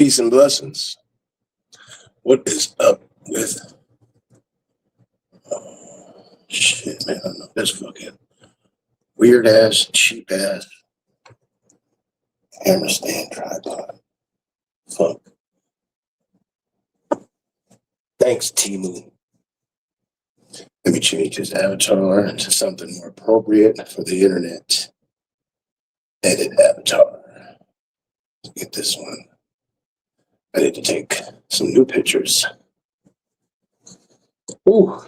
Peace and blessings. What is up with shit, man? I don't know. This fucking weird ass, cheap ass hammer stand tripod. Fuck. Thanks, Timu. Let me change his avatar to something more appropriate for the internet. Edit avatar. Let's get this one. I need to take some new pictures. Ooh.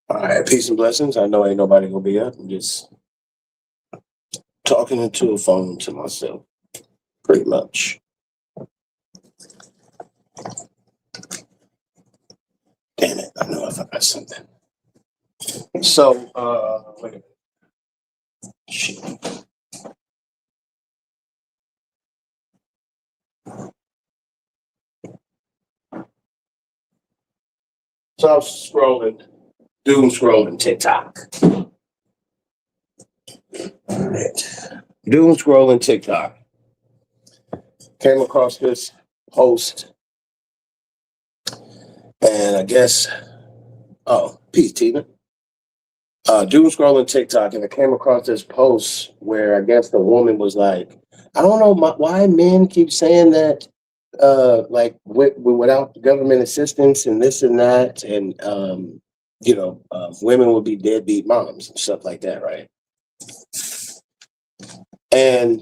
All right, peace and blessings. I know ain't nobody gonna be up. I'm just talking into a phone to myself, pretty much. Damn it, I know I forgot something. So, wait a minute. Shit. So I was doom scrolling TikTok. All right. Doom scrolling TikTok. Came across this post, and I guess, peace, Tina. Doom scrolling TikTok, and I came across this post where I guess the woman was like, I don't know why men keep saying that, without government assistance and this and that, and women will be deadbeat moms and stuff like that, right? And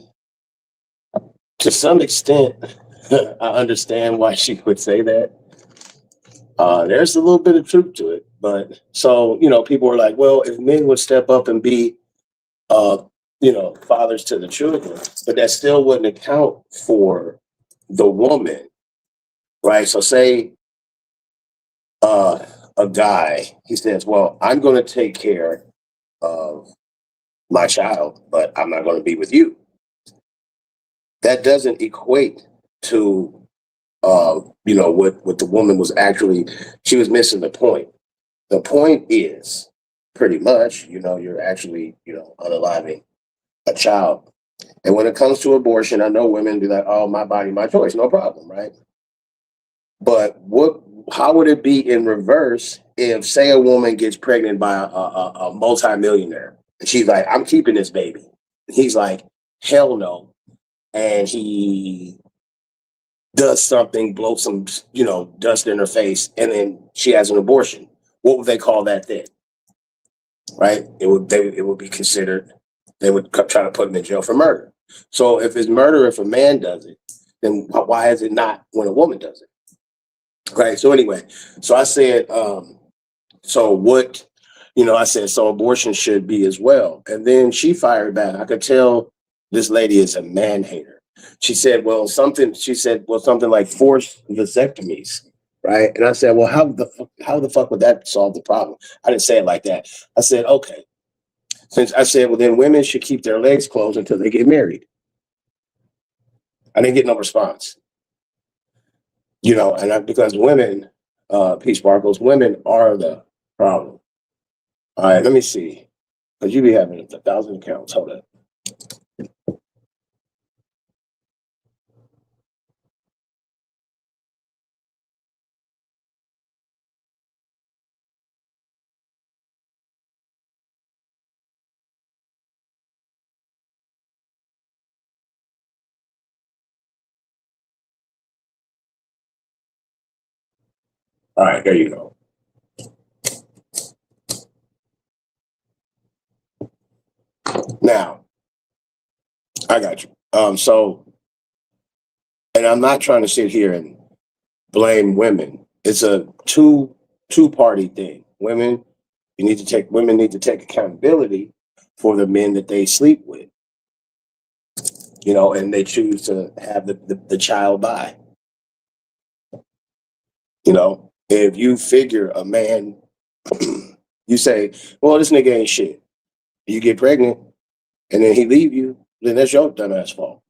to some extent, I understand why she would say that. There's a little bit of truth to it, but so, people were like, well, if men would step up and be, fathers to the children, but that still wouldn't account for the woman, right? So say a guy, he says, well, I'm going to take care of my child, but I'm not going to be with you. That doesn't equate to what the woman was actually, she was missing the point. The point is pretty much, you're actually, unaliving a child. And when it comes to abortion, I know women be like, oh, my body, my choice, no problem, right? But how would it be in reverse if, say, a woman gets pregnant by a multimillionaire and she's like, I'm keeping this baby. And he's like, hell no. And he does something, blow some, dust in her face, and then she has an abortion. What would they call that then? Right? It would be considered, they would try to put him in jail for murder. So if it's murder, if a man does it, then why is it not when a woman does it? Right. So anyway, so I said, I said, so abortion should be as well. And then she fired back. I could tell this lady is a man hater. She said something like forced vasectomies. Right. And I said, well, how the fuck would that solve the problem? I didn't say it like that. I said, okay. Since I said, well, then women should keep their legs closed until they get married. I didn't get no response. Because women, Peace Sparkles, women are the problem. All right, let me see. Because you be having 1,000 accounts. Hold up. All right, there you go. Now, I got you. And I'm not trying to sit here and blame women. It's a two-party thing. Women need to take accountability for the men that they sleep with. And they choose to have the child by. If you figure a man, you say, well, this nigga ain't shit. You get pregnant and then he leave you, then that's your dumbass fault.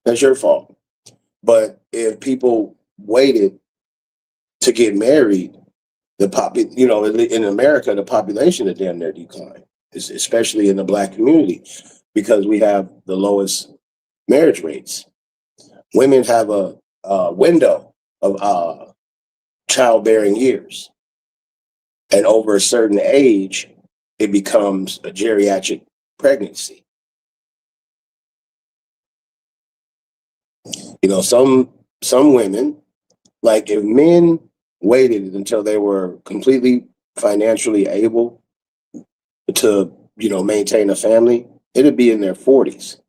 That's your fault. But if people waited to get married, in America, the population is damn near declined, especially in the Black community, because we have the lowest marriage rates. Women have a window of childbearing years. And over a certain age, it becomes a geriatric pregnancy. You know, some women, like if men waited until they were completely financially able to, maintain a family, it'd be in their 40s.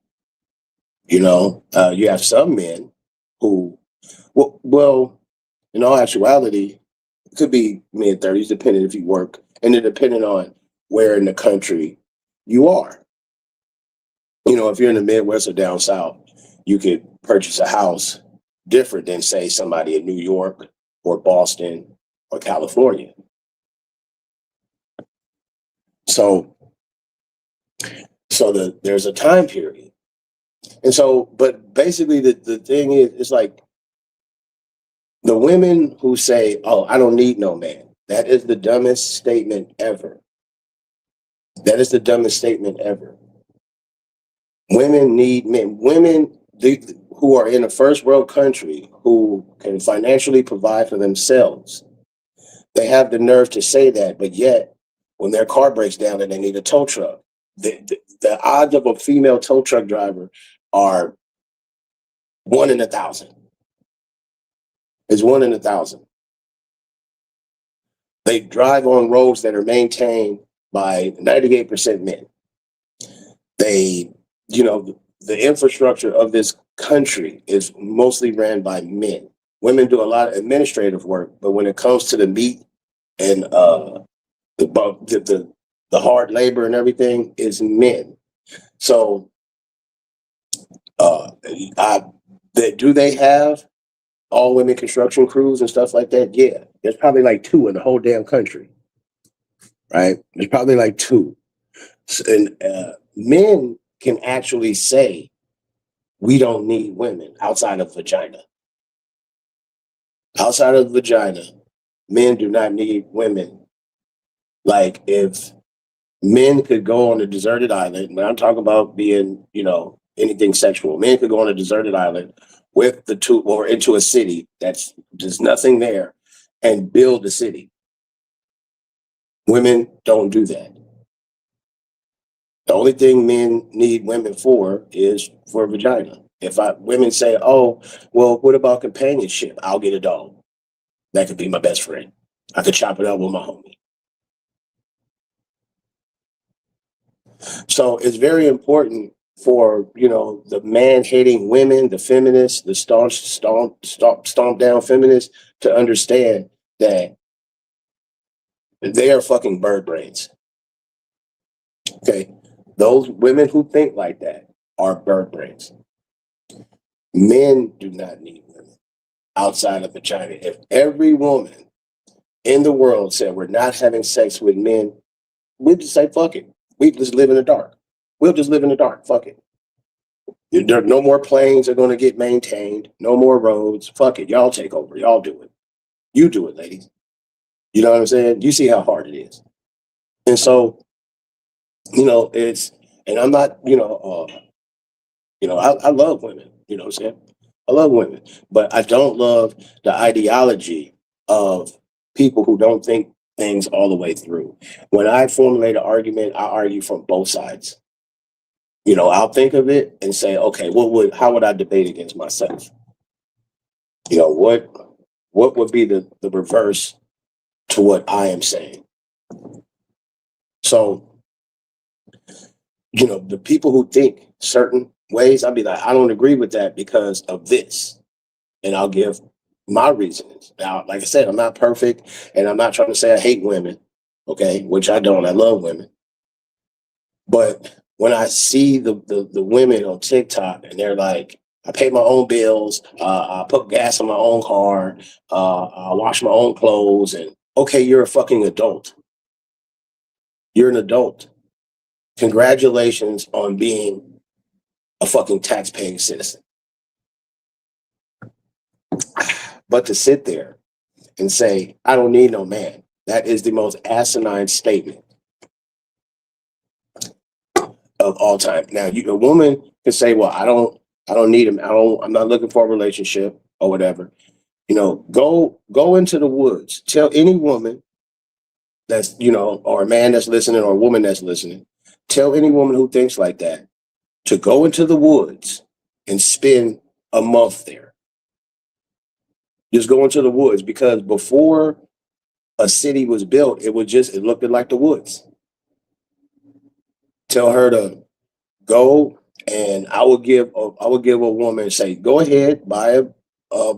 You have some men who, well, in all actuality, it could be mid 30s, depending if you work, and then depending on where in the country you are. If you're in the Midwest or down south, you could purchase a house different than, say, somebody in New York or Boston or California. So there's a time period. And so, but basically the thing is, it's like the women who say, "Oh, I don't need no man." That is the dumbest statement ever. That is the dumbest statement ever. Women need men. Women who are in a first world country who can financially provide for themselves, they have the nerve to say that, but yet when their car breaks down and they need a tow truck, the odds of a female tow truck driver are 1 in 1,000. It's 1 in 1,000. They drive on roads that are maintained by 98% men. They, the infrastructure of this country is mostly ran by men. Women do a lot of administrative work, but when it comes to the meat and the hard labor and everything, is men. So, do they have all women construction crews and stuff like that? Yeah, there's probably like 2 in the whole damn country, right? There's probably like 2, and men can actually say, we don't need women outside of vagina. Outside of vagina, men do not need women. Like if men could go on a deserted island, when I'm talking about being, anything sexual, men could go on a deserted island with the 2 or into a city that's there's nothing there and build a city. Women don't do that. The only thing men need women for is for vagina. If women say, "Oh, well, what about companionship?" I'll get a dog. That could be my best friend. I could chop it up with my homie. So it's very important for the man-hating women, the feminists, the stomp down feminists to understand that they are fucking bird brains. Okay, those women who think like that are bird brains. Men do not need women outside of vagina. If every woman in the world said we're not having sex with men, we'd just say fuck it. We just live in the dark. We'll just live in the dark. Fuck it. No more planes are going to get maintained. No more roads. Fuck it. Y'all take over. Y'all do it. You do it, ladies. You know what I'm saying? You see how hard it is. And so, and I'm not, I love women. You know what I'm saying? I love women, but I don't love the ideology of people who don't think things all the way through. When I formulate an argument, I argue from both sides. I'll think of it and say, okay, how would I debate against myself? What would be the reverse to what I am saying? So, the people who think certain ways, I'll be like, I don't agree with that because of this. And I'll give my reasons. Now, like I said, I'm not perfect and I'm not trying to say I hate women, okay, which I don't. I love women. But when I see the women on TikTok and they're like, I pay my own bills, I put gas in my own car, I wash my own clothes, and okay, you're a fucking adult. You're an adult. Congratulations on being a fucking tax-paying citizen. But to sit there and say, I don't need no man, that is the most asinine statement of all time. Now, a woman can say, well, I don't need him. I'm not looking for a relationship or whatever. Go into the woods. Tell any woman that's, or a man that's listening or a woman that's listening, tell any woman who thinks like that to go into the woods and spend a month there. Just go into the woods, because before a city was built, it looked like the woods. Tell her to go, and I would give a woman, say, go ahead, buy a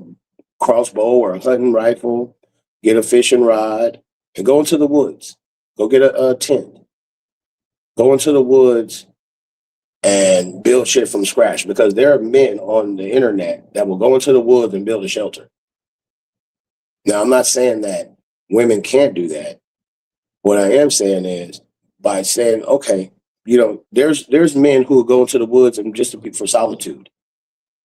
crossbow or a hunting rifle, get a fishing rod, and go into the woods. Go get a tent. Go into the woods and build shit from scratch, because there are men on the internet that will go into the woods and build a shelter. Now, I'm not saying that women can't do that. What I am saying is, by saying, okay, there's men who will go into the woods and just for solitude.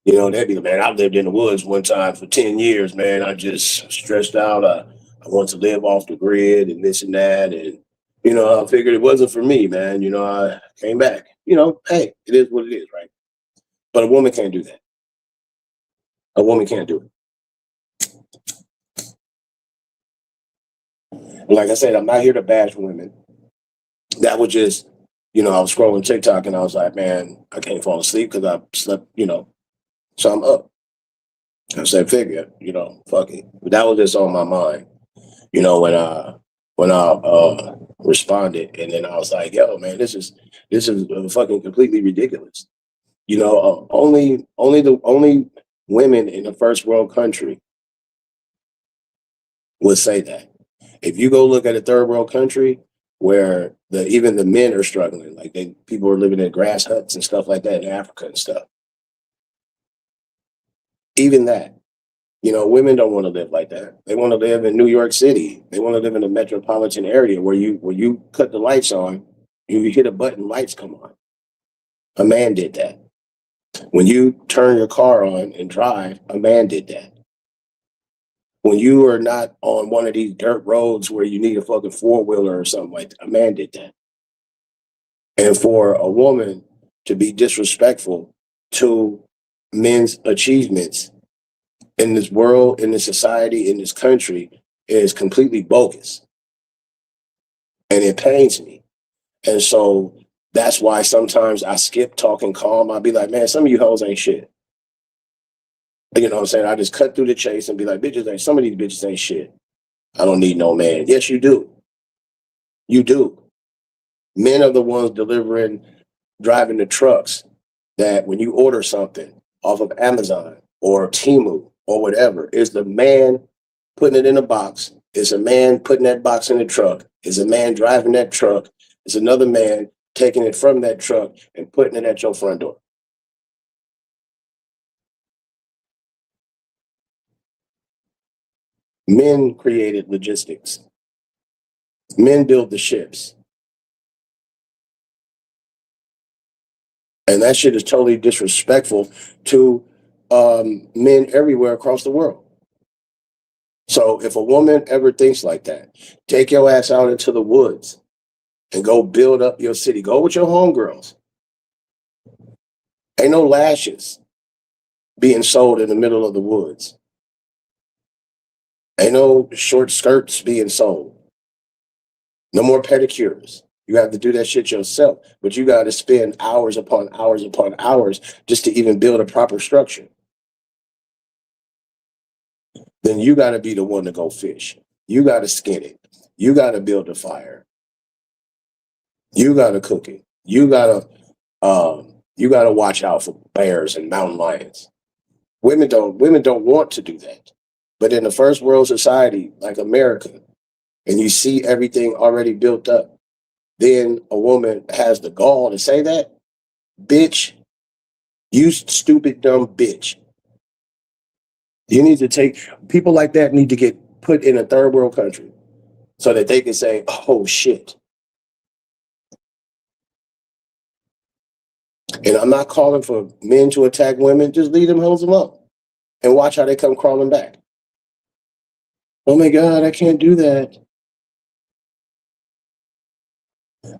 They'd be like, man, I lived in the woods one time for 10 years, man. I just stressed out. I want to live off the grid and this and that. And, I figured it wasn't for me, man. I came back. Hey, it is what it is, right? But a woman can't do that. A woman can't do it. Like I said, I'm not here to bash women. That was just, I was scrolling TikTok and I was like, man, I can't fall asleep because I slept, so I'm up. I said, figure, fuck it. But that was just on my mind, when I responded, and then I was like, yo, man, this is fucking completely ridiculous. Only women in a first world country would say that. If you go look at a third world country where even the men are struggling, like people are living in grass huts and stuff like that in Africa and stuff. Even that, women don't want to live like that. They want to live in New York City. They want to live in a metropolitan area where you cut the lights on, you hit a button, lights come on. A man did that. When you turn your car on and drive, a man did that. When you are not on one of these dirt roads where you need a fucking four-wheeler or something like that, a man did that. And for a woman to be disrespectful to men's achievements in this world, in this society, in this country is completely bogus. And it pains me. And so that's why sometimes I skip talking calm. I'll be like, man, some of you hoes ain't shit. You know what I'm saying? I just cut through the chase and be like, some of these bitches ain't shit. I don't need no man. Yes, you do. You do. Men are the ones driving the trucks that when you order something off of Amazon or Temu or whatever, is the man putting it in a box. Is a man putting that box in the truck. Is a man driving that truck. Is another man taking it from that truck and putting it at your front door. Men created logistics. Men built the ships. And that shit is totally disrespectful to men everywhere across the world. So if a woman ever thinks like that, take your ass out into the woods and go build up your city. Go with your homegirls. Ain't no lashes being sold in the middle of the woods. Ain't no short skirts being sold. No more pedicures. You have to do that shit yourself, but you got to spend hours upon hours upon hours just to even build a proper structure. Then you got to be the one to go fish. You got to skin it. You got to build a fire. You got to cook it. You got to watch out for bears and mountain lions. Women don't want to do that. But in the first world society like America, and you see everything already built up, then a woman has the gall to say that, bitch, you stupid, dumb bitch. You need to people like that need to get put in a third world country so that they can say, oh shit. And I'm not calling for men to attack women. Just leave them, hose them up, and watch how they come crawling back. Oh my God, I can't do that.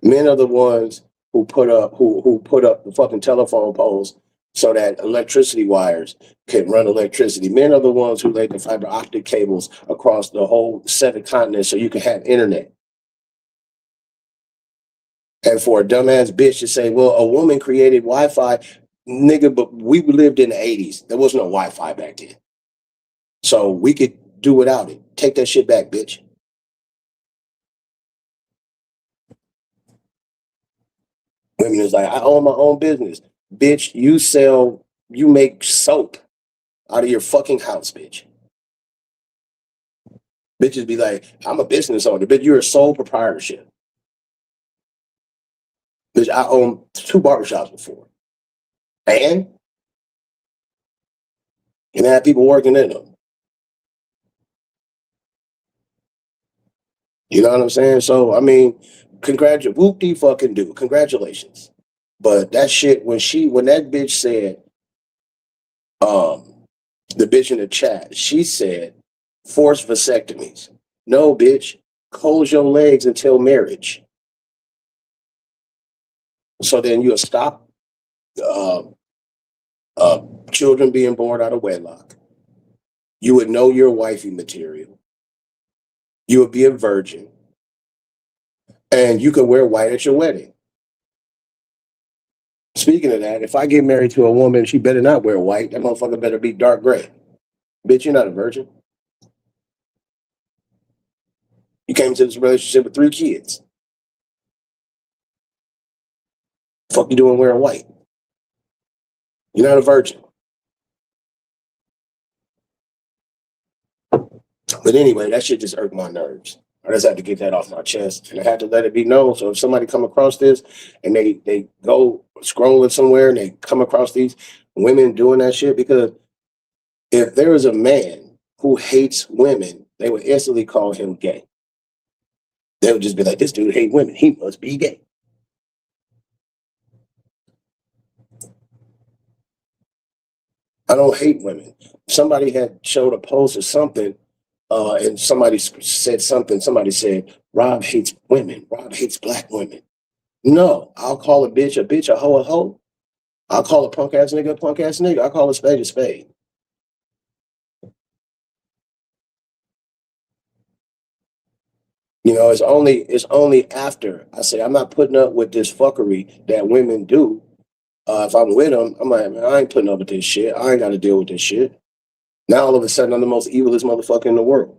Men are the ones who put up the fucking telephone poles so that electricity wires can run electricity. Men are the ones who laid the fiber optic cables across the whole 7 continents so you can have internet. And for a dumbass bitch to say, well, a woman created Wi-Fi, nigga, but we lived in the 80s. There was no Wi-Fi back then. So we could do without it. Take that shit back, bitch. Women is like, I own my own business. Bitch, you make soap out of your fucking house, bitch. Bitches be like, I'm a business owner, bitch, you're a sole proprietorship. Bitch, I own 2 barbershops before. And I have people working in them. You know what I'm saying? So, I mean, whoop-de fucking do. Congratulations. But that shit, when that bitch said, the bitch in the chat, she said, forced vasectomies. No, bitch, close your legs until marriage. So then you'll stop children being born out of wedlock. You would know your wifey material. You would be a virgin. And you could wear white at your wedding. Speaking of that, if I get married to a woman, she better not wear white. That motherfucker better be dark gray. Bitch, you're not a virgin. You came into this relationship with 3 kids. Fuck you doing wearing white? You're not a virgin. But anyway, that shit just irked my nerves. I just had to get that off my chest, and I had to let it be known. So if somebody come across this and they go scrolling somewhere and they come across these women doing that shit, because if there is a man who hates women, they would instantly call him gay. They would just be like, this dude hates women. He must be gay. I don't hate women. Somebody had showed a post or something, and somebody said something. Somebody said, Rob hates women. Rob hates black women. No, I'll call a bitch, a hoe, a hoe. I'll call a punk ass nigga, a punk ass nigga. I'll call a spade a spade. You know, it's only after I say I'm not putting up with this fuckery that women do. If I'm with them, I'm like, man, I ain't putting up with this shit. I ain't got to deal with this shit. Now all of a sudden, I'm the most evilest motherfucker in the world.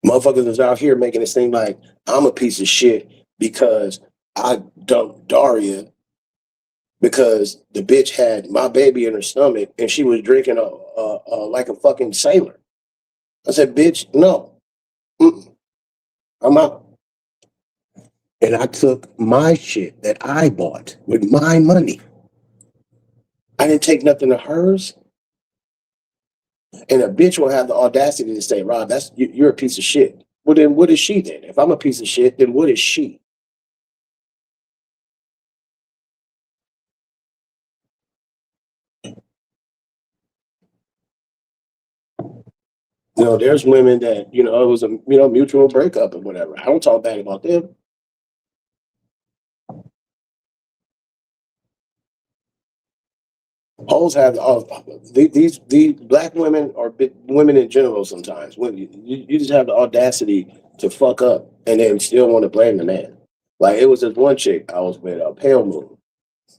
Motherfuckers is out here making it seem like I'm a piece of shit because I dumped Daria because the bitch had my baby in her stomach and she was drinking like a fucking sailor. I said, bitch, no. Mm-mm. I'm out. And I took my shit that I bought with my money. I didn't take nothing of hers. And a bitch will have the audacity to say, Rob, you're a piece of shit. Well, then what is she then? If I'm a piece of shit, then what is she? You know, there's women that, you know, it was a mutual breakup or whatever. I don't talk bad about them. Hoes have these black women or women in general sometimes. When you just have the audacity to fuck up and then still want to blame the man. Like it was this one chick I was with, a Pale Moon.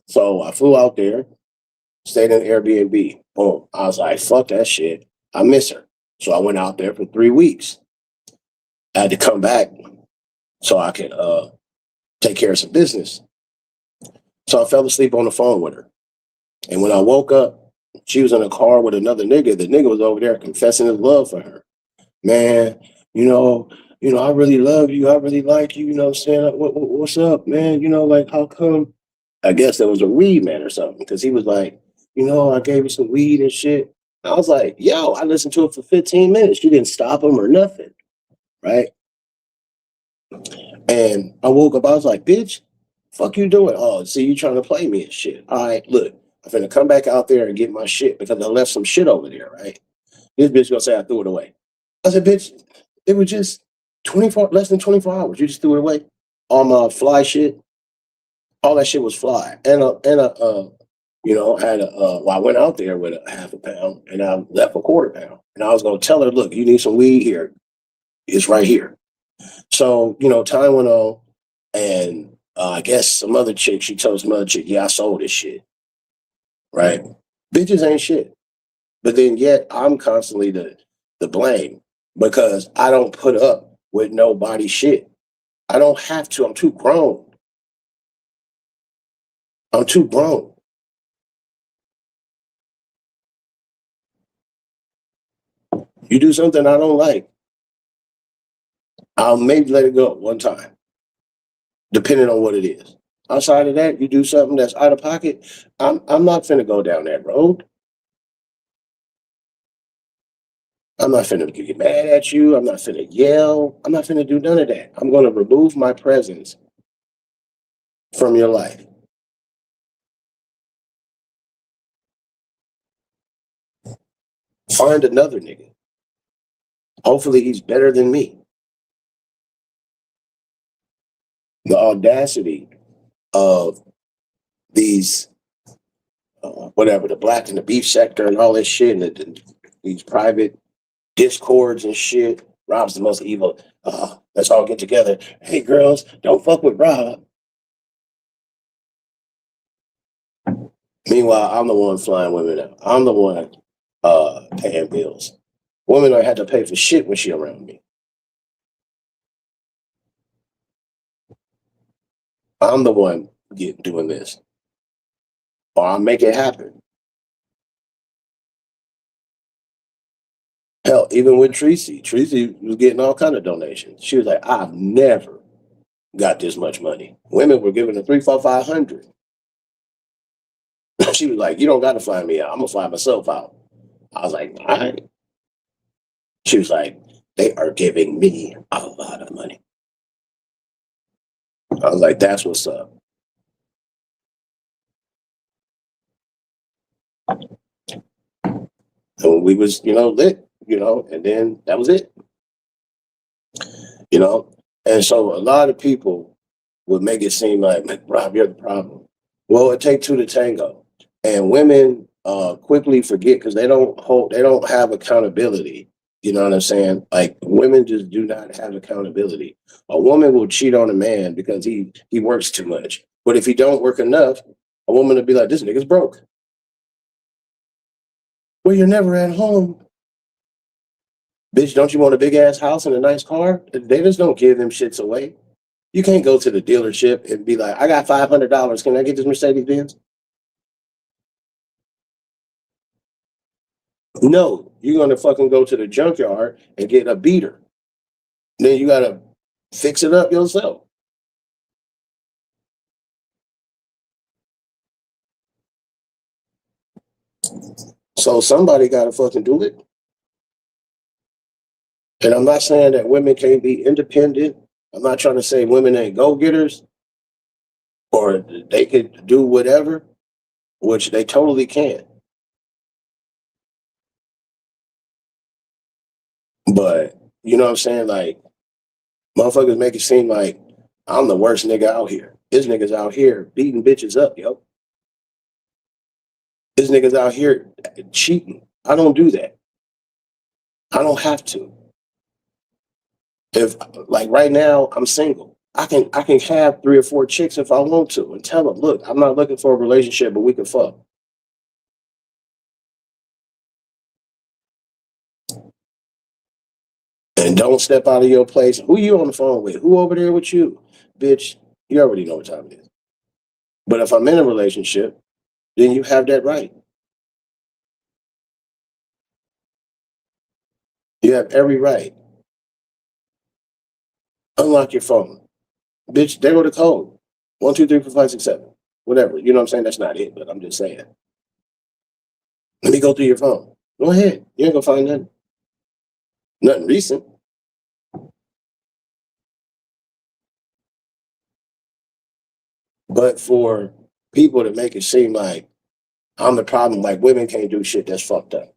So I flew out there, stayed in Airbnb. Boom. I was like, fuck that shit. I miss her. So I went out there for 3 weeks. I had to come back so I could take care of some business. So I fell asleep on the phone with her. And when I woke up, she was in a car with another nigga. The nigga was over there confessing his love for her. Man, I really love you. I really like you. You know what I'm saying? What's up, man? Like, how come? I guess there was a weed man or something because he was like, I gave you some weed and shit. I was like, yo, I listened to it for 15 minutes. You didn't stop him or nothing, right? And I woke up, I was like, bitch, fuck you doing? Oh, see, you trying to play me and shit. All right, look, I'm finna come back out there and get my shit because I left some shit over there, right? This bitch gonna say I threw it away. I said, bitch, it was just less than 24 hours. You just threw it away. All my fly shit. All that shit was fly. I had well, I went out there with a half a pound and I left a quarter pound. And I was gonna tell her, look, you need some weed here. It's right here. So, time went on and I guess some other chick, she told some other chick, yeah, I sold this shit. Right. Bitches ain't shit. But then yet I'm constantly the blame because I don't put up with nobody shit. I don't have to. I'm too grown. I'm too grown. You do something I don't like, I'll maybe let it go one time, depending on what it is. Outside of that, you do something that's out of pocket. I'm not finna go down that road. I'm not finna get mad at you. I'm not finna yell. I'm not finna do none of that. I'm gonna remove my presence from your life. Find another nigga. Hopefully he's better than me. The audacity of these, whatever, the black and the beef sector and all this shit, and these private discords and shit. Rob's the most evil. Let's all get together. Hey, girls, don't fuck with Rob. Meanwhile, I'm the one flying women out. I'm the one paying bills. Women don't have to pay for shit when she around me. I'm the one doing this, or I'll make it happen. Hell, even with Tracy was getting all kind of donations. She was like, I've never got this much money. Women were giving her 3, 4, 500. She was like, you don't got to fly me out. I'm gonna fly myself out. I was like, all right. She was like, they are giving me a lot of money. I was like, that's what's up. And we was, lit, and then that was it. And so a lot of people would make it seem like, Rob, you're the problem. Well, it takes two to tango. And women quickly forget because they don't have accountability. You know what I'm saying? Like women just do not have accountability. A woman will cheat on a man because he works too much. But if he don't work enough, a woman will be like, this nigga's broke. Well, you're never at home. Bitch, don't you want a big ass house and a nice car? They just don't give them shits away. You can't go to the dealership and be like, I got $500. Can I get this Mercedes Benz? No, you're gonna fucking go to the junkyard and get a beater. Then you gotta fix it up yourself. So somebody gotta fucking do it. And I'm not saying that women can't be independent. I'm not trying to say women ain't go-getters or they could do whatever, which they totally can. But you know what I'm saying? Like motherfuckers make it seem like I'm the worst nigga out here. This nigga's out here beating bitches up, yo. This nigga's out here cheating. I don't do that. I don't have to. If like right now I'm single, I can have 3 or 4 chicks if I want to and tell them, look, I'm not looking for a relationship, but we can fuck. And don't step out of your place. Who you on the phone with? Who over there with you? Bitch, you already know what time it is. But if I'm in a relationship, then you have that right. You have every right. Unlock your phone. Bitch, there go the code. 1, 2, 3, 4, 5, 6, 7. Whatever. You know what I'm saying? That's not it, but I'm just saying. Let me go through your phone. Go ahead. You ain't gonna find nothing. Nothing recent. But for people to make it seem like I'm the problem, like women can't do shit, that's fucked up.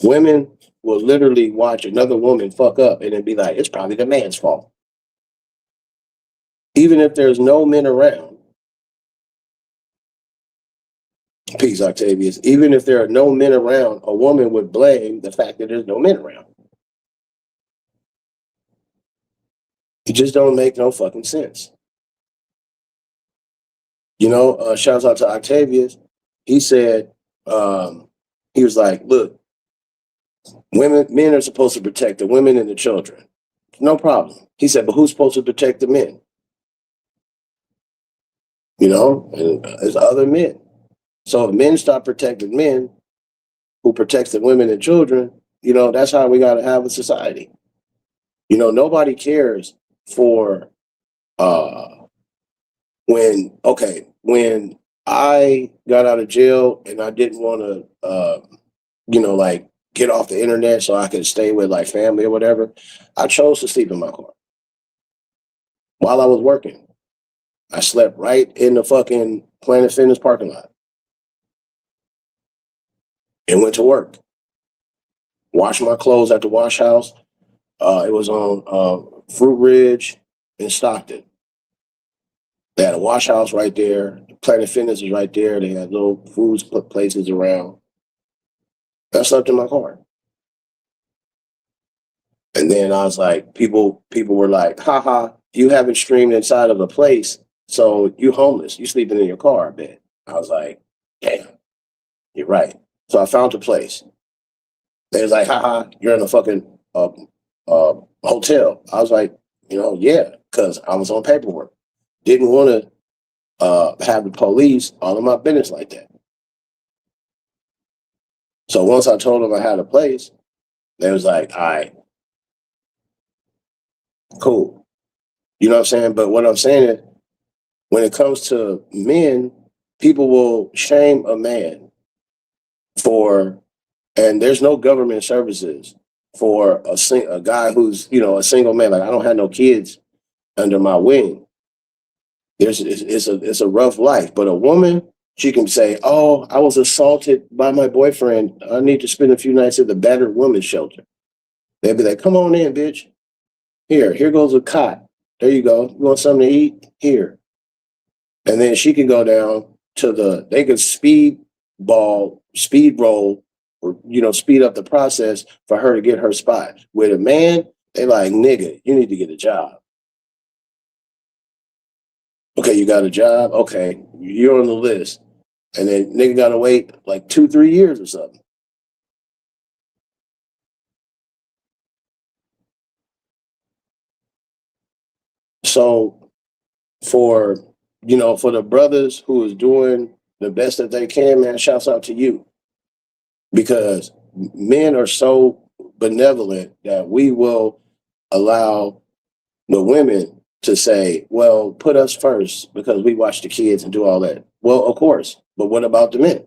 Women will literally watch another woman fuck up and then be like, it's probably the man's fault. Even if there's no men around, Peace, Octavius. Even if there are no men around, a woman would blame the fact that there's no men around. It just don't make no fucking sense. Shouts out to Octavius. He said, he was like, look, men are supposed to protect the women and the children. No problem. He said, but who's supposed to protect the men? And it's other men. So if men stop protecting men, who protects the women and children, that's how we got to have a society. Nobody cares for when I got out of jail and I didn't want to, like get off the internet so I could stay with like family or whatever, I chose to sleep in my car while I was working. I slept right in the fucking Planet Fitness parking lot and went to work. Washed my clothes at the wash house. It was on Fruit Ridge in Stockton. They had a wash house right there. Planet Fitness is right there. They had little food places around. I slept in my car. And then I was like, people were like, haha, you haven't streamed inside of a place, so you homeless. You sleeping in your car, I bet. I was like, damn, you're right. So I found a place. They was like, haha, you're in a fucking hotel. I was like, yeah, because I was on paperwork. Didn't want to have the police all in my business like that. So once I told them I had a place, they was like, all right, cool. You know what I'm saying? But what I'm saying is, when it comes to men, people will shame a man and there's no government services for a guy who's, a single man. Like, I don't have no kids under my wing. It's a rough life, but a woman, she can say, oh, I was assaulted by my boyfriend. I need to spend a few nights at the battered women's shelter. They'd be like, come on in, bitch. Here goes a cot. There you go. You want something to eat? Here. And then she can go down they could speed roll, or, speed up the process for her to get her spot. With a man, they like, nigga, you need to get a job. Okay, you got a job? Okay, you're on the list. And then nigga got to wait like 2-3 years or something. So for the brothers who is doing the best that they can, man, shouts out to you. Because men are so benevolent that we will allow the women to say, well, put us first because we watch the kids and do all that. Well, of course. But what about the men?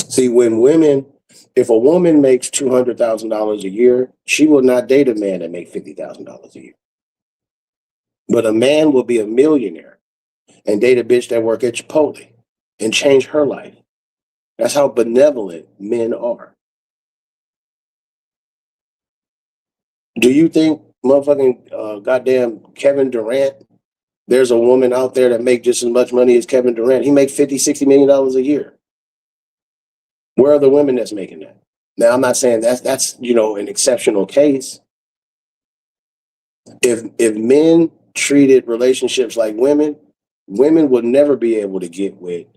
See, if a woman makes $200,000 a year, she will not date a man that makes $50,000 a year. But a man will be a millionaire and date a bitch that work at Chipotle and change her life. That's how benevolent men are. Do you think motherfucking goddamn Kevin Durant, there's a woman out there that make just as much money as Kevin Durant? He makes $50-60 million a year. Where are the women that's making that? Now, I'm not saying that's an exceptional case. If men treated relationships like women would never be able to get with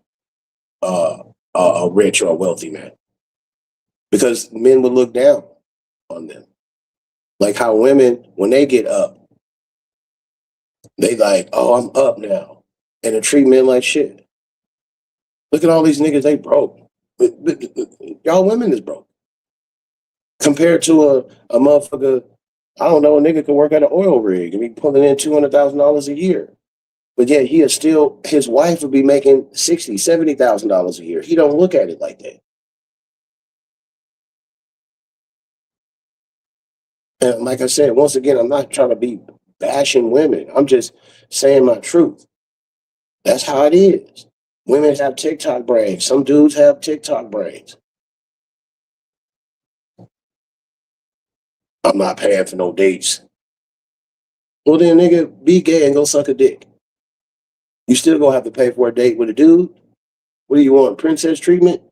a rich or a wealthy man because men would look down on them. Like how women, when they get up, they like, oh, I'm up now, and they treat men like shit. Look at all these niggas, they broke. Y'all women is broke compared to a motherfucker. I don't know, a nigga could work at an oil rig and be pulling in $200,000 a year. But yet his wife would be making $60,000, $70,000 a year. He don't look at it like that. And like I said, once again, I'm not trying to be bashing women. I'm just saying my truth. That's how it is. Women have TikTok brains. Some dudes have TikTok brains. I'm not paying for no dates. Well, then, nigga, be gay and go suck a dick. You still gonna have to pay for a date with a dude. What do you want? Princess treatment?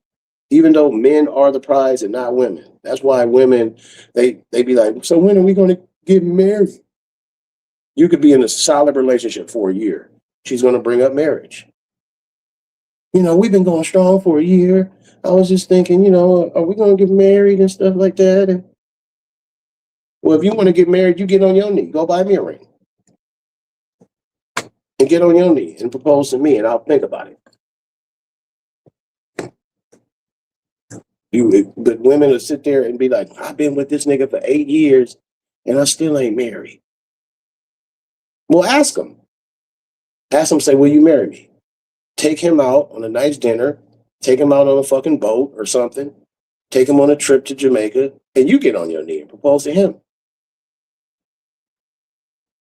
Even though men are the prize and not women. That's why women, they be like, so when are we gonna get married? You could be in a solid relationship for a year. She's gonna bring up marriage. We've been going strong for a year. I was just thinking, are we gonna get married and stuff like that? And well, if you want to get married, you get on your knee. Go buy me a ring. And get on your knee and propose to me, and I'll think about it. But women will sit there and be like, I've been with this nigga for 8 years and I still ain't married. Well, ask him. Ask him, say, will you marry me? Take him out on a nice dinner, take him out on a fucking boat or something, take him on a trip to Jamaica, and you get on your knee and propose to him.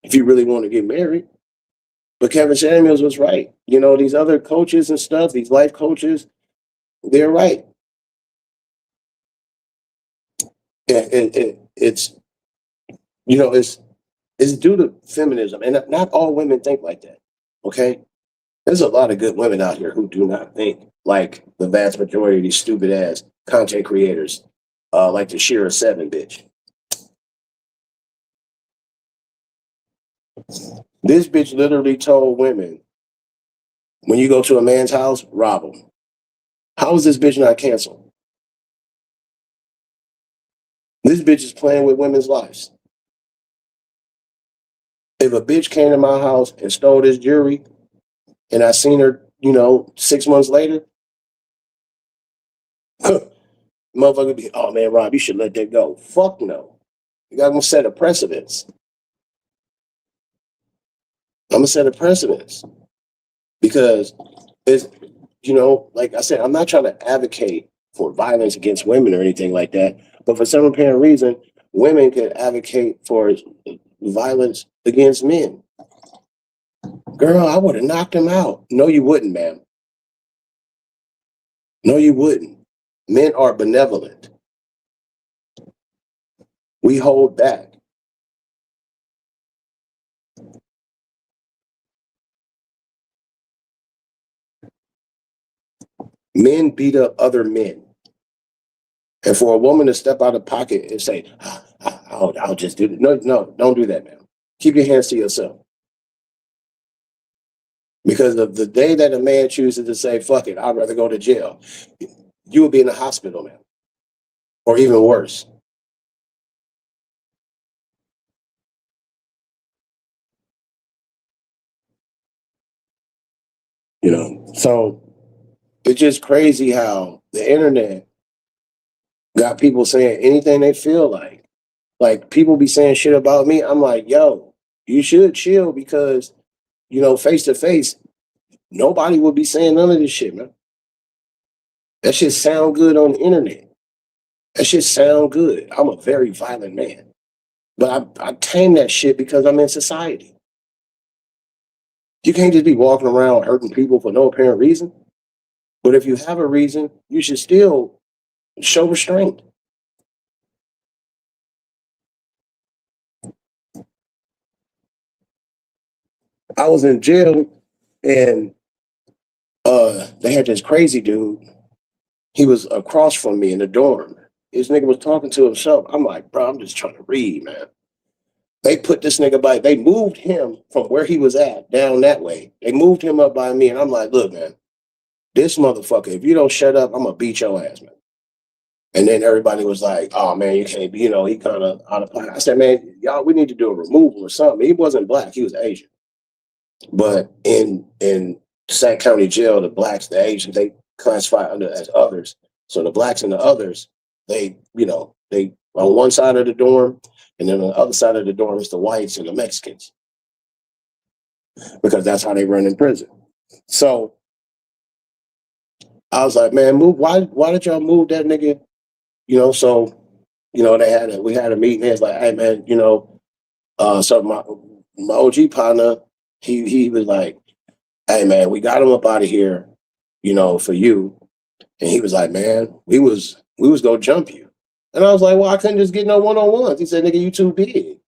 If you really want to get married. But Kevin Samuels was right. These other coaches and stuff, these life coaches, they're right. It's due to feminism, and not all women think like that. Okay, there's a lot of good women out here who do not think like the vast majority of these stupid ass content creators, like the Shira 7 bitch. This bitch literally told women, when you go to a man's house, rob him. How is this bitch not canceled? This bitch is playing with women's lives. If a bitch came to my house and stole this jewelry and I seen her, 6 months later, motherfucker be, oh man, Rob, you should let that go. Fuck no. I'm gonna set a precedence. I'm gonna set a precedence. Because it's, like I said, I'm not trying to advocate for violence against women or anything like that. But for some apparent reason, women can advocate for violence against men. Girl, I would have knocked him out. No, you wouldn't, ma'am. No, you wouldn't. Men are benevolent. We hold back. Men beat up other men. And for a woman to step out of pocket and say, I'll just do it. No, don't do that, man. Keep your hands to yourself. Because of the day that a man chooses to say, fuck it, I'd rather go to jail, you will be in the hospital, man. Or even worse. So it's just crazy how the internet got people saying anything they feel like. Like people be saying shit about me. I'm like, yo, you should chill because, face to face, nobody would be saying none of this shit, man. That shit sound good on the internet. That shit sound good. I'm a very violent man. But I tame that shit because I'm in society. You can't just be walking around hurting people for no apparent reason. But if you have a reason, you should still show restraint. I was in jail and they had this crazy dude. He was across from me in the dorm. This nigga was talking to himself. I'm like, bro, I'm just trying to read, man. They put this nigga they moved him from where he was at down that way. They moved him up by me. And I'm like, look, man, this motherfucker, if you don't shut up, I'm going to beat your ass, man. And then everybody was like, oh, man, you can't be, he kind of out of pocket. I said, man, y'all, we need to do a removal or something. He wasn't black. He was Asian. But in Sac County Jail, the blacks, the Asians, they classify as others. So the blacks and the others, they on one side of the dorm, and then on the other side of the dorm is the whites and the Mexicans. Because that's how they run in prison. So I was like, man, why did y'all move that nigga? So, we had a meeting. It's like, hey man, so my OG partner, he was like, hey man, we got him up out of here, for you. And he was like, man, we was gonna jump you. And I was like, well, I couldn't just get no one-on-ones. He said, nigga, you too big.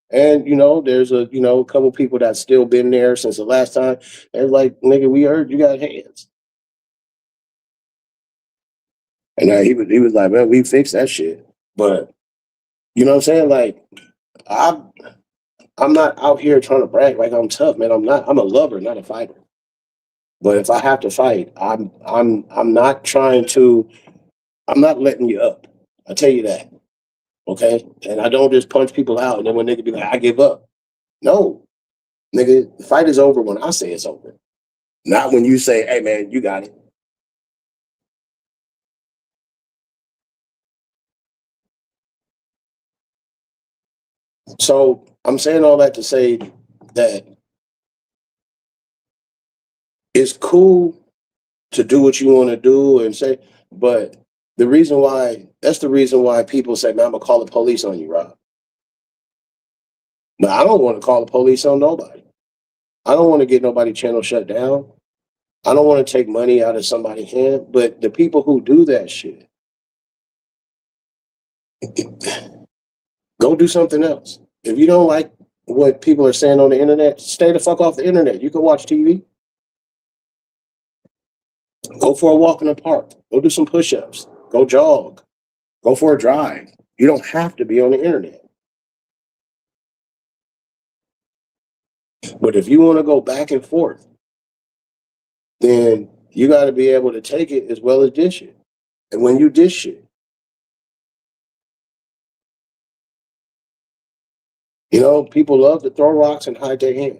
And there's a couple people that's still been there since the last time. They're like, nigga, we heard you got hands. And he was like, man, we fixed that shit. But you know what I'm saying? Like, I'm I'm not out here trying to brag like I'm tough, man. I'm not. I'm a lover, not a fighter. But if I have to fight, I'm not trying to. I'm not letting you up. I tell you that, okay? And I don't just punch people out and then when nigga be like, I give up. No, nigga, the fight is over when I say it's over. Not when you say, hey man, you got it. So I'm saying all that to say that it's cool to do what you want to do and say, but that's the reason why people say, man, I'm gonna call the police on you, Rob. But I don't want to call the police on nobody. I don't want to get nobody channel shut down. I don't want to take money out of somebody's hand. But the people who do that shit, go do something else. If you don't like what people are saying on the internet, stay the fuck off the internet. You can watch TV. Go for a walk in the park. Go do some push-ups. Go jog. Go for a drive. You don't have to be on the internet. But if you want to go back and forth, then you got to be able to take it as well as dish it. And when you dish it, people love to throw rocks and hide their hand.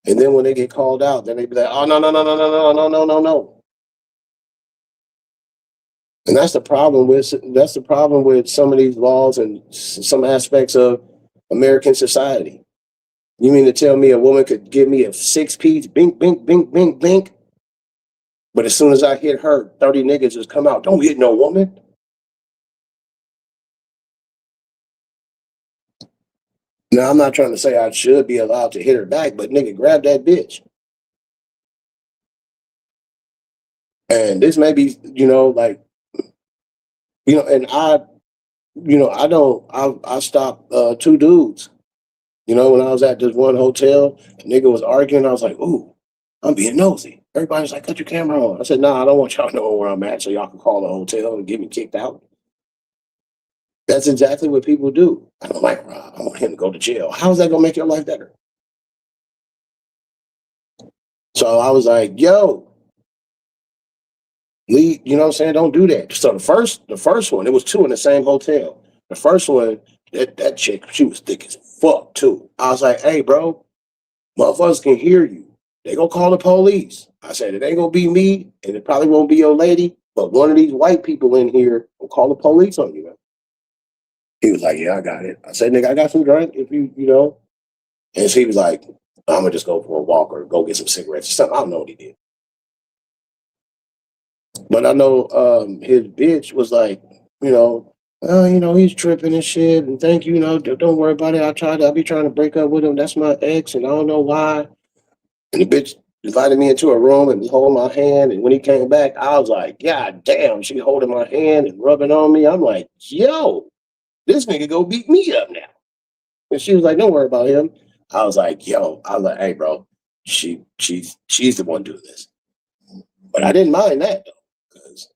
And then when they get called out, then they be like, oh, no, no, no, no, no, no, no, no, no, no. And that's the problem with some of these laws and some aspects of American society. You mean to tell me a woman could give me a 6 piece, bink, bink, bink, bink, bink, but as soon as I hit her, 30 niggas just come out. Don't hit no woman. Now, I'm not trying to say I should be allowed to hit her back, but nigga, grab that bitch. And this may be, like, and I stopped two dudes. When I was at this one hotel, a nigga was arguing. I was like, ooh, I'm being nosy. Everybody's like, cut your camera on. I said, nah, I don't want y'all knowing where I'm at so y'all can call the hotel and get me kicked out. That's exactly what people do. I don't like Rob. I want him to go to jail. How is that going to make your life better? So I was like, yo, Lee, you know what I'm saying? Don't do that. So the first one, it was two in the same hotel. The first one, that chick, she was thick as fuck too. I was like, hey, bro, motherfuckers can hear you. They gonna call the police. I said, it ain't gonna be me, and it probably won't be your lady, but one of these white people in here will call the police on you. He was like, yeah, I got it. I said, nigga, I got some drink if you. And so he was like, I'm gonna just go for a walk or go get some cigarettes or something. I don't know what he did. But I know his bitch was like, you know, he's tripping and shit. And thank you, don't worry about it. I'll be trying to break up with him. That's my ex, and I don't know why. And the bitch invited me into a room and hold my hand. And when he came back, I was like, God damn, she holding my hand and rubbing on me. I'm like, yo, this nigga go beat me up now. And she was like, don't worry about him. I was like, hey, bro, she's the one doing this. But I didn't mind that though, because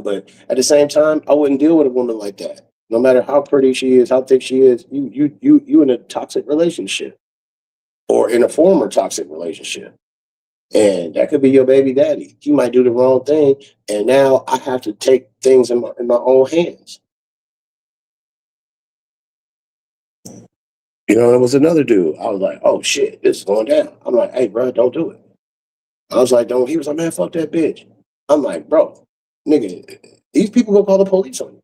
but at the same time, I wouldn't deal with a woman like that. No matter how pretty she is, how thick she is, you in a toxic relationship or in a former toxic relationship. And that could be your baby daddy. He might do the wrong thing. And now I have to take things in my own hands. It was another dude. I was like, oh shit, this is going down. I'm like, hey, bro, don't do it. I was like, don't. He was like, man, fuck that bitch. I'm like, bro, nigga, these people gonna call the police on you.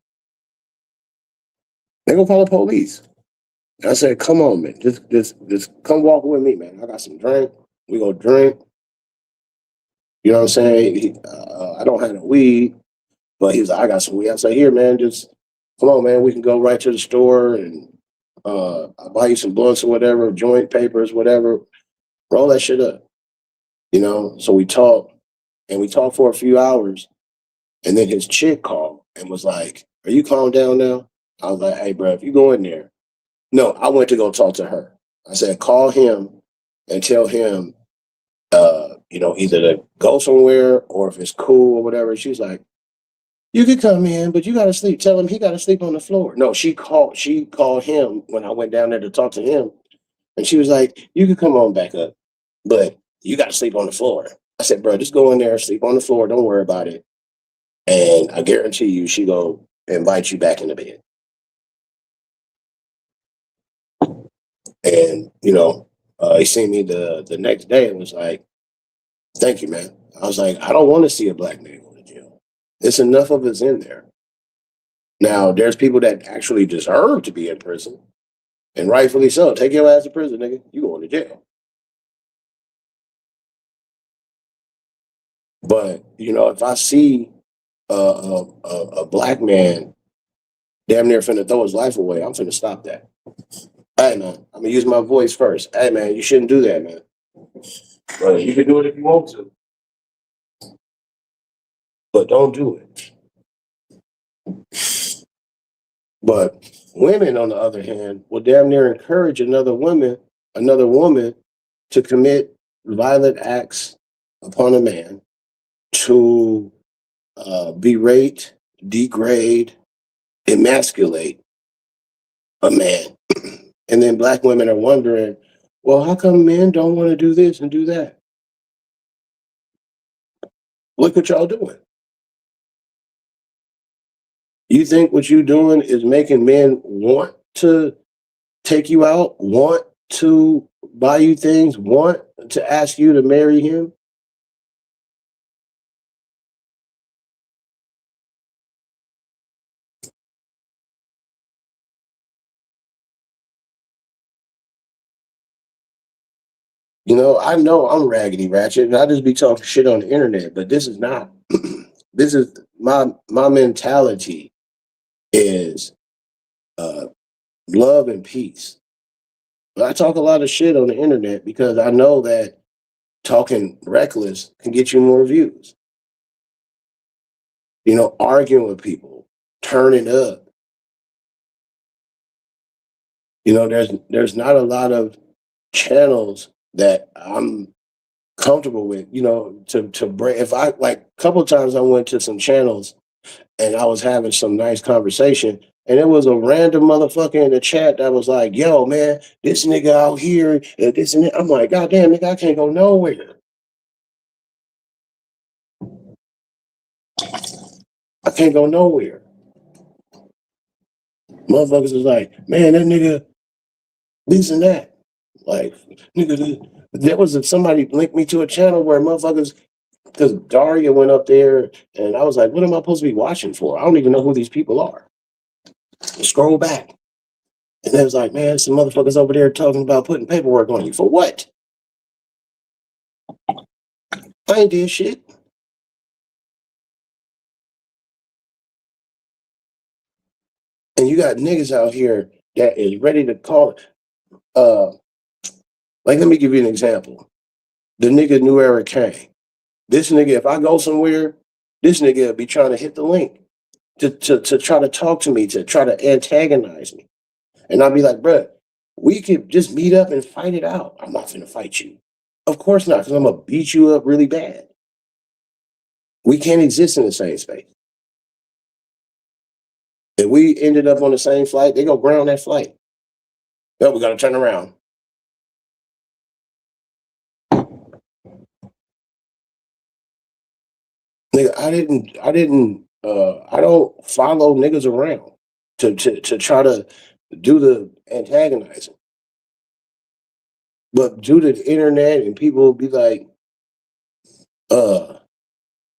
They gonna call the police. And I said, come on, man. Just come walk with me, man. I got some drink. We go drink. You know what I'm saying? I don't have no weed, but he was like, I got some weed. I said, here, man, just come on, man. We can go right to the store and I'll buy you some blunts or whatever, joint papers, whatever. Roll that shit up. So we talked for a few hours. And then his chick called and was like, are you calm down now? I was like, hey, bro, if you go in there No, I went to go talk to her. I said, call him and tell him, either to go somewhere or if it's cool or whatever. She's like, you could come in, but you gotta sleep. Tell him he gotta sleep on the floor. No, she called him when I went down there to talk to him. And she was like, you could come on back up, but you gotta sleep on the floor. I said, bro, just go in there, sleep on the floor, don't worry about it. And I guarantee you she go invite you back in the bed. And he seen me the next day and was like, thank you, man. I was like, I don't want to see a black man go to jail. It's enough of us in there. Now, there's people that actually deserve to be in prison, and rightfully so. Take your ass to prison, nigga. You going to jail. But if I see a black man damn near finna throw his life away, I'm finna stop that. Hey man, I'm gonna use my voice first. Hey man, you shouldn't do that, man. But you can do it if you want to, but don't do it. But women, on the other hand, will damn near encourage another woman, to commit violent acts upon a man, to berate, degrade, emasculate a man. And then black women are wondering, well, how come men don't want to do this and do that? Look what y'all doing. You think what you doing is making men want to take you out, want to buy you things, want to ask you to marry him? I know I'm raggedy ratchet and I just be talking shit on the internet, but this is not. This is my mentality is uh, love and peace. But I talk a lot of shit on the internet because I know that talking reckless can get you more views. Arguing with people, turning up. There's not a lot of channels that I'm comfortable with. To break. If I like a couple of times I went to some channels and I was having some nice conversation. And it was a random motherfucker in the chat that was like, yo, man, this nigga out here, and this and that. I'm like, God damn, nigga, I can't go nowhere. I can't go nowhere. Motherfuckers is like, man, that nigga, this and that. Like, nigga, there was somebody linked me to a channel where motherfuckers, because Daria went up there and I was like, what am I supposed to be watching for? I don't even know who these people are. Scroll back. And it was like, man, some motherfuckers over there talking about putting paperwork on you. For what? I ain't did shit. And you got niggas out here that is ready to call it. Like, let me give you an example. The nigga New Era Kane. This nigga, if I go somewhere, this nigga will be trying to hit the link to try to talk to me, to try to antagonize me. And I'll be like, bruh, we could just meet up and fight it out. I'm not gonna fight you. Of course not, because I'm gonna beat you up really bad. We can't exist in the same space. If we ended up on the same flight, they go ground that flight. No, we gotta turn around. Nigga, I don't follow niggas around to try to do the antagonizing. But due to the internet and people will be like, uh,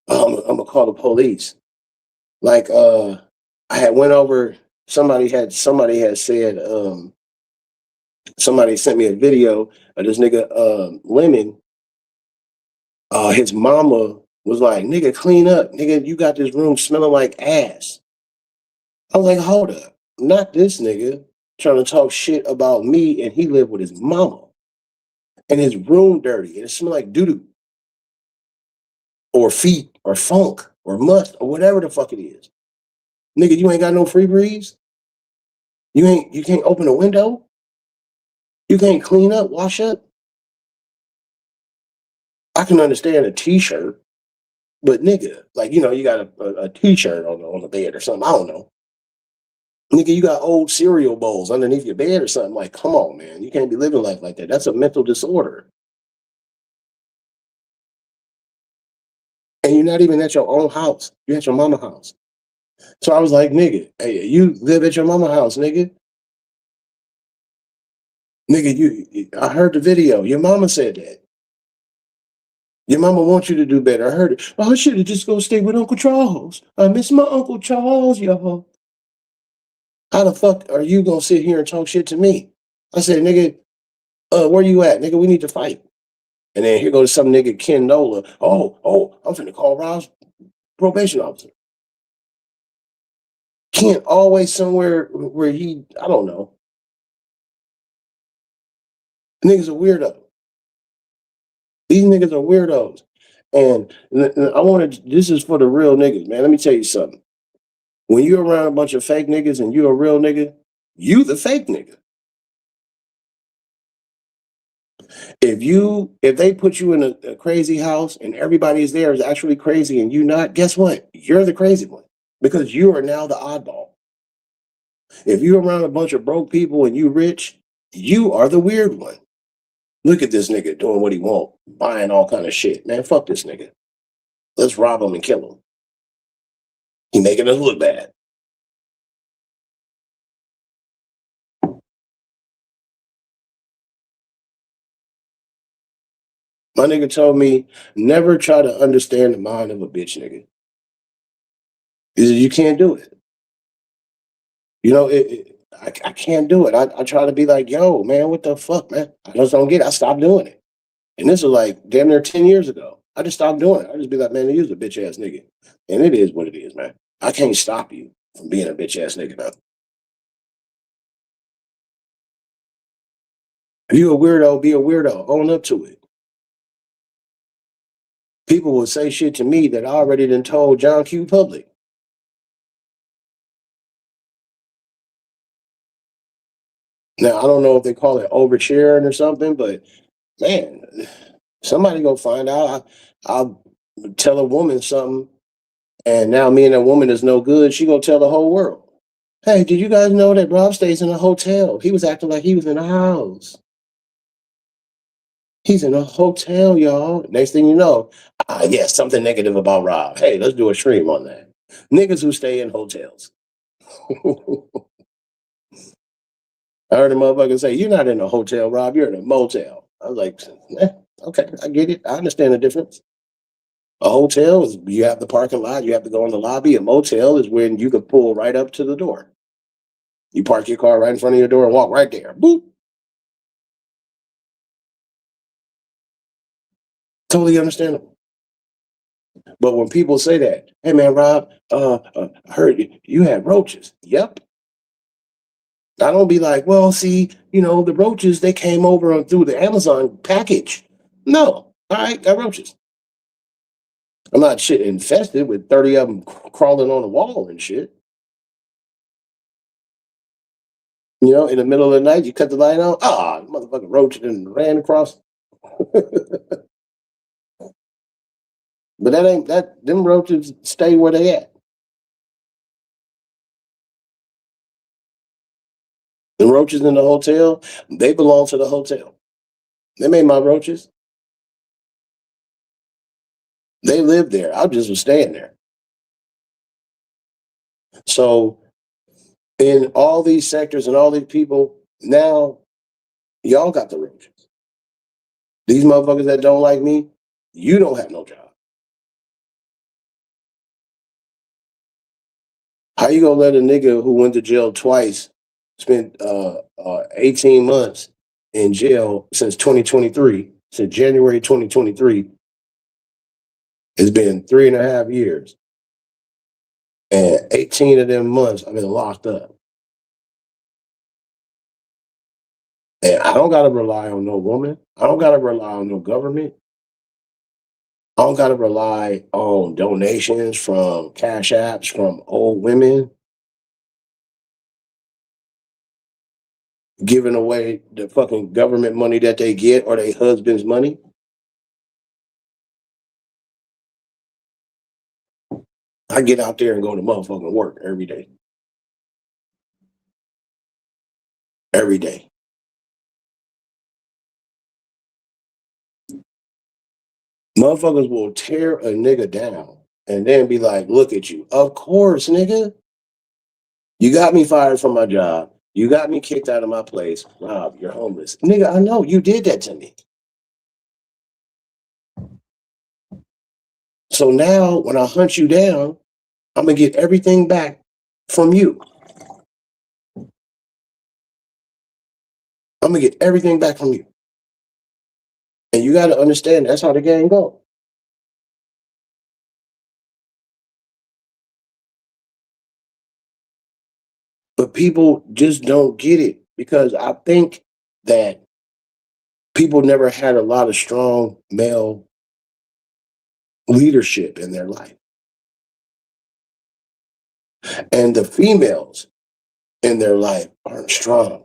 I'm gonna call the police. Like I had went over somebody had said somebody sent me a video of this nigga Lemon. His mama was like, nigga, clean up. Nigga, you got this room smelling like ass. I was like, hold up. Not this nigga trying to talk shit about me and he lived with his mama. And his room dirty and it smelled like doo-doo or feet or funk or must or whatever the fuck it is. Nigga, you ain't got no free breeze? You can't open a window. You can't clean up, wash up. I can understand a t-shirt, but nigga, like you got a t-shirt on the bed or something. I don't know. Nigga, you got old cereal bowls underneath your bed or something. Like, come on, man. You can't be living life like that. That's a mental disorder. And you're not even at your own house. You're at your mama house. So I was like, nigga, hey, you live at your mama house, nigga. Nigga, I heard the video. Your mama said that. Your mama wants you to do better. I heard it. Oh, I should have just go stay with Uncle Charles. I miss my Uncle Charles, y'all. How the fuck are you gonna sit here and talk shit to me? I said, nigga, where you at? Nigga, we need to fight. And then here goes some nigga Ken Nola. I'm finna call Rob's probation officer. Ken always somewhere where I don't know. Niggas are weirdo. These niggas are weirdos. And I wanted, this is for the real niggas, man. Let me tell you something. When you're around a bunch of fake niggas and you're a real nigga, you the fake nigga. If they put you in a crazy house and everybody is there is actually crazy and you not, guess what? You're the crazy one because you are now the oddball. If you're around a bunch of broke people and you rich, you are the weird one. Look at this nigga doing what he want, buying all kind of shit. Man, fuck this nigga. Let's rob him and kill him. He making us look bad. My nigga told me, never try to understand the mind of a bitch nigga. He said, you can't do it. I can't do it. I try to be like, yo, man, what the fuck, man? I just don't get it. I stopped doing it. And this was like damn near 10 years ago. I just stopped doing it. I just be like, man, you're a bitch ass nigga. And it is what it is, man. I can't stop you from being a bitch ass nigga now. If you a weirdo, be a weirdo. Own up to it. People will say shit to me that I already done told John Q. Public. Now, I don't know if they call it oversharing or something, but man, somebody gonna find out. I'll tell a woman something, and now me and that woman is no good. She gonna tell the whole world. Hey, did you guys know that Rob stays in a hotel? He was acting like he was in a house. He's in a hotel, y'all. Next thing you know, yes, something negative about Rob. Hey, let's do a stream on that. Niggas who stay in hotels. I heard a motherfucker say, "You're not in a hotel, Rob. You're in a motel." I was like, okay, I get it. I understand the difference. A hotel is you have the parking lot, you have to go in the lobby. A motel is when you can pull right up to the door. You park your car right in front of your door and walk right there. Boop. Totally understandable. But when people say that, hey man, Rob, I heard you had roaches. Yep. I don't be like, well, see, the roaches, they came over through the Amazon package. No. All right, got roaches. I'm not shit infested with 30 of them crawling on the wall and shit. In the middle of the night, you cut the light on. Motherfucking roach and ran across. But that ain't that. Them roaches stay where they at. The roaches in the hotel, they belong to the hotel. They made my roaches. They lived there. I just was staying there. So in all these sectors and all these people, now y'all got the roaches. These motherfuckers that don't like me, you don't have no job. How you gonna let a nigga who went to jail twice spent 18 months in jail since 2023, since January 2023? It's been 3.5 years. And 18 of them months I've been locked up. And I don't gotta rely on no woman. I don't gotta rely on no government. I don't gotta rely on donations from cash apps from old women. giving away the fucking government money that they get or their husband's money. I get out there and go to motherfucking work every day. Every day. Motherfuckers will tear a nigga down and then be like, look at you. Of course, nigga. You got me fired from my job. You got me kicked out of my place. Rob, you're homeless. Nigga, I know you did that to me. So now when I hunt you down, I'm going to get everything back from you. I'm going to get everything back from you. And you got to understand that's how the game goes. But people just don't get it because I think that people never had a lot of strong male leadership in their life. And the females in their life aren't strong.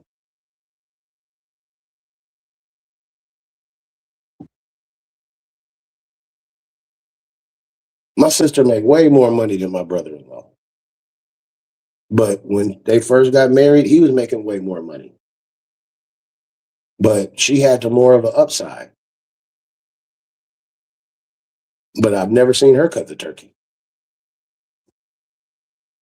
My sister made way more money than my brother-in-law. But when they first got married, he was making way more money. But she had the more of an upside. But I've never seen her cut the turkey.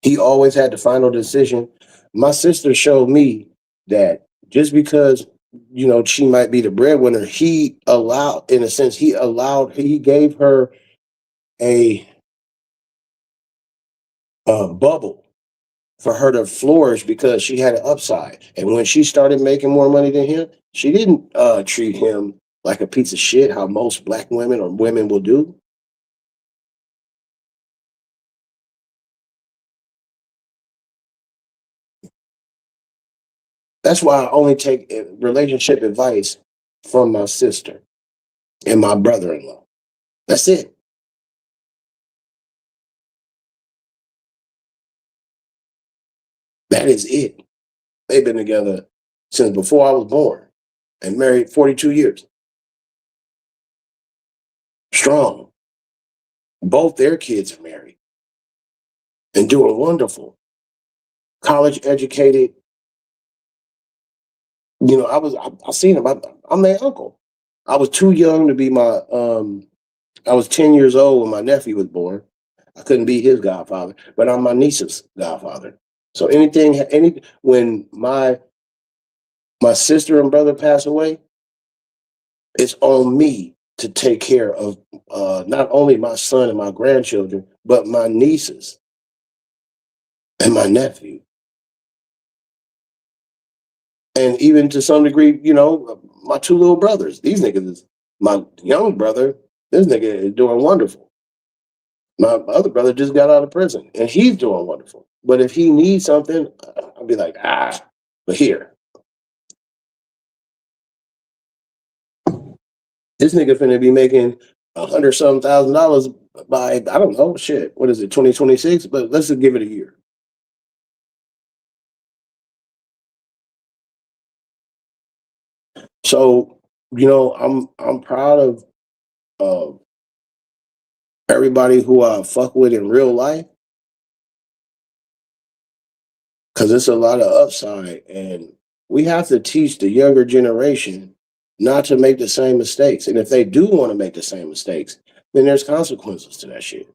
He always had the final decision. My sister showed me that just because, you know, she might be the breadwinner, he allowed, in a sense, he gave her a bubble for her to flourish because she had an upside. And when she started making more money than him, she didn't treat him like a piece of shit, how most black women or women will do. That's why I only take relationship advice from my sister and my brother-in-law. That's it. That is it. They've been together since before I was born and married 42 years. Strong. Both their kids are married and doing wonderful. College educated. You know, I seen him. I'm their uncle. I was too young to be I was 10 years old when my nephew was born. I couldn't be his godfather, but I'm my niece's godfather. So when my sister and brother pass away, it's on me to take care of not only my son and my grandchildren, but my nieces and my nephew. And even to some degree, you know, my two little brothers. These niggas, my young brother, this nigga is doing wonderful. My other brother just got out of prison and he's doing wonderful. But if he needs something, I'll be like, but here. This nigga finna be making $100-some thousand by, I don't know, shit. What is it, 2026? But let's just give it a year. So, you know, I'm proud of uh, everybody who I fuck with in real life because it's a lot of upside, and we have to teach the younger generation not to make the same mistakes. And if they do want to make the same mistakes, then there's consequences to that shit.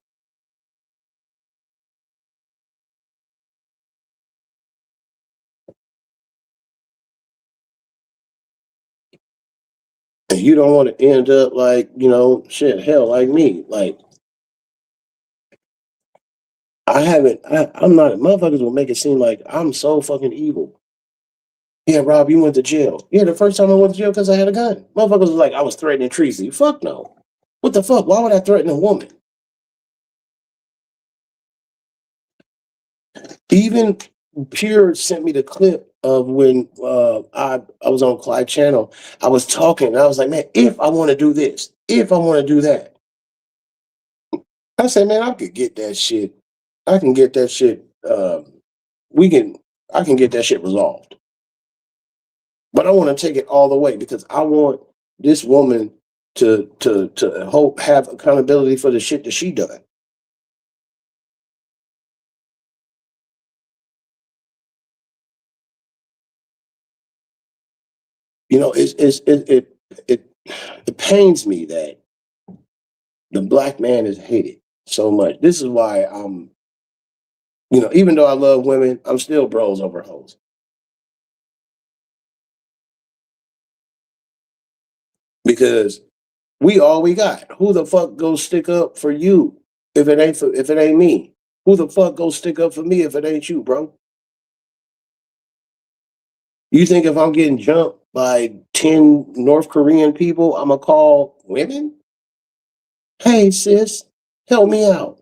And you don't want to end up like, you know, shit, hell, like me. Like I'm not, motherfuckers will make it seem like I'm so fucking evil. Yeah, Rob, you went to jail. Yeah, the first time I went to jail because I had a gun. Motherfuckers was like, I was threatening treason. Fuck no. What the fuck? Why would I threaten a woman? Even Pure sent me the clip of when I was on Clyde Channel. I was talking. And I was like, man, if I want to do this, if I want to do that, I said, man, I could get that shit. I can get that shit. We can. I can get that shit resolved. But I want to take it all the way because I want this woman to hope have accountability for the shit that she done. You know, it pains me that the black man is hated so much. This is why I'm, you know, even though I love women, I'm still bros over hoes. Because we all we got. Who the fuck goes stick up for you if it ain't me? Who the fuck goes stick up for me if it ain't you, bro? You think if I'm getting jumped by 10 North Korean people, I'm gonna call women? Hey sis, help me out.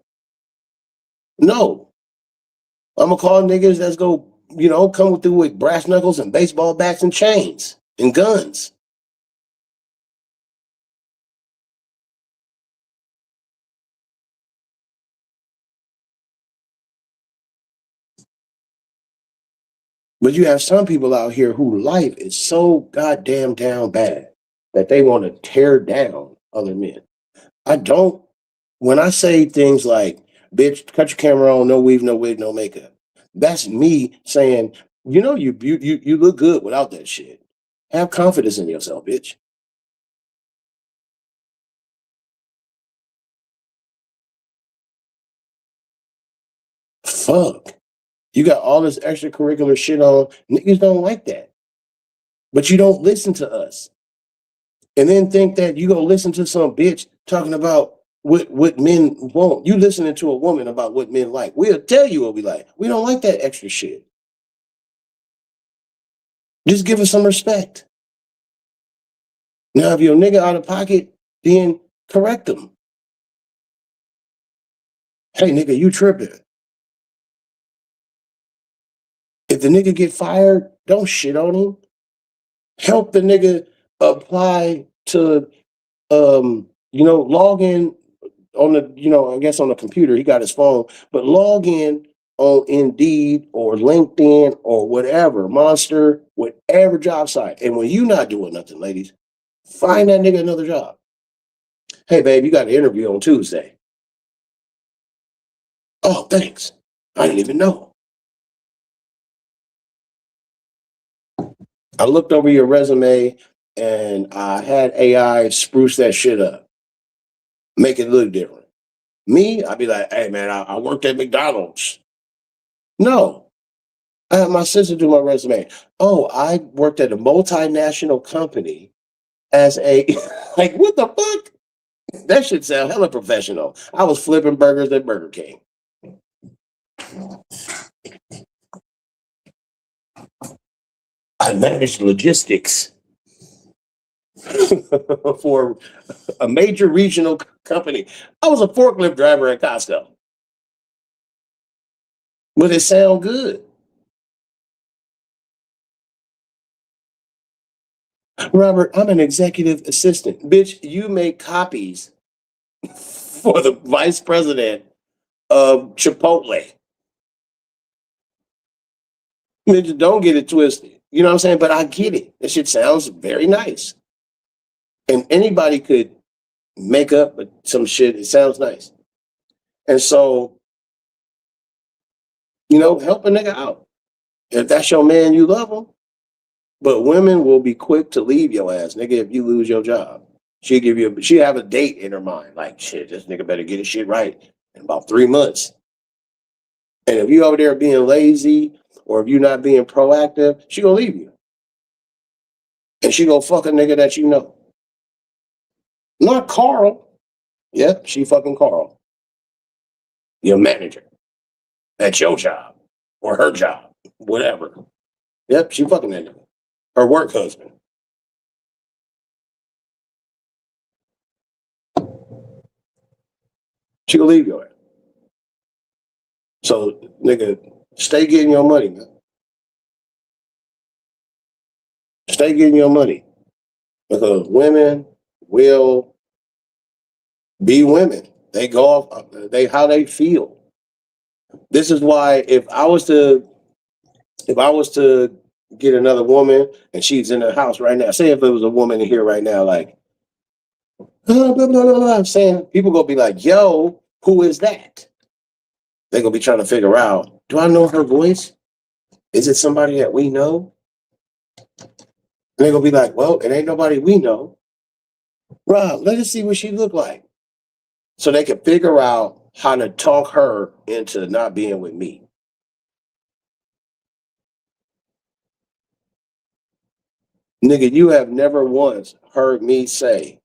No. I'm gonna call niggas that's go, you know, come through with brass knuckles and baseball bats and chains and guns. But you have some people out here who life is so goddamn down bad that they want to tear down other men. I don't, when I say things like, bitch, cut your camera on, no weave, no wig, no makeup, that's me saying, you know, you look good without that shit. Have confidence in yourself, bitch. Fuck. You got all this extracurricular shit on. Niggas don't like that. But you don't listen to us. And then think that you gonna listen to some bitch talking about what men want. You listening to a woman about what men like. We'll tell you what we like. We don't like that extra shit. Just give us some respect. Now, if you're a nigga out of pocket, then correct them. Hey, nigga, you tripping. If the nigga get fired, don't shit on him. Help the nigga apply to, log in on the, I guess on the computer. He got his phone, but log in on Indeed or LinkedIn or whatever, Monster, whatever job site. And when you not doing nothing, ladies, find that nigga another job. Hey, babe, you got an interview on Tuesday. Oh, thanks. I didn't even know. I looked over your resume and I had AI spruce that shit up, make it look different. Me, I'd be like, hey man, I worked at McDonald's. No, I had my sister do my resume. Oh, I worked at a multinational company as a like what the fuck? That should sound hella professional. I was flipping burgers at Burger King. I managed logistics for a major regional company. I was a forklift driver at Costco. But it sound good. Robert, I'm an executive assistant. Bitch, you make copies for the vice president of Chipotle. Bitch, don't get it twisted. You know what I'm saying? But I get it. That shit sounds very nice. And anybody could make up some shit. It sounds nice. And so, help a nigga out. If that's your man, you love him. But women will be quick to leave your ass, nigga, if you lose your job. She have a date in her mind. Like, shit, this nigga better get his shit right in about 3 months. And if you over there being lazy or if you're not being proactive, she gonna leave you. And she gonna fuck a nigga that you know. Not Carl. Yep, she fucking Carl. Your manager. At your job. Or her job. Whatever. Yep, she fucking that nigga. Her work husband. She gonna leave your ass. So, nigga, stay getting your money, man. Stay getting your money. Because women will be women. They go off how they feel. This is why if I was to get another woman and she's in the house right now. Say if there was a woman in here right now, like, blah, blah, blah, blah, I'm saying people gonna be like, yo, who is that? They're gonna be trying to figure out, do I know her voice? Is it somebody that we know? And they're gonna be like, well, it ain't nobody we know. Rob, let us see what she look like. So they can figure out how to talk her into not being with me. Nigga, you have never once heard me say,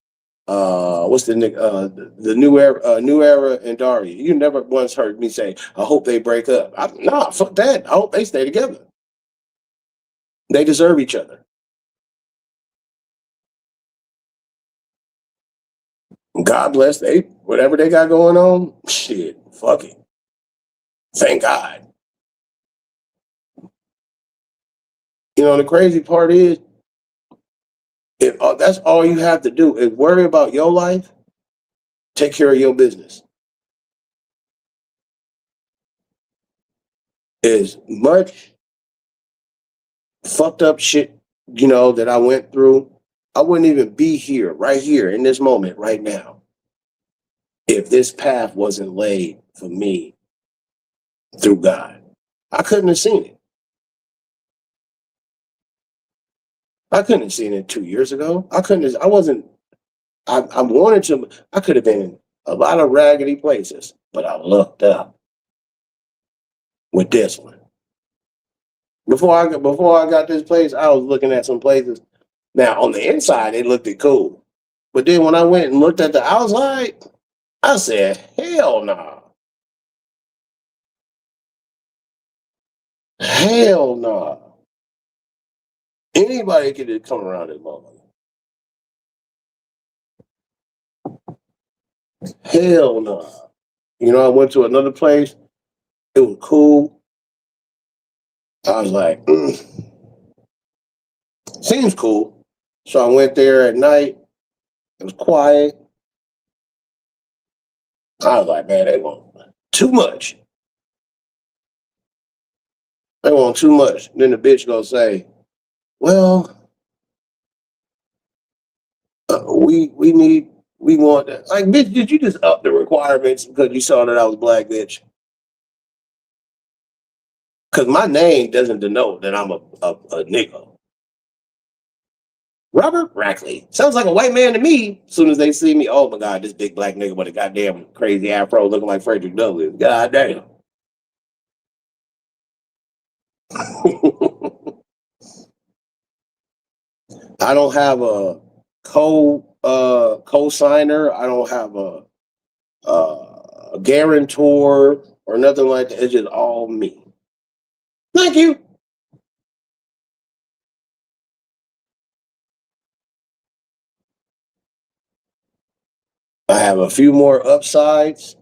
what's the the new era and Daria. You never once heard me say, I hope they break up. Nah, fuck that. I hope they stay together. They deserve each other. God bless they whatever they got going on. Shit, fuck it. Thank God. You know, the crazy part is, if that's all you have to do is worry about your life, take care of your business. As much fucked up shit, that I went through, I wouldn't even be here, right here, in this moment, right now, if this path wasn't laid for me through God. I couldn't have seen it. I couldn't have seen it 2 years ago. I wasn't, I wanted to, I could have been in a lot of raggedy places, but I looked up with this one. Before I got this place, I was looking at some places. Now on the inside, it looked cool, but then when I went and looked at the outside, I said, "Hell no, hell no." Anybody could just come around this moment. Hell no. I went to another place. It was cool. I was like, seems cool. So I went there at night. It was quiet. I was like, man, they want too much. They want too much. Then the bitch gonna say, well, we want that. Like, bitch, did you just up the requirements because you saw that I was black, bitch? Because my name doesn't denote that I'm a nigga. Robert Rackley. Sounds like a white man to me. As soon as they see me, oh my God, this big black nigga with a goddamn crazy afro looking like Frederick Douglass. God damn. I don't have a co-signer. I don't have a guarantor or nothing like that. It's just all me. Thank you. I have a few more upsides.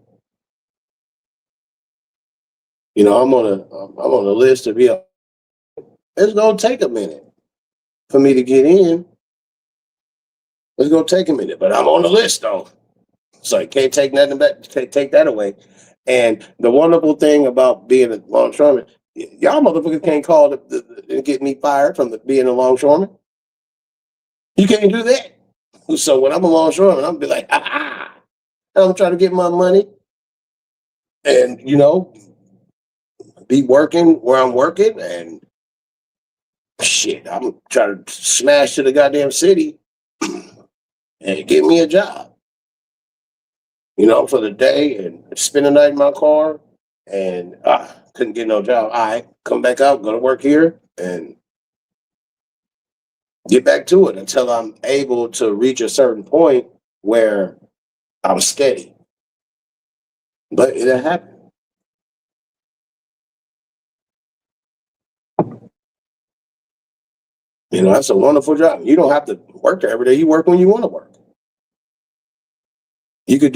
I'm on a list to be. It's gonna take a minute for me to get in. It's gonna take a minute, but I'm on the list though. So you can't take nothing back. Take that away. And the wonderful thing about being a longshoreman, y'all motherfuckers can't call and get me fired from being a longshoreman. You can't do that. So when I'm a longshoreman, I'm be like, ah, I'm trying to get my money, and be working where I'm working, and shit, I'm trying to smash to the goddamn city and get me a job, for the day and spend the night in my car, and couldn't get no job. I come back out, go to work here, and get back to it until I'm able to reach a certain point where I'm steady. But it'll happen. That's a wonderful job. You don't have to work there every day. You work when you want to work. You could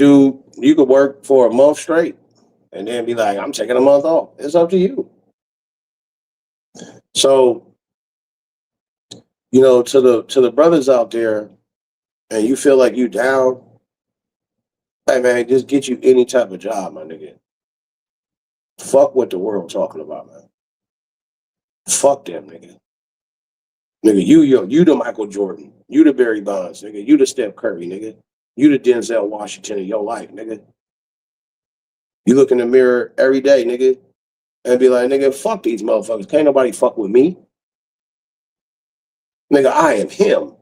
work for a month straight and then be like, I'm taking a month off. It's up to you. So, to the brothers out there, and you feel like you down, hey man, just get you any type of job, my nigga. Fuck what the world talking about, man. Fuck them, nigga. Nigga, you the Michael Jordan. You the Barry Bonds, nigga. You the Steph Curry, nigga. You the Denzel Washington of your life, nigga. You look in the mirror every day, nigga, and be like, nigga, fuck these motherfuckers. Can't nobody fuck with me. Nigga, I am him.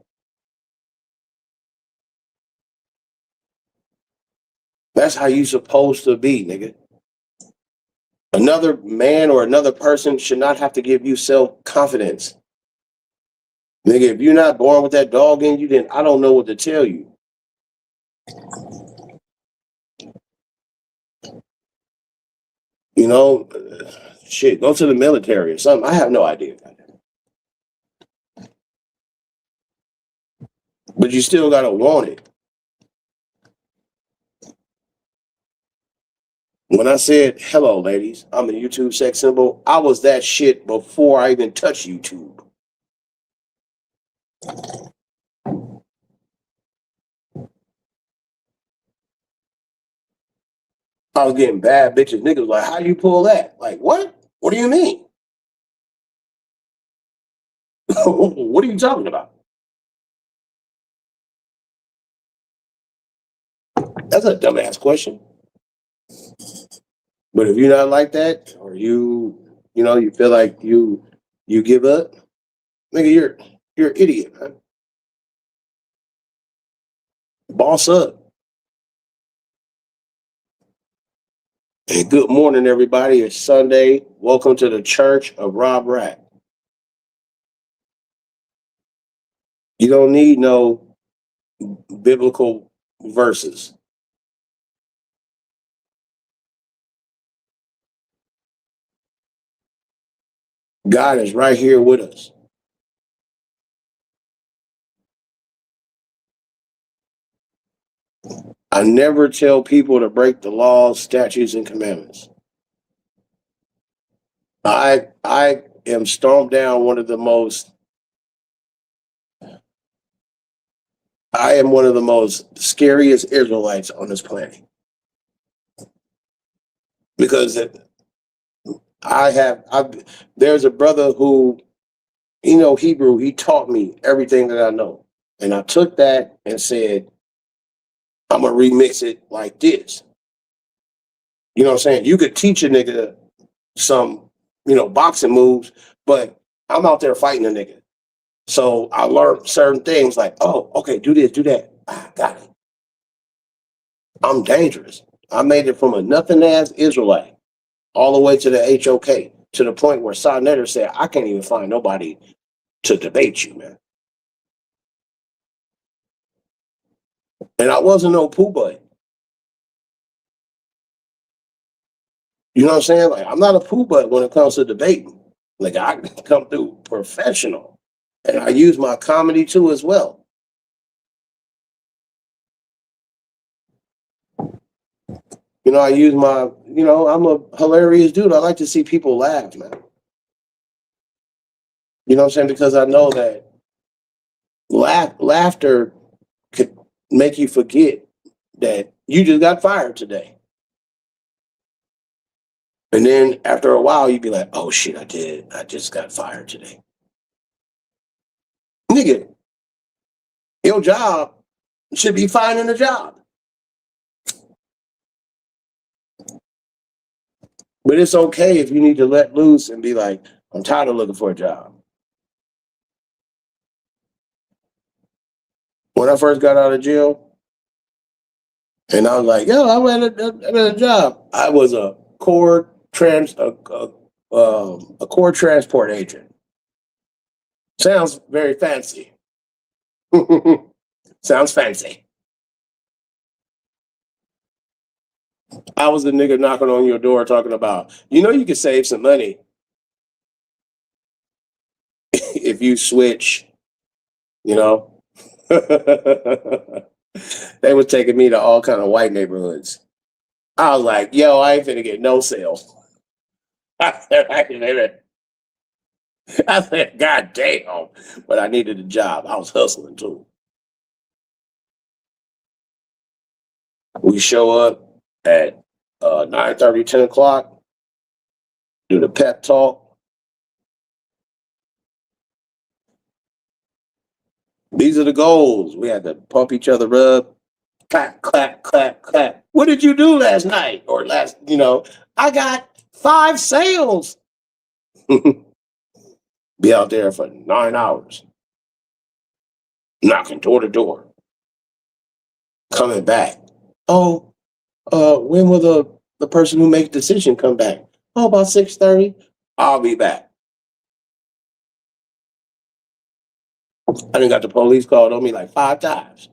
That's how you supposed to be, nigga. Another man or another person should not have to give you self-confidence. Nigga, if you're not born with that dog in you, then I don't know what to tell you. You know, shit, go to the military or something. I have no idea. But you still gotta want it. When I said, hello, ladies, I'm a YouTube sex symbol, I was that shit before I even touched YouTube. I was getting bad bitches. Niggas like, how do you pull that? Like, what? What do you mean? What are you talking about? That's a dumbass question. But if you're not like that, or you feel like you give up, nigga, you're an idiot, man. Boss up. And good morning, everybody. It's Sunday. Welcome to the Church of Rob Rack. You don't need no biblical verses. God is right here with us. I never tell people to break the laws, statutes, and commandments. I am stomped down I am one of the most scariest Israelites on this planet. Because there's a brother who, Hebrew, he taught me everything that I know. And I took that and said, I'm gonna remix it like this. You know what I'm saying? You could teach a nigga some, boxing moves, but I'm out there fighting a nigga. So I learned certain things like, oh, okay, do this, do that. Got it. I'm dangerous. I made it from a nothing ass Israelite all the way to the HOK, to the point where Sa Neter said, I can't even find nobody to debate you, man. And I wasn't no poo butt. You know what I'm saying? Like, I'm not a poo butt when it comes to debating. Like, I come through professional. And I use my comedy too as well. I use I'm a hilarious dude. I like to see people laugh, man. You know what I'm saying? Because I know that laughter could make you forget that you just got fired today. And then after a while, you'd be like, oh shit, I did. I just got fired today. Nigga, your job should be finding a job. But it's okay if you need to let loose and be like, I'm tired of looking for a job. When I first got out of jail, and I was like, yo, I had a job. I was a core transport agent. Sounds very fancy. Sounds fancy. I was the nigga knocking on your door talking about, you can save some money if you switch, They were taking me to all kind of white neighborhoods. I was like, yo, I ain't finna get no sales. I said, God damn. But I needed a job. I was hustling too. We show up at 9:30, 10 o'clock, do the pep talk. These are the goals. We had to pump each other up. Clap, clap, clap, clap. What did you do last night? Or I got 5 sales. Be out there for 9 hours, knocking door to door, coming back. Oh, when will the person who makes the decision come back? Oh, about 6:30. I'll be back. I done got the police called on me like 5 times.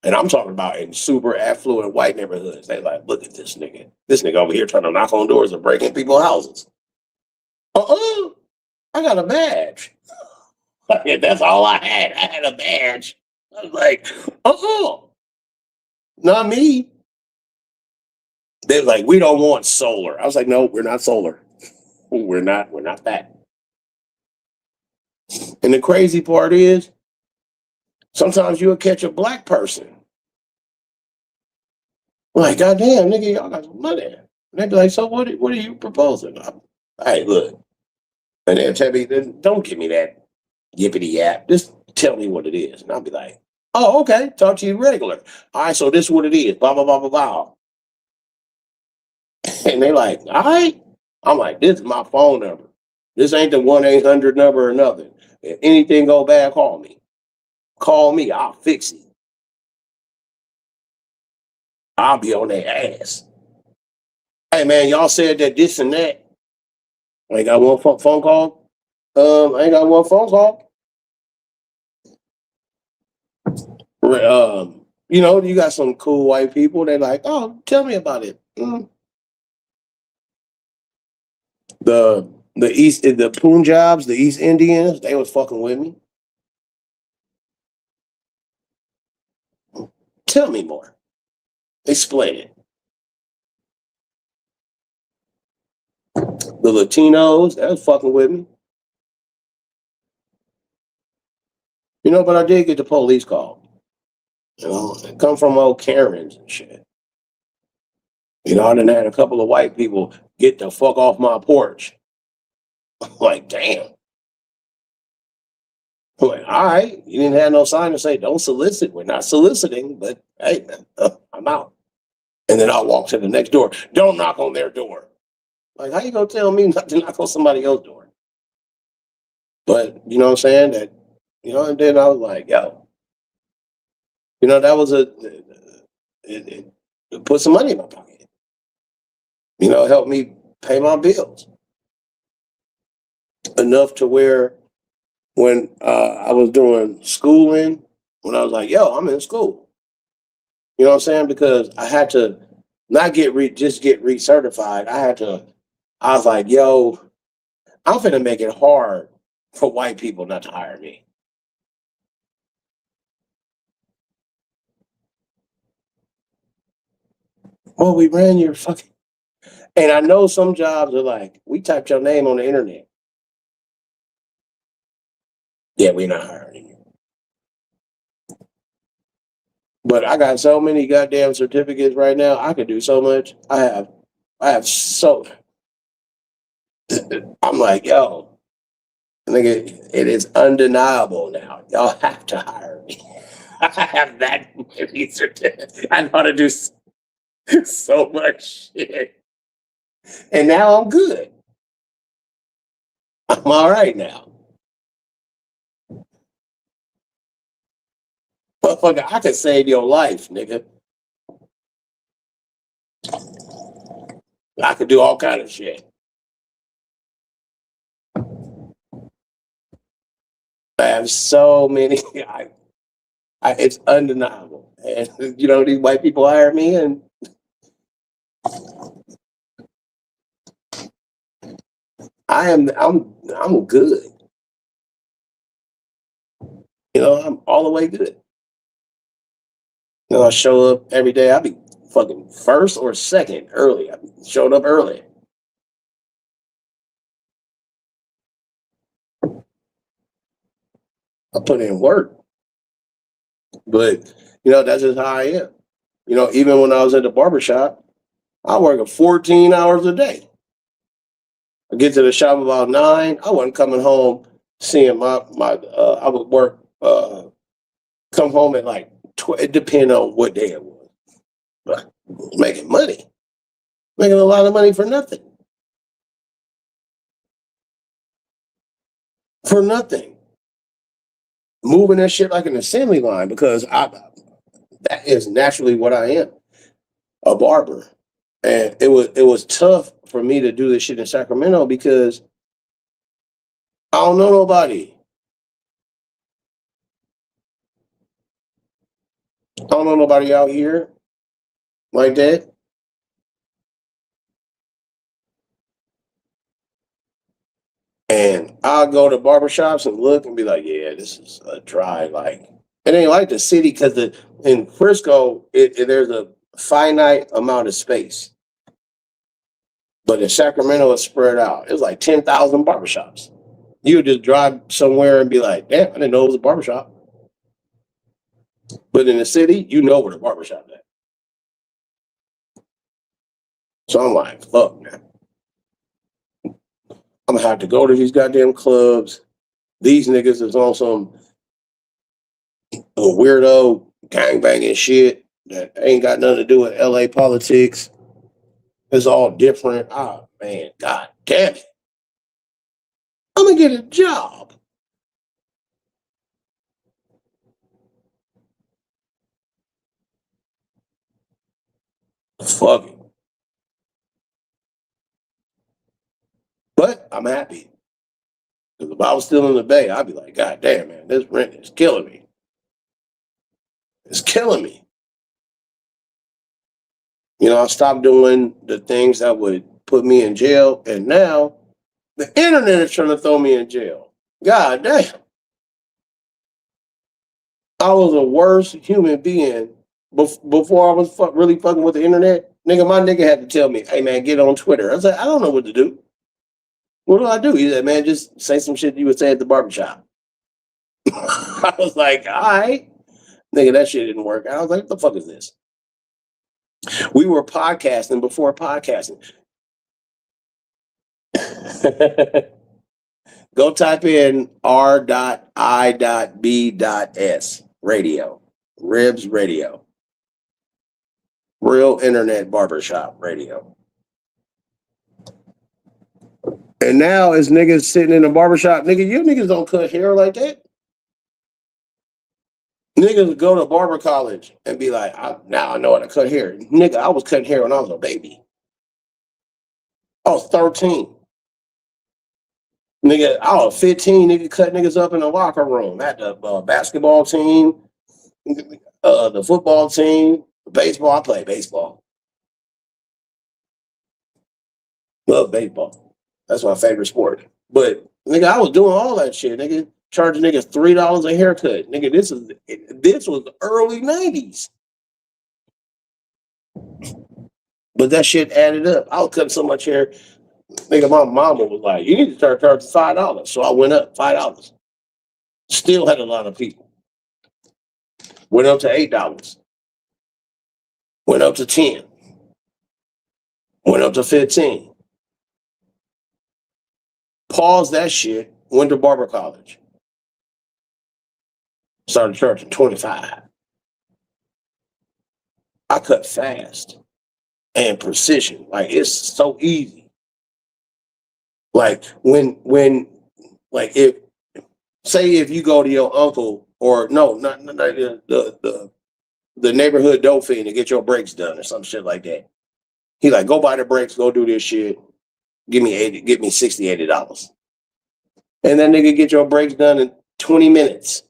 And I'm talking about in super affluent white neighborhoods. They like, look at this nigga. This nigga over here trying to knock on doors and break in people's houses. I got a badge. That's all I had. I had a badge. I was like, not me. They're like, we don't want solar. I was like, no, we're not solar. We're not that. And the crazy part is, sometimes you'll catch a black person. Like, goddamn, nigga, y'all got some money. And they'd be like, so what are you proposing? Hey, look. And they'll tell me, don't give me that yippity yap. Just tell me what it is. And I'll be like, oh, okay, talk to you regular. All right, so this is what it is. Blah, blah, blah, blah, blah. And they like, all right. I'm like, this is my phone number. This ain't the 1-800 number or nothing. If anything go bad, call me. Call me. I'll fix it. I'll be on their ass. Hey, man, y'all said that this and that. I ain't got one phone call. I ain't got one phone call. You got some cool white people. They're like, oh, tell me about it. The Punjabs, the East Indians, they was fucking with me. Tell me more. Explain it. The Latinos, they was fucking with me. But I did get the police call. They come from old Karens and shit. I done had a couple of white people get the fuck off my porch. I'm like, damn. I'm like, all right, you didn't have no sign to say don't solicit. We're not soliciting, but hey, I'm out. And then I'll walk to the next door. Don't knock on their door. Like, how you gonna tell me not to knock on somebody else's door? But you know what I'm saying? That, and then I was like, yo, that was it put some money in my pocket. Help me pay my bills. Enough to where when I was doing schooling, when I was like, yo, I'm in school. You know what I'm saying? Because I had to not get recertified. I was like, yo, I'm finna make it hard for white people not to hire me. Well, we ran your fucking... And I know some jobs are like, we typed your name on the internet. Yeah, we're not hiring you. But I got so many goddamn certificates right now. I could do so much. I have so... I'm like, yo, nigga, it is undeniable now. Y'all have to hire me. I have that many certificates. I know how to do so much shit. And now I'm good. I'm all right now. Motherfucker, I could save your life, nigga. I could do all kind of shit. I have so many. It's undeniable. And these white people hire me, and I'm good. I'm all the way good. I show up every day. I'll be fucking first or second early. I showed up early. I put in work. But, that's just how I am. Even when I was at the barbershop, I work 14 hours a day. I get to the shop about 9. I wasn't coming home seeing I would work come home at like, it depends on what day it was. But making money. Making a lot of money for nothing. For nothing. Moving that shit like an assembly line because that is naturally what I am, a barber. And it was tough for me to do this shit in Sacramento because I don't know nobody. I don't know nobody out here like that. And I'll go to barbershops and look and be like, yeah, this is a dry, like, it ain't like the city because in Frisco, there's a finite amount of space. But in Sacramento, it's spread out. It's like 10,000 barbershops. You would just drive somewhere and be like, damn, I didn't know it was a barbershop. But in the city, you know where the barbershop is at. So I'm like, fuck, man. I'm gonna have to go to these goddamn clubs. These niggas is on some weirdo gangbanging shit that ain't got nothing to do with LA politics. It's all different. Oh man, god damn it. I'm gonna get a job. Fuck it. But I'm happy. Because if I was still in the Bay, I'd be like, god damn, man, this rent is killing me. It's killing me. You know, I stopped doing the things that would put me in jail, and now the internet is trying to throw me in jail. God damn. I was a worse human being before I was really fucking with the internet. Nigga, my nigga had to tell me, hey man, get on Twitter. I was like, I don't know what to do. What do I do? He said, man, just say some shit you would say at the barbershop. I was like, all right. Nigga, that shit didn't work. I was like, what the fuck is this? We were podcasting before podcasting. Go type in R.I.B.S radio. Ribs radio. Real internet barbershop radio. And now as niggas sitting in a barbershop, nigga, you niggas don't cut hair like that. Niggas go to barber college and be like, now I know how to cut hair. Nigga, I was cutting hair when I was a baby. I was 13. Nigga, I was 15, nigga, cut niggas up in the locker room at the basketball team, the football team, baseball. I played baseball. Love baseball. That's my favorite sport. But nigga, I was doing all that shit. Nigga, charging niggas $3 a haircut. Nigga, this was the early 90s. But that shit added up. I was cutting so much hair. Nigga, my mama was like, you need to start charging $5. So I went up $5. Still had a lot of people. Went up to $8. Went up to 10. Went up to 15. Paused that shit. Went to barber college. Started charging 25. I cut fast and precision. Like it's so easy. Like when like if say if you go to your uncle or no, not the neighborhood dope fiend to get your brakes done or some shit like that. He like, go buy the brakes, go do this shit. Give me $60, $80. And that nigga get your brakes done in 20 minutes.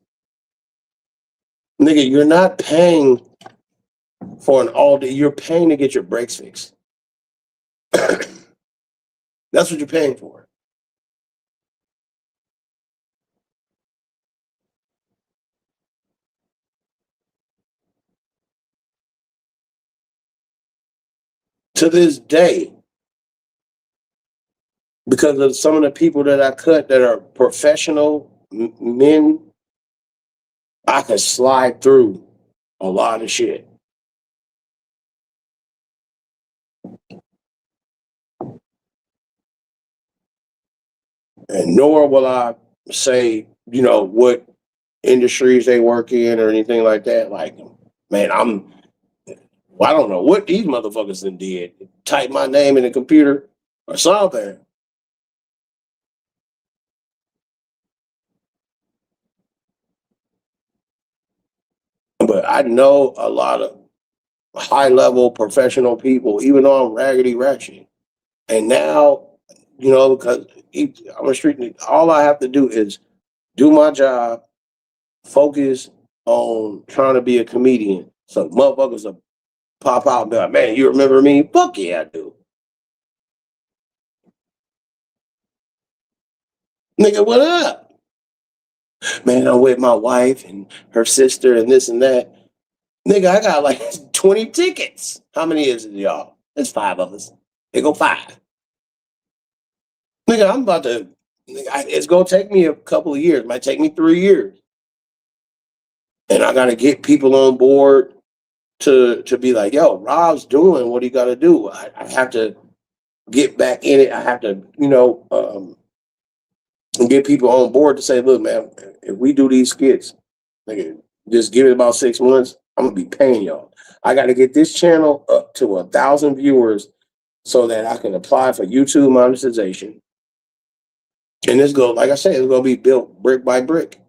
Nigga, you're not paying for an all day, you're paying to get your brakes fixed. That's what you're paying for. To this day, because of some of the people that I cut that are professional men, I could slide through a lot of shit. And nor will I say, you know, what industries they work in or anything like that. Like, man, I don't know what these motherfuckers done did. Type my name in the computer or something. But I know a lot of high level professional people, even though I'm raggedy ratchet. And now, because I'm a street, all I have to do is do my job, focus on trying to be a comedian. So motherfuckers will pop out and be like, man, you remember me? Fuck yeah, I do. Nigga, what up? Man, I'm with my wife and her sister and this and that. Nigga, I got like 20 tickets. How many is it, y'all? There's five of us. They go five. Nigga, I'm about to, it's going to take me a couple of years. It might take me 3 years. And I got to get people on board to be like, yo, Rob's doing what he got to do. I have to get back in it. I have to, get people on board to say, look, man, if we do these skits, nigga, just give it about 6 months, I'm gonna be paying y'all. I got to get this channel up to 1,000 viewers so that I can apply for YouTube monetization. And this go, like I said, it's gonna be built brick by brick.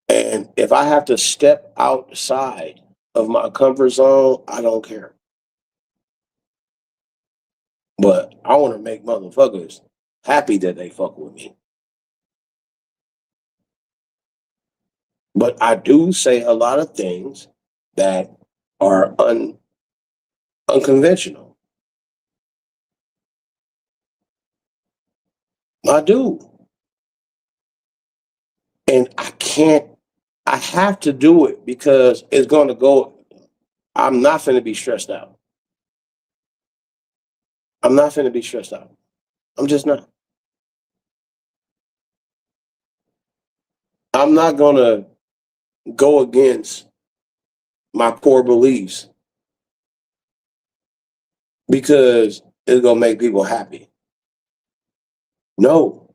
And if I have to step outside of my comfort zone, I don't care. But I want to make motherfuckers happy that they fuck with me. But I do say a lot of things that are unconventional. I do. And I have to do it because it's going to go. I'm not going to be stressed out. I'm not going to be stressed out. I'm just not. I'm not going to go against my core beliefs because it's going to make people happy. No,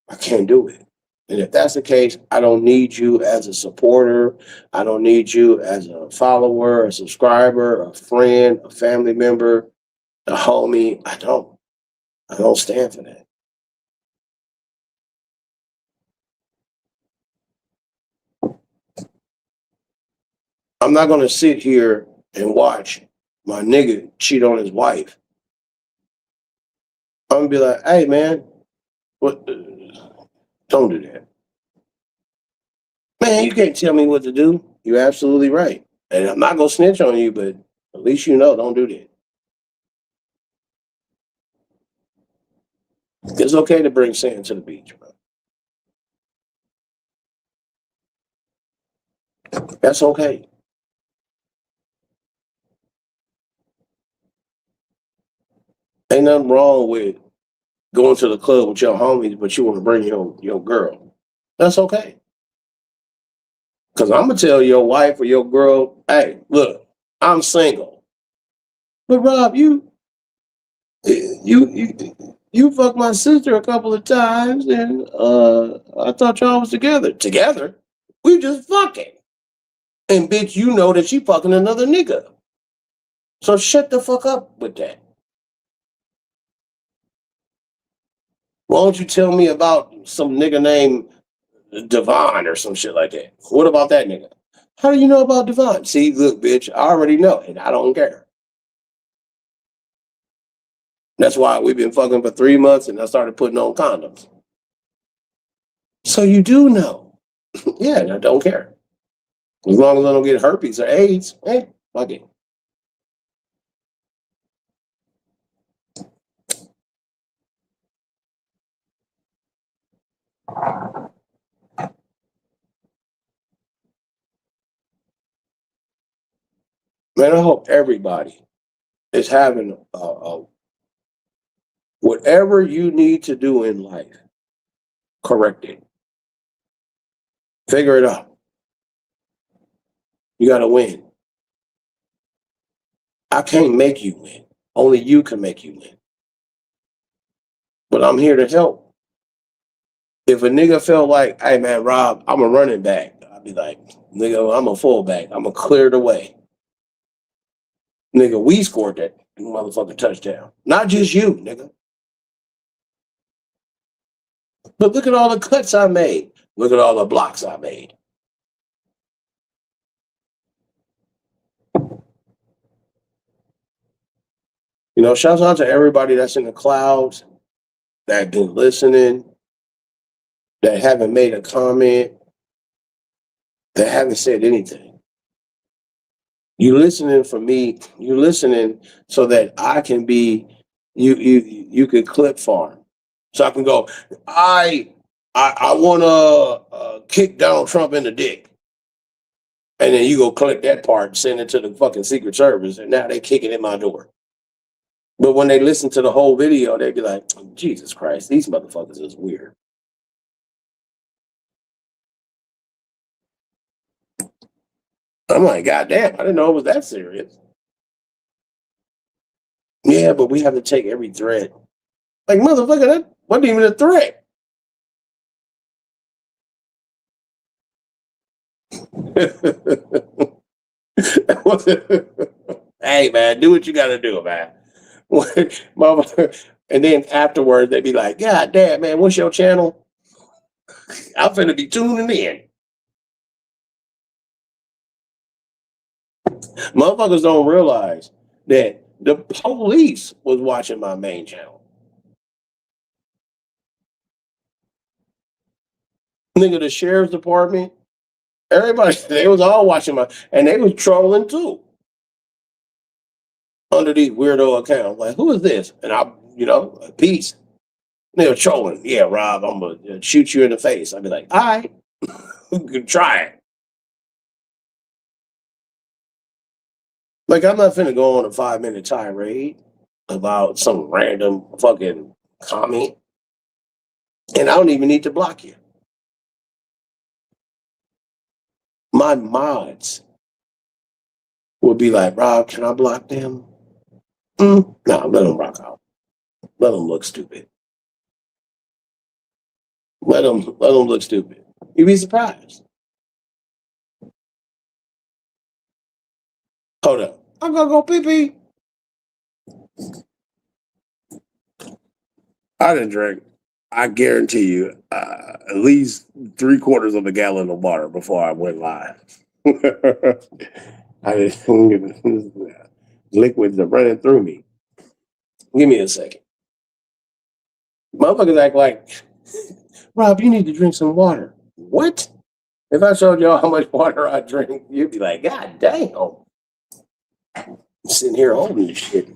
I can't do it. And if that's the case, I don't need you as a supporter. I don't need you as a follower, a subscriber, a friend, a family member, a homie. I don't. I don't stand for that. I'm not going to sit here and watch my nigga cheat on his wife. I'm going to be like, hey, man, what? Don't do that. Man, you can't tell me what to do. You're absolutely right. And I'm not going to snitch on you, but at least you know, don't do that. It's okay to bring sand to the beach, bro. That's okay. Ain't nothing wrong with going to the club with your homies, but you want to bring your girl. That's okay. Because I'm going to tell your wife or your girl, hey, look, I'm single. But Rob, you fucked my sister a couple of times, and I thought y'all was together. Together? We just fucking. And bitch, you know that she fucking another nigga. So shut the fuck up with that. Why don't you tell me about some nigga named Devon or some shit like that? What about that nigga? How do you know about Devon? See, look, bitch, I already know, and I don't care. That's why we've been fucking for 3 months, and I started putting on condoms. So you do know. Yeah, and I don't care. As long as I don't get herpes or AIDS, fuck it. Man, I hope everybody is having whatever you need to do in life, correct it. Figure it out. You got to win. I can't make you win. Only you can make you win. But I'm here to help. If a nigga felt like, hey man, Rob, I'm a running back, I'd be like, nigga, I'm a fullback. I'm a clear the way. Nigga, we scored that motherfucking touchdown. Not just you, nigga. But look at all the cuts I made. Look at all the blocks I made. You know, shouts out to everybody that's in the clouds that been listening, that haven't made a comment, that haven't said anything. You listening for me, you listening so that I can be you could clip farm. So I can go, I wanna kick Donald Trump in the dick. And then you go click that part, send it to the fucking Secret Service, and now they kicking in my door. But when they listen to the whole video, they'd be like, Jesus Christ, these motherfuckers is weird. I'm like, God damn, I didn't know it was that serious. Yeah, but we have to take every threat. Like, motherfucker, that wasn't even a threat. Hey, man, do what you got to do, man. And then afterward, they'd be like, God damn, man, what's your channel? I'm finna be tuning in. Motherfuckers don't realize that the police was watching my main channel. Nigga, the sheriff's department, everybody, they was all watching and they was trolling too under these weirdo accounts. Like, who is this? And peace. They were trolling. Yeah, Rob, I'm gonna shoot you in the face. I'd be like, all right, you can try it. Like, I'm not finna go on a 5 minute tirade about some random fucking comment, and I don't even need to block you. My mods would be like, Rob, can I block them? No, let them rock out. Let them look stupid. Let them look stupid. You'd be surprised. Hold up. I'm gonna go pee pee. I didn't drink. I guarantee you at least 3/4 of a gallon of water before I went live. I didn't. Liquids are running through me. Give me a second. Motherfuckers act like, Rob, you need to drink some water. What? If I showed y'all how much water I drink, you'd be like, God damn. I'm sitting here holding this shit.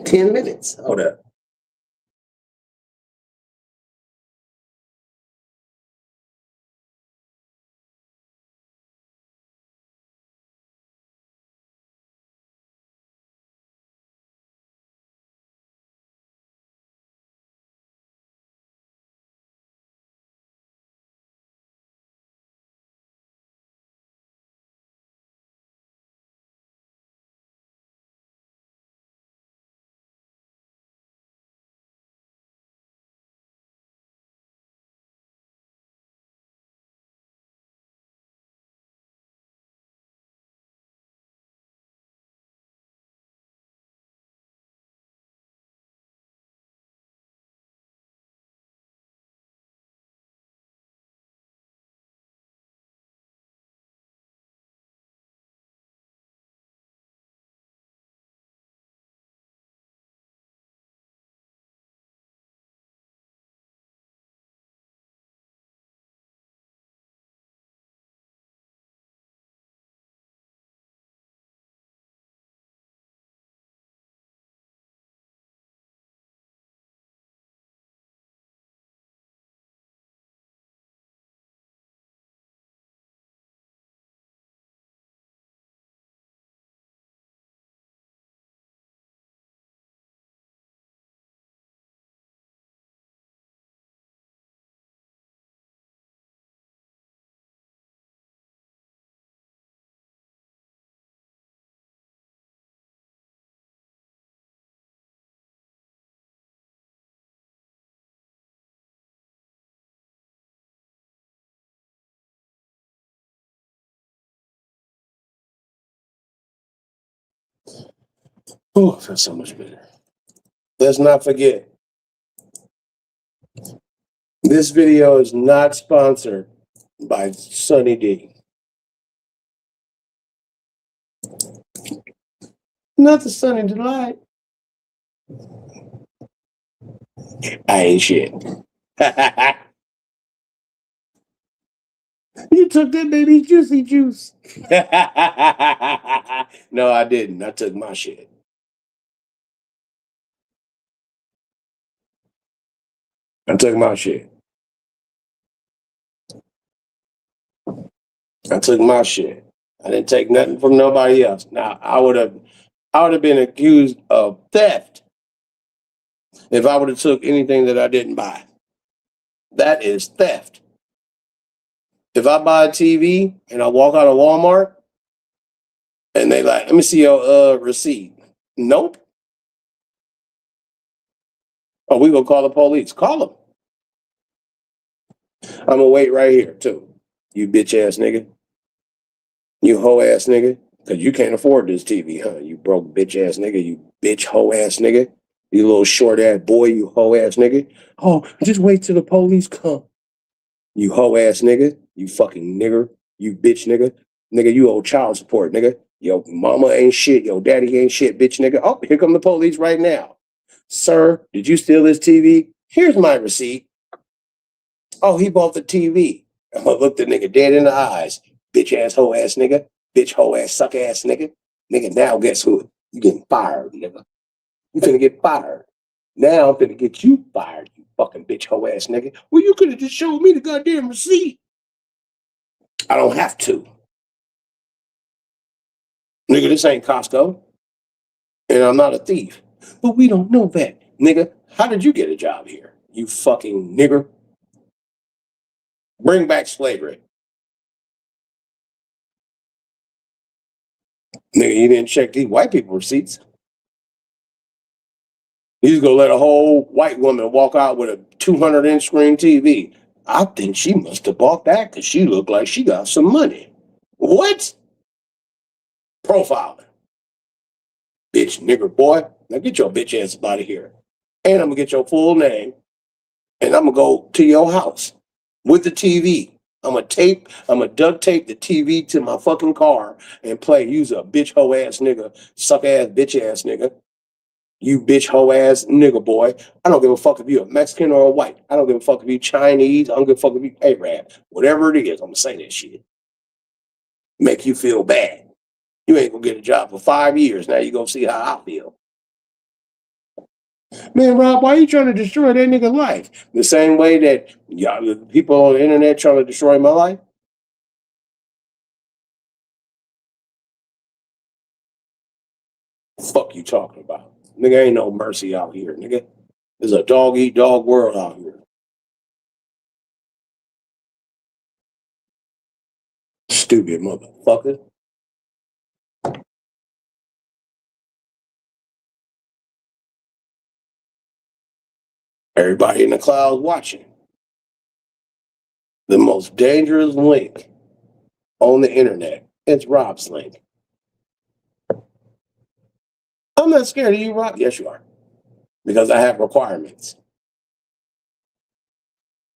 10 minutes. Hold up. Oh, I feel so much better. Let's not forget, this video is not sponsored by Sunny D. Not the Sunny Delight. I ain't shit. You took that baby's juicy juice. No, I didn't. I took my shit. I took my shit. I took my shit. I didn't take nothing from nobody else. Now I would have been accused of theft if I would have took anything that I didn't buy. That is theft. If I buy a TV and I walk out of Walmart and they like, let me see your receipt. Nope. Oh, we gonna call the police. Call them. I'm gonna wait right here too. You bitch ass nigga. You hoe ass nigga. Cause you can't afford this TV, huh? You broke bitch ass nigga. You bitch hoe ass nigga. You little short ass boy. You hoe ass nigga. Oh, just wait till the police come. You hoe ass nigga. You fucking nigger. You bitch nigga. Nigga, you owe child support, nigga. Yo mama ain't shit. Yo daddy ain't shit, bitch nigga. Oh, here come the police right now. Sir, did you steal this TV? Here's my receipt. Oh, he bought the TV. I'm gonna look the nigga dead in the eyes. Bitch ass hoe ass nigga. Bitch hoe ass suck ass nigga. Nigga, now guess who? You getting fired, nigga. You finna get fired. Now I'm finna get you fired, you fucking bitch hoe ass nigga. Well, you could have just showed me the goddamn receipt. I don't have to. Nigga, this ain't Costco. And I'm not a thief. But we don't know that. Nigga, how did you get a job here? You fucking nigger. Bring back slavery. Nigga, you didn't check these white people receipts. He's gonna let a whole white woman walk out with a 200-inch screen TV. I think she must have bought that because she looked like she got some money. What? Profiling. Bitch, nigger boy. Now get your bitch ass out of here. And I'm gonna get your full name. And I'm gonna go to your house with the TV. I'm gonna duct tape the TV to my fucking car and play use a bitch hoe ass nigga, suck ass bitch ass nigga. You bitch hoe ass nigga boy. I don't give a fuck if you're a Mexican or a white. I don't give a fuck if you Chinese. I don't give a fuck if you Arab. Whatever it is, I'm gonna say that shit. Make you feel bad. You ain't gonna get a job for 5 years. Now you gonna see how I feel. Man, Rob, why are you trying to destroy that nigga's life? The same way that y'all, people on the internet trying to destroy my life? Fuck you talking about? Nigga, ain't no mercy out here, nigga. There's a dog eat dog world out here. Stupid motherfucker. Everybody in the clouds watching. The most dangerous link on the internet. It's Rob's link. I'm not scared of you, Rob. Yes, you are. Because I have requirements.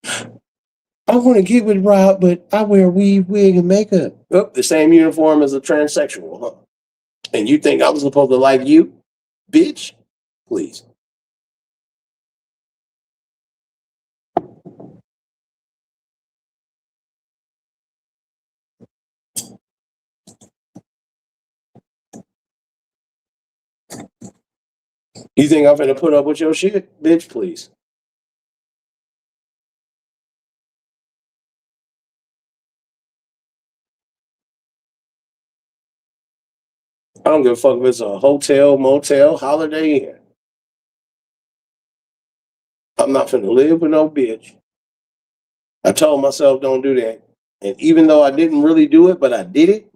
I want to get with Rob, but I wear weave, wig, and makeup. Oh, the same uniform as a transsexual, huh? And you think I was supposed to like you? Bitch, please. You think I'm finna put up with your shit? Bitch, please. I don't give a fuck if it's a hotel, motel, Holiday Inn. I'm not finna live with no bitch. I told myself don't do that. And even though I didn't really do it, but I did it.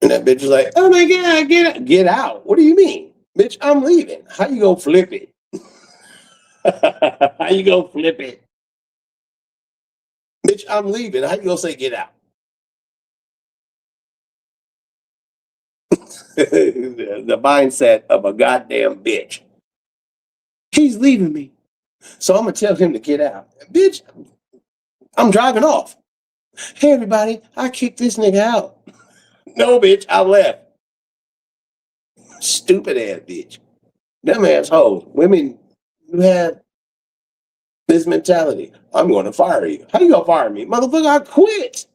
And that bitch was like, oh my God, get out. Get out. What do you mean? Bitch, I'm leaving. How you gonna flip it? How you gonna flip it? Bitch, I'm leaving. How you gonna say get out? The mindset of a goddamn bitch. He's leaving me. So I'm gonna tell him to get out. Bitch, I'm driving off. Hey everybody, I kicked this nigga out. No, bitch, I left. Stupid ass bitch. Them assholes. Women who have this mentality. I'm gonna fire you. How you gonna fire me? Motherfucker, I quit.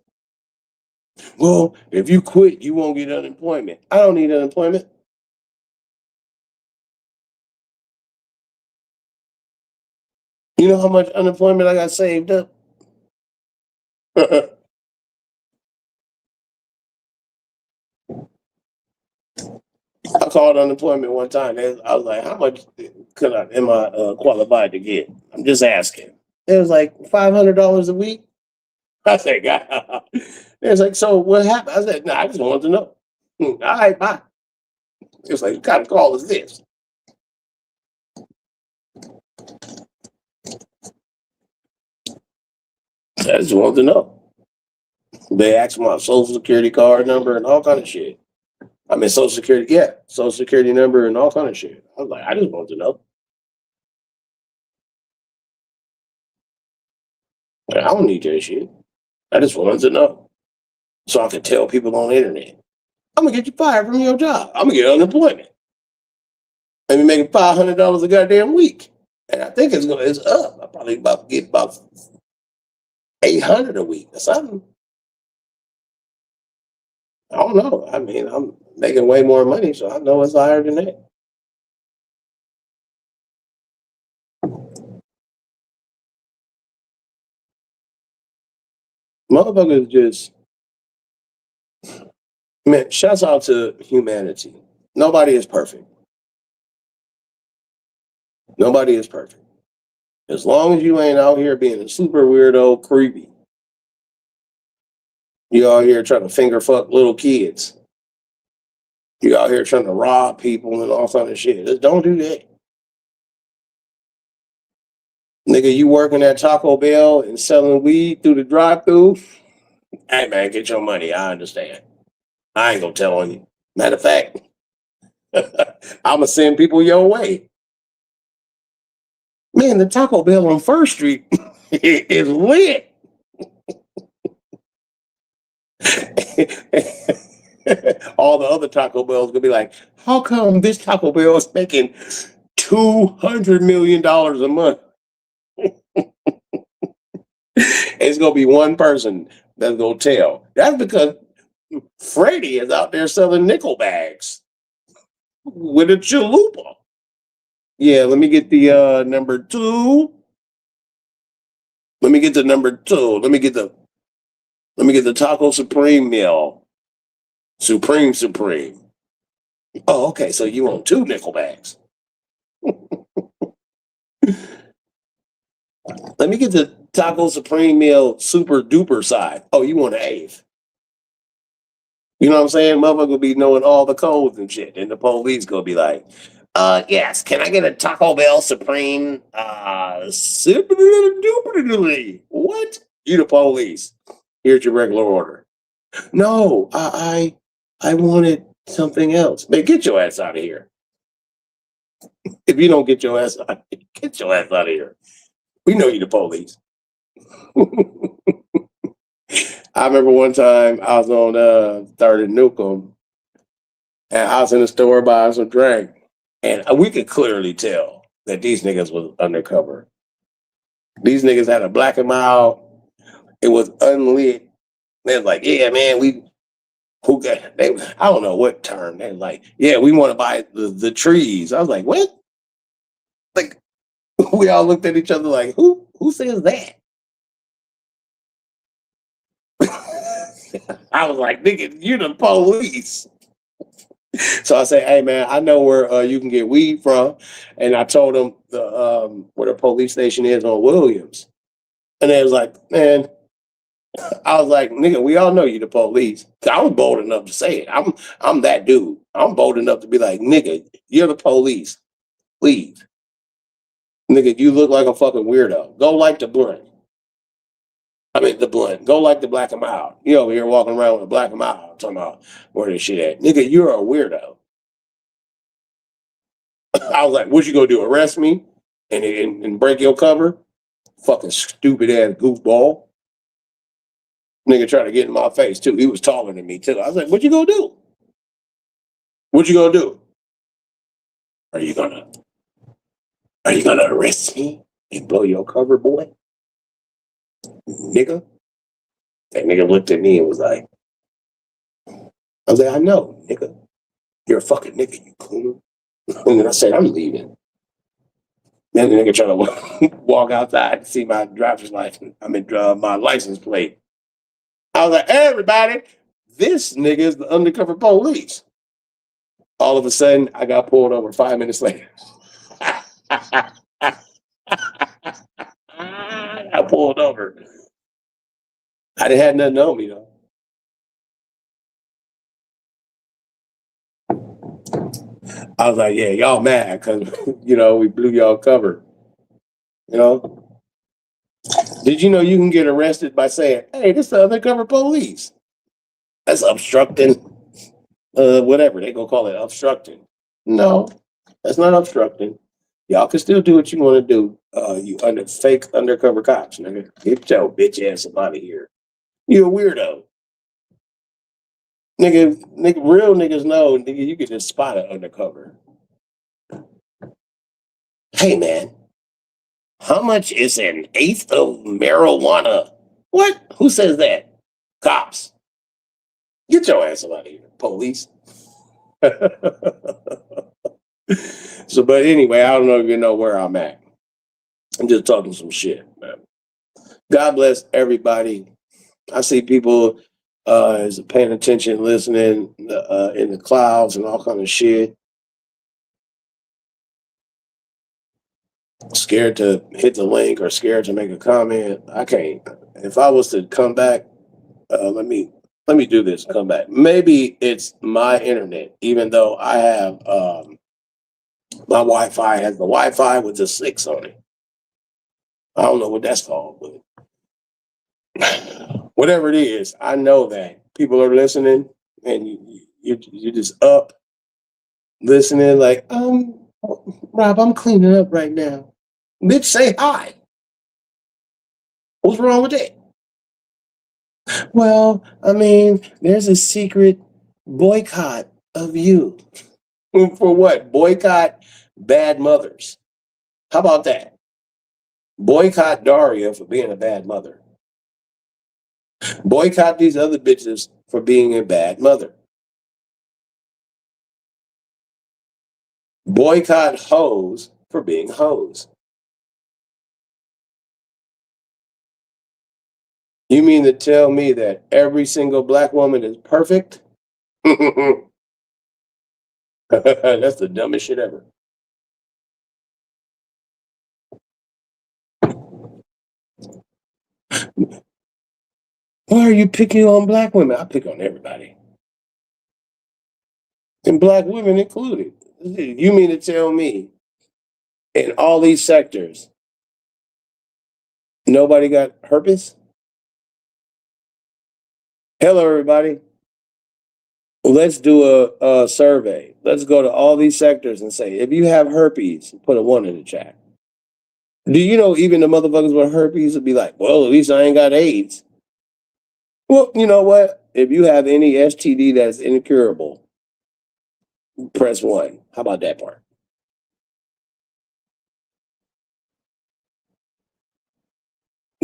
Well, if you quit, you won't get unemployment. I don't need unemployment. You know how much unemployment I got saved up? I called unemployment one time. I was like, how much am I qualified to get? I'm just asking. It was like $500 a week. I said, God. It was like, so what happened? I said, no, I just wanted to know. All right, bye. It was like, what kind of call is this? I just wanted to know. They asked my social security card number and all kind of shit. I mean, social security, yeah, social security number and all kind of shit. I was like, I just wanted to know. Like, I don't need that shit. I just wanted to know. So I could tell people on the internet, I'm gonna get you fired from your job. I'm gonna get unemployment. And be making $500 a goddamn week. And I think it's up. I probably about to get about 800 a week or something. I don't know. I mean, I'm making way more money, so I know it's higher than that. Motherfuckers just, man, shouts out to humanity. Nobody is perfect. Nobody is perfect. As long as you ain't out here being a super weirdo, creepy, you out here trying to finger fuck little kids. You out here trying to rob people and all kind of shit. Just don't do that. Nigga, you working at Taco Bell and selling weed through the drive through? Hey man, get your money. I understand. I ain't gonna tell on you. Matter of fact, I'ma send people your way. Man, the Taco Bell on First Street is lit. All the other Taco Bells gonna be like, how come this Taco Bell is making $200 million a month? It's gonna be one person that's gonna tell. That's because Freddie is out there selling nickel bags with a chalupa. Yeah, let me get the number two. Let me get the number two. Let me get the Taco Supreme meal. Supreme. Oh, okay. So you want two nickel bags. Let me get the Taco Supreme meal super duper side. Oh, you want an eighth. You know what I'm saying? Motherfucker will be knowing all the codes and shit. And the police gonna be like, yes, can I get a Taco Bell Supreme super duper? What? You the police. Here's your regular order. No, I wanted something else. Man, get your ass out of here. If you don't get your ass out, get your ass out of here. We know you the police. I remember one time I was on 3rd and Newcomb, and I was in the store buying some drink, and we could clearly tell that these niggas was undercover. These niggas had a black and mild. It was unlit. They was like, yeah, man, who got they? I don't know what term. They're like, yeah, we want to buy the trees. I was like, what? Like, we all looked at each other like, who says that? I was like, nigga, you the police. So I said, hey man, I know where you can get weed from. And I told them where the police station is on Williams. And they was like, man, I was like, nigga, we all know you the police. I was bold enough to say it. I'm that dude. I'm bold enough to be like, nigga, you're the police. Leave. Nigga, you look like a fucking weirdo. Go light the blunt. I mean, the blunt. Go like the black and mild. You over here walking around with a black and mild, talking about where this shit at. Nigga, you're a weirdo. I was like, what you gonna do? Arrest me and break your cover? Fucking stupid ass goofball. Nigga trying to get in my face too. He was taller than me too. I was like, what you gonna do? What you gonna do? Are you gonna arrest me and blow your cover, boy? Nigga? That nigga looked at me and was like, I was like, I know, nigga. You're a fucking nigga, you coon. And then I said, I'm leaving. Then the nigga trying to walk outside to see my driver's license. I mean, my license plate. I was like, hey, everybody, this nigga is the undercover police. All of a sudden, I got pulled over 5 minutes later. I pulled over. I didn't have nothing on me, though. I was like, yeah, y'all mad because, we blew y'all cover. Did you know you can get arrested by saying, hey, this is the undercover police? That's obstructing, whatever. They gonna call it obstructing. No, that's not obstructing. Y'all can still do what you want to do. You fake undercover cops, nigga. Get your bitch ass out of here. You a weirdo. Nigga, real niggas know, nigga, you can just spot it undercover. Hey, man, how much is an eighth of marijuana? What? Who says that? Cops. Get your ass out of here, police. So, but anyway, I don't know if you know where I'm at. I'm just talking some shit, man. God bless everybody. I see people is paying attention, listening in the clouds and all kind of shit. Scared to hit the link or scared to make a comment. I can't. If I was to come back, let me do this. Come back. Maybe it's my internet, even though I have my Wi-Fi has the Wi-Fi with the 6 on it. I don't know what that's called, but whatever it is, I know that people are listening, and you're just up listening. Like, Rob, I'm cleaning up right now. Bitch, say hi. What's wrong with that? Well, I mean, there's a secret boycott of you. For what? Boycott bad mothers. How about that? Boycott Daria for being a bad mother. Boycott these other bitches for being a bad mother. Boycott hoes for being hoes. You mean to tell me that every single black woman is perfect? That's the dumbest shit ever. Why are you picking on black women? I pick on everybody. And black women included. You mean to tell me in all these sectors, nobody got herpes? Hello, everybody. Let's do a survey. Let's go to all these sectors and say, if you have herpes, put a 1 in the chat. Do you know even the motherfuckers with herpes would be like, well, at least I ain't got AIDS. Well, you know what? If you have any STD that's incurable, press 1. How about that part?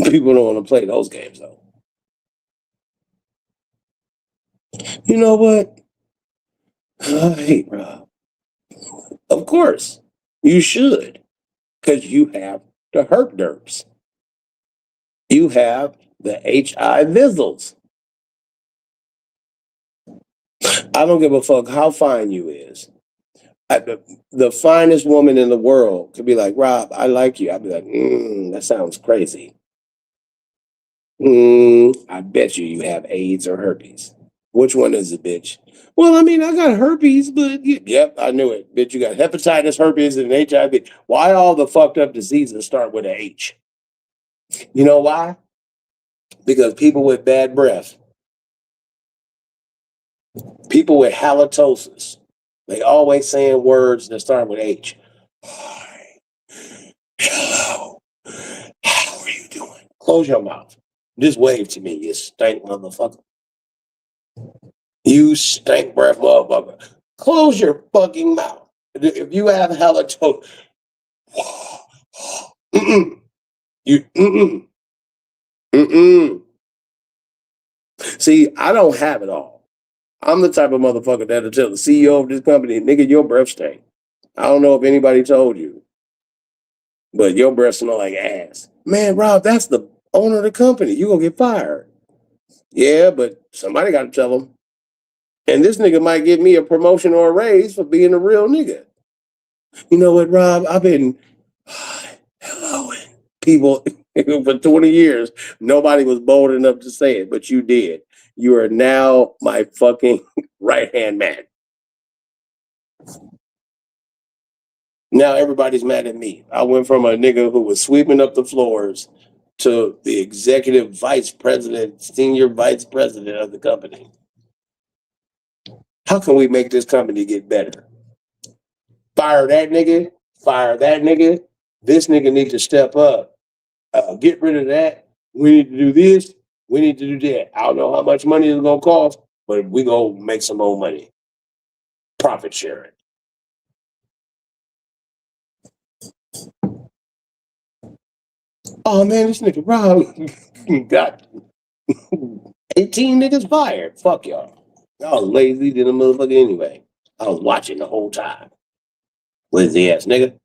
People don't want to play those games, though. You know what? I hate Rob. Of course, you should, because you have the herp derps. You have the HI Vizzles. I don't give a fuck how fine you is. The finest woman in the world could be like, Rob, I like you. I'd be like, that sounds crazy. I bet you have AIDS or herpes. Which one is it, bitch? Well, I mean, I got herpes, but yep, I knew it. Bitch, you got hepatitis, herpes, and HIV. Why all the fucked up diseases start with an H? You know why? Because people with bad breath, people with halitosis, they always saying words that start with H. Hi, hello, how are you doing? Close your mouth. Just wave to me, you stank motherfucker. You stank breath motherfucker. Close your fucking mouth. If you have halitosis, mm-mm, you mm-mm, mm-mm. See, I don't have it all. I'm the type of motherfucker that'll tell the CEO of this company, nigga, your breath stink. I don't know if anybody told you, but your breath smell like ass. Man, Rob, that's the owner of the company. You gonna get fired. Yeah, but somebody got to tell him. And this nigga might give me a promotion or a raise for being a real nigga. You know what, Rob? I've been hello people for 20 years. Nobody was bold enough to say it, but you did. You are now my fucking right hand man. Now everybody's mad at me. I went from a nigga who was sweeping up the floors to the executive vice president, senior vice president of the company. How can we make this company get better? Fire that nigga, fire that nigga. This nigga needs to step up. Get rid of that. We need to do this. We need to do that. I don't know how much money it's gonna cost, but we gonna make some more money. Profit sharing. Oh man, this nigga Rob got 18 niggas fired. Fuck y'all. Y'all lazy than a motherfucker anyway. I was watching the whole time. Lazy ass nigga.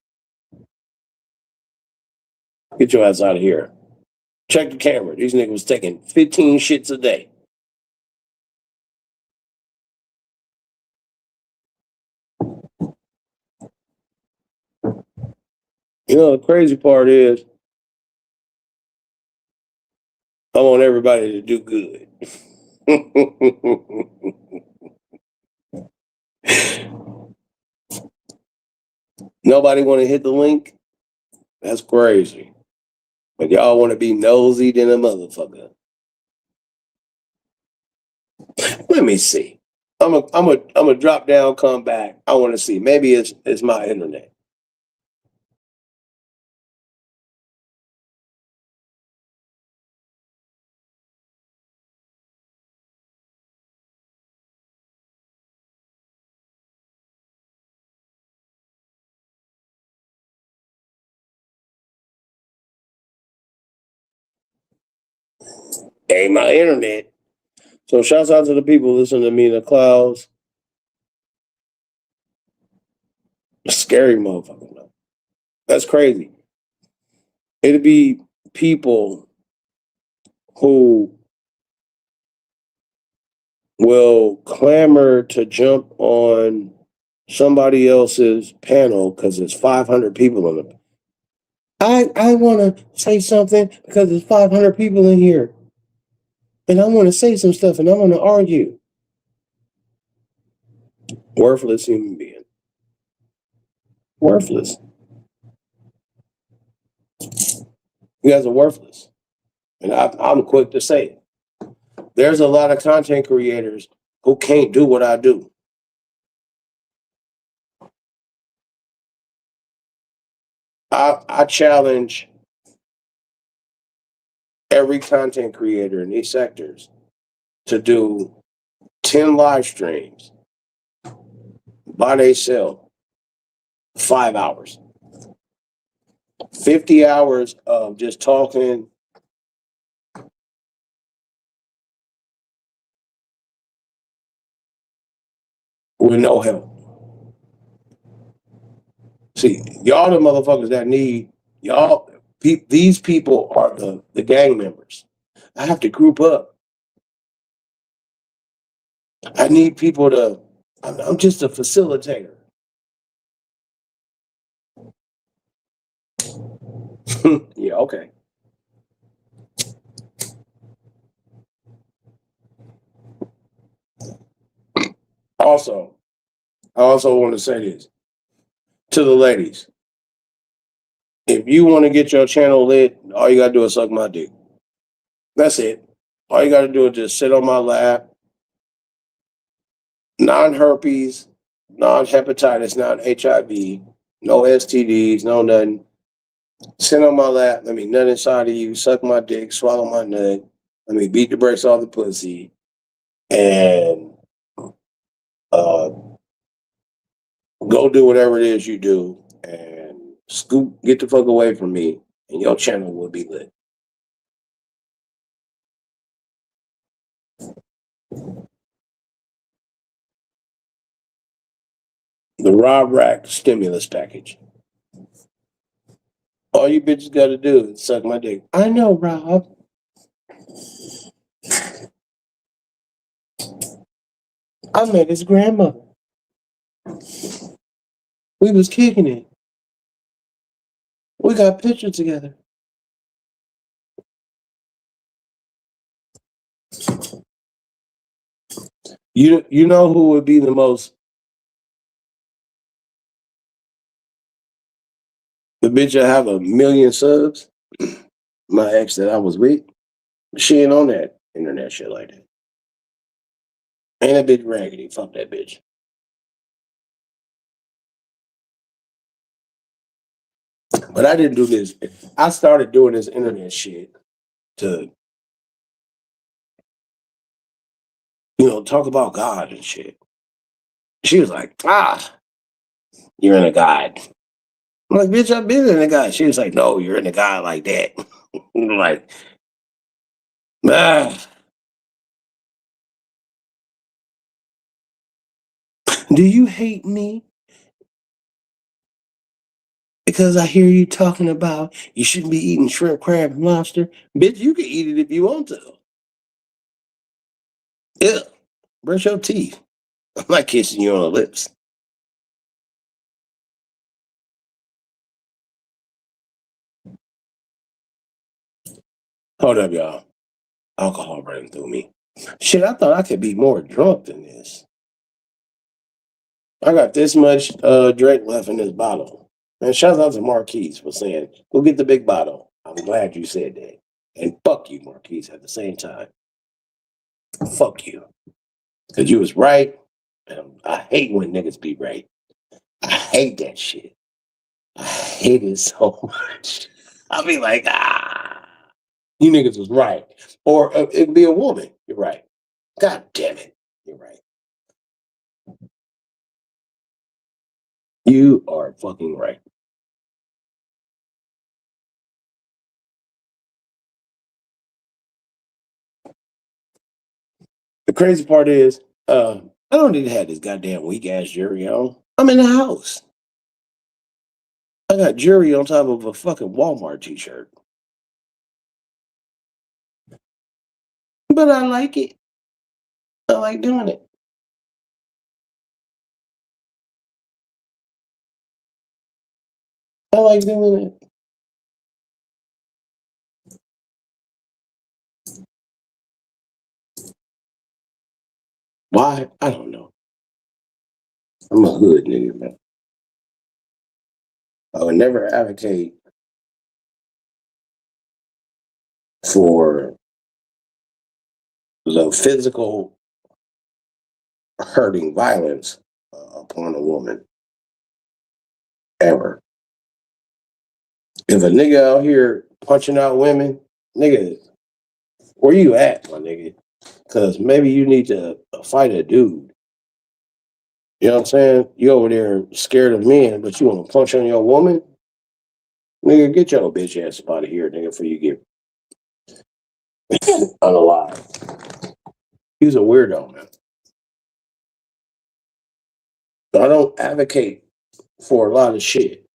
Get your ass out of here. Check the camera. These niggas was taking 15 shits a day. You know, the crazy part is I want everybody to do good. Nobody want to hit the link? That's crazy. But y'all want to be nosy than a motherfucker. Let me see. I'm a drop down, come back. I want to see. Maybe it's my internet. Ain't my internet. So shouts out to the people listening to me in the clouds. Scary motherfucker. No. That's crazy. It'd be people who will clamor to jump on somebody else's panel because there's 500 people in it. I want to say something because there's 500 people in here. And I want to say some stuff and I want to argue. Worthless human being. Worthless. You guys are worthless. And I'm quick to say it. There's a lot of content creators who can't do what I do. I challenge every content creator in these sectors to do 10 live streams by themselves, 5 hours, 50 hours of just talking. With no help. See, y'all the motherfuckers that need y'all. These people are the gang members. I have to group up. I need people to. I'm just a facilitator. Yeah, okay. Also, I also want to say this to the ladies. If you want to get your channel lit, all you gotta do is suck my dick. That's it. All you got to do is just sit on my lap. Non-herpes, non-hepatitis, non-HIV, no STDs, no nothing. Sit on my lap. Let me nut inside of you. Suck my dick. Swallow my nut. Let me beat the brakes off the pussy. And uh, go do whatever it is you do. And scoop, get the fuck away from me. And your channel will be lit. The Rob Rack stimulus package. All you bitches got to do is suck my dick. I know, Rob. I met his grandmother. We was kicking it. We got pictures together. You know who would be the most the bitch that have 1,000,000 subs? My ex that I was with. She ain't on that internet shit like that. Ain't a bitch raggedy. Fuck that bitch. But I didn't do this. I started doing this internet shit to, talk about God and shit. She was like, you're in a God. I'm like, bitch, I've been in a God. She was like, no, you're in a God like that. I'm like, do you hate me? Because I hear you talking about you shouldn't be eating shrimp, crab, and lobster. Bitch, you can eat it if you want to. Yeah. Brush your teeth. I'm not kissing you on the lips. Hold up, y'all. Alcohol running through me. Shit, I thought I could be more drunk than this. I got this much drink left in this bottle. And shout out to Marquise for saying, go get the big bottle. I'm glad you said that. And fuck you, Marquise, at the same time. Fuck you. Because you was right. And I hate when niggas be right. I hate that shit. I hate it so much. I'll be like, you niggas was right. Or it'd be a woman. You're right. God damn it. You're right. You are fucking right. The crazy part is, I don't need to have this goddamn weak ass jury on. I'm in the house. I got jury on top of a fucking Walmart t-shirt. But I like it. I like doing it. I like doing it. Why? I don't know. I'm a hood nigga, man. I would never advocate for the physical hurting violence upon a woman ever. If a nigga out here punching out women, nigga, where you at, my nigga? Because maybe you need to fight a dude. You know what I'm saying? You over there scared of men, but you want to punch on your woman? Nigga, get your bitch ass up out of here, nigga, before you get unalive. He's a weirdo, man. So I don't advocate for a lot of shit.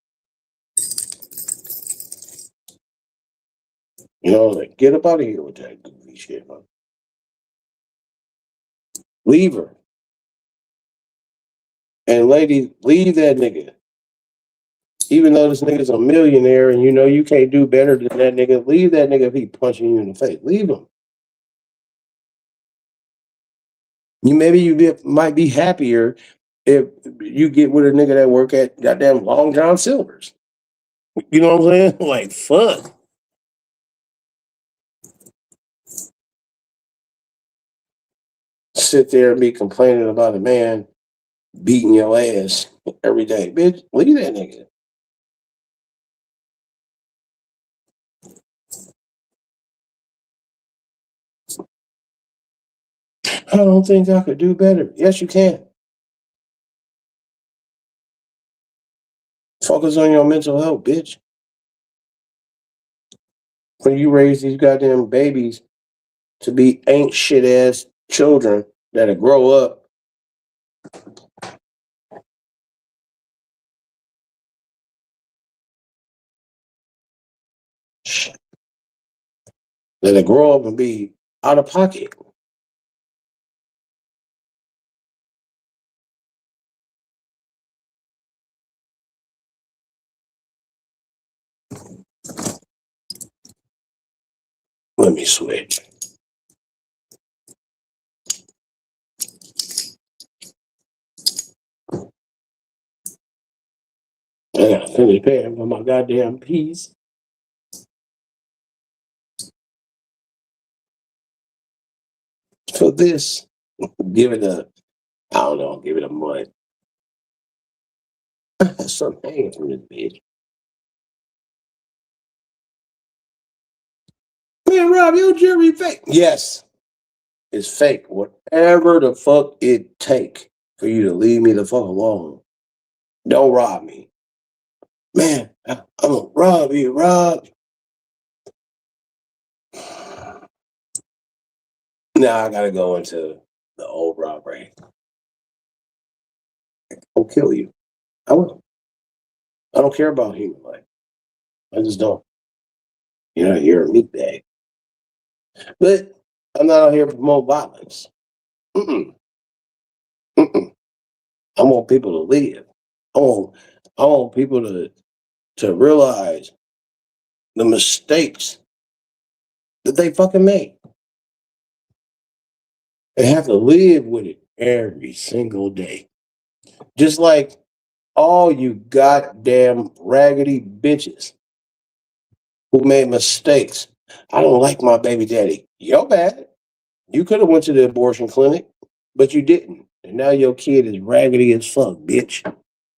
Like, get up out of here with that goofy shit, man. Leave her. And ladies, leave that nigga. Even though this nigga's a millionaire and you can't do better than that nigga, leave that nigga if he punching you in the face. Leave him. Might be happier if you get with a nigga that work at goddamn Long John Silver's. You know what I'm saying? Like, fuck. sit there and be complaining about a man beating your ass every day. Bitch, leave that nigga. I don't think I could do better. Yes, you can. Focus on your mental health, bitch. When you raise these goddamn babies to be ain't shit ass children that'll grow up, that'll grow up and be out of pocket. Let me switch. I gotta finish paying for my goddamn piece. For this, give it a, I don't know, give it a month. Some hanging from this bitch. Man, Rob, your jury fake. Yes, it's fake. Whatever the fuck it take for you to leave me the fuck alone. Don't rob me. Man, I'm gonna rob you, Rob. Now I gotta go into the old robbery. I'll kill you. I will. I don't care about human life. I just don't. You're a meat bag. But I'm not out here to promote violence. Mm-mm. Mm-mm. I want people to live. I want, I want people to realize the mistakes that they fucking made. They have to live with it every single day. Just like all you goddamn raggedy bitches who made mistakes. I don't like my baby daddy. You're bad. You could have went to the abortion clinic, but you didn't. And now your kid is raggedy as fuck, bitch.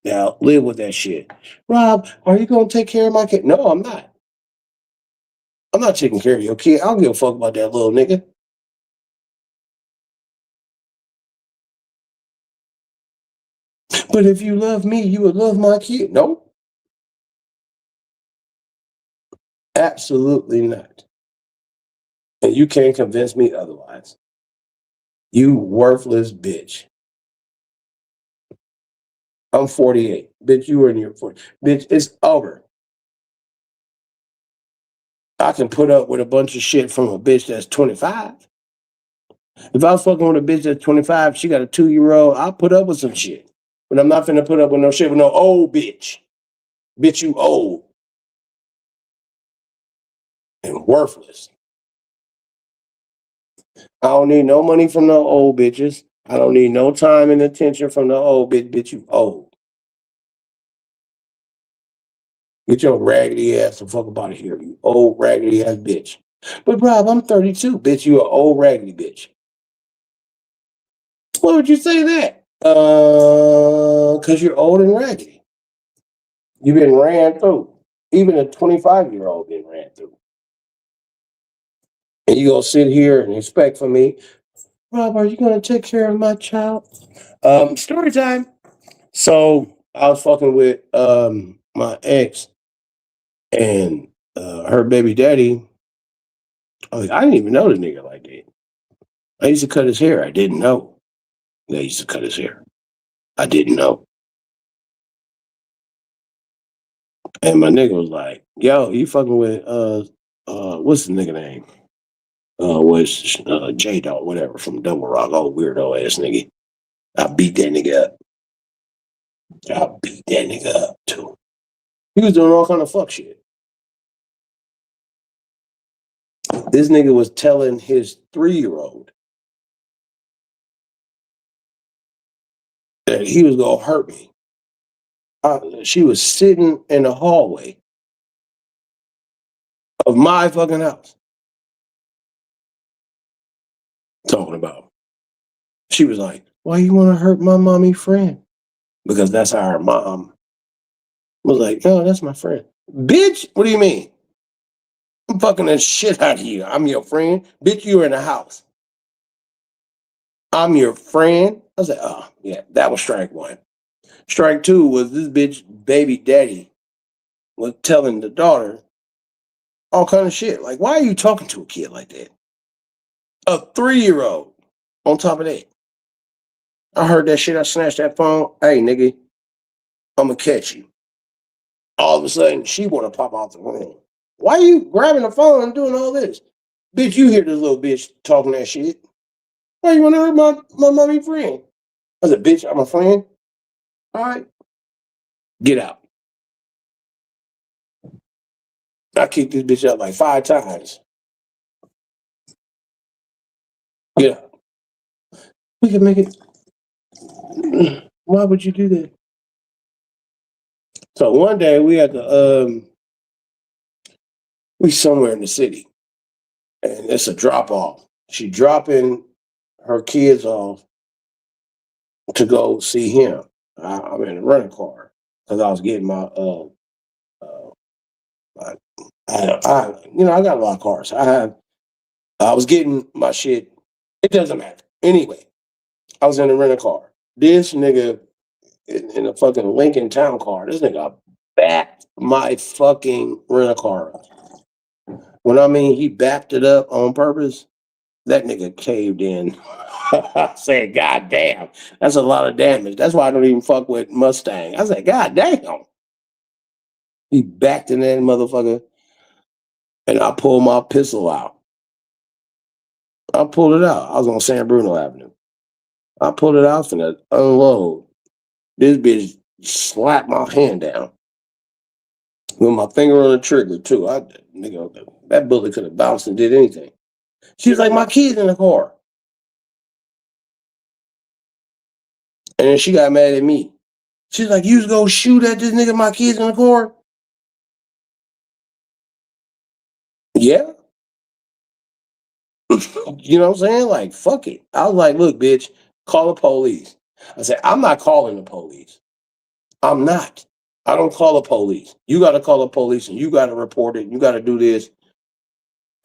Now live with that shit. Rob, are you gonna take care of my kid? No, I'm not. I'm not taking care of your kid. I don't give a fuck about that little nigga. But if you love me, you would love my kid. No, absolutely not. And you can't convince me otherwise. You worthless bitch. I'm 48. Bitch, you were in your 40s. Bitch, it's over. I can put up with a bunch of shit from a bitch that's 25. If I was fucking with a bitch that's 25, she got a 2-year old, I'll put up with some shit. But I'm not finna put up with no shit with no old bitch. Bitch, you old and worthless. I don't need no money from no old bitches. I don't need no time and attention from no old bitch. Bitch, you old. Get your raggedy ass the fuck up out of here, you old raggedy ass bitch. But Rob, I'm 32. Bitch, you an old raggedy bitch. Why would you say that? Because you're old and raggedy. You've been ran through. Even a 25-year-old been ran through. And you gonna sit here and expect from me, Rob, are you gonna take care of my child? Story time. So I was fucking with my ex and her baby daddy. I didn't even know the nigga like that. I used to cut his hair. I didn't know. They used to cut his hair. I didn't know. And my nigga was like, yo, you fucking with what's the nigga name? Was J Dog, whatever, from Double Rock, old weirdo ass nigga. I beat that nigga up. I beat that nigga up too. He was doing all kind of fuck shit. This nigga was telling his 3-year-old that he was gonna hurt me. She was sitting in the hallway of my fucking house talking about She was like, why you want to hurt my mommy friend? Because that's how her mom was like, no, that's my friend. Bitch, what do you mean? I'm fucking the shit out of you. I'm your friend. Bitch, you were in the house. I'm your friend. I was like, oh, yeah, that was strike one. Strike two was this bitch baby daddy was telling the daughter all kind of shit. Like, why are you talking to a kid like that? A 3-year-old on top of that. I heard that shit. I snatched that phone. Hey, nigga, I'm going to catch you. All of a sudden, she want to pop out the room. Why are you grabbing the phone and doing all this? Bitch, you hear this little bitch talking that shit. Why you want to hurt my mommy friend? I said, bitch, I'm a friend. All right. Get out. I kicked this bitch out like 5 times. Get out. We can make it. Why would you do that? So one day we had to we somewhere in the city and it's a drop off. She dropping her kids off to go see him. I'm in a rental car because I was getting my my, I got a lot of cars. I was getting my shit. It doesn't matter. Anyway, I was in a rental car. This nigga in a fucking Lincoln Town car. This nigga backed my fucking rental car up. When I mean he backed it up on purpose, that nigga caved in. I said, God damn, that's a lot of damage. That's why I don't even fuck with Mustang. I said, God damn. He backed in that motherfucker and I pulled my pistol out. I pulled it out. I was on San Bruno Avenue. I pulled it out and unload. This bitch slapped my hand down with my finger on the trigger too. Nigga, that bullet could have bounced and did anything. She was like, my kid's in the car. And then she got mad at me. She's like, you was gonna shoot at this nigga, my kid's in the car? Yeah. You know what I'm saying? Like, fuck it. I was like, look, bitch, call the police. I said, I'm not calling the police. I'm not. I don't call the police. You got to call the police and you got to report it. You got to do this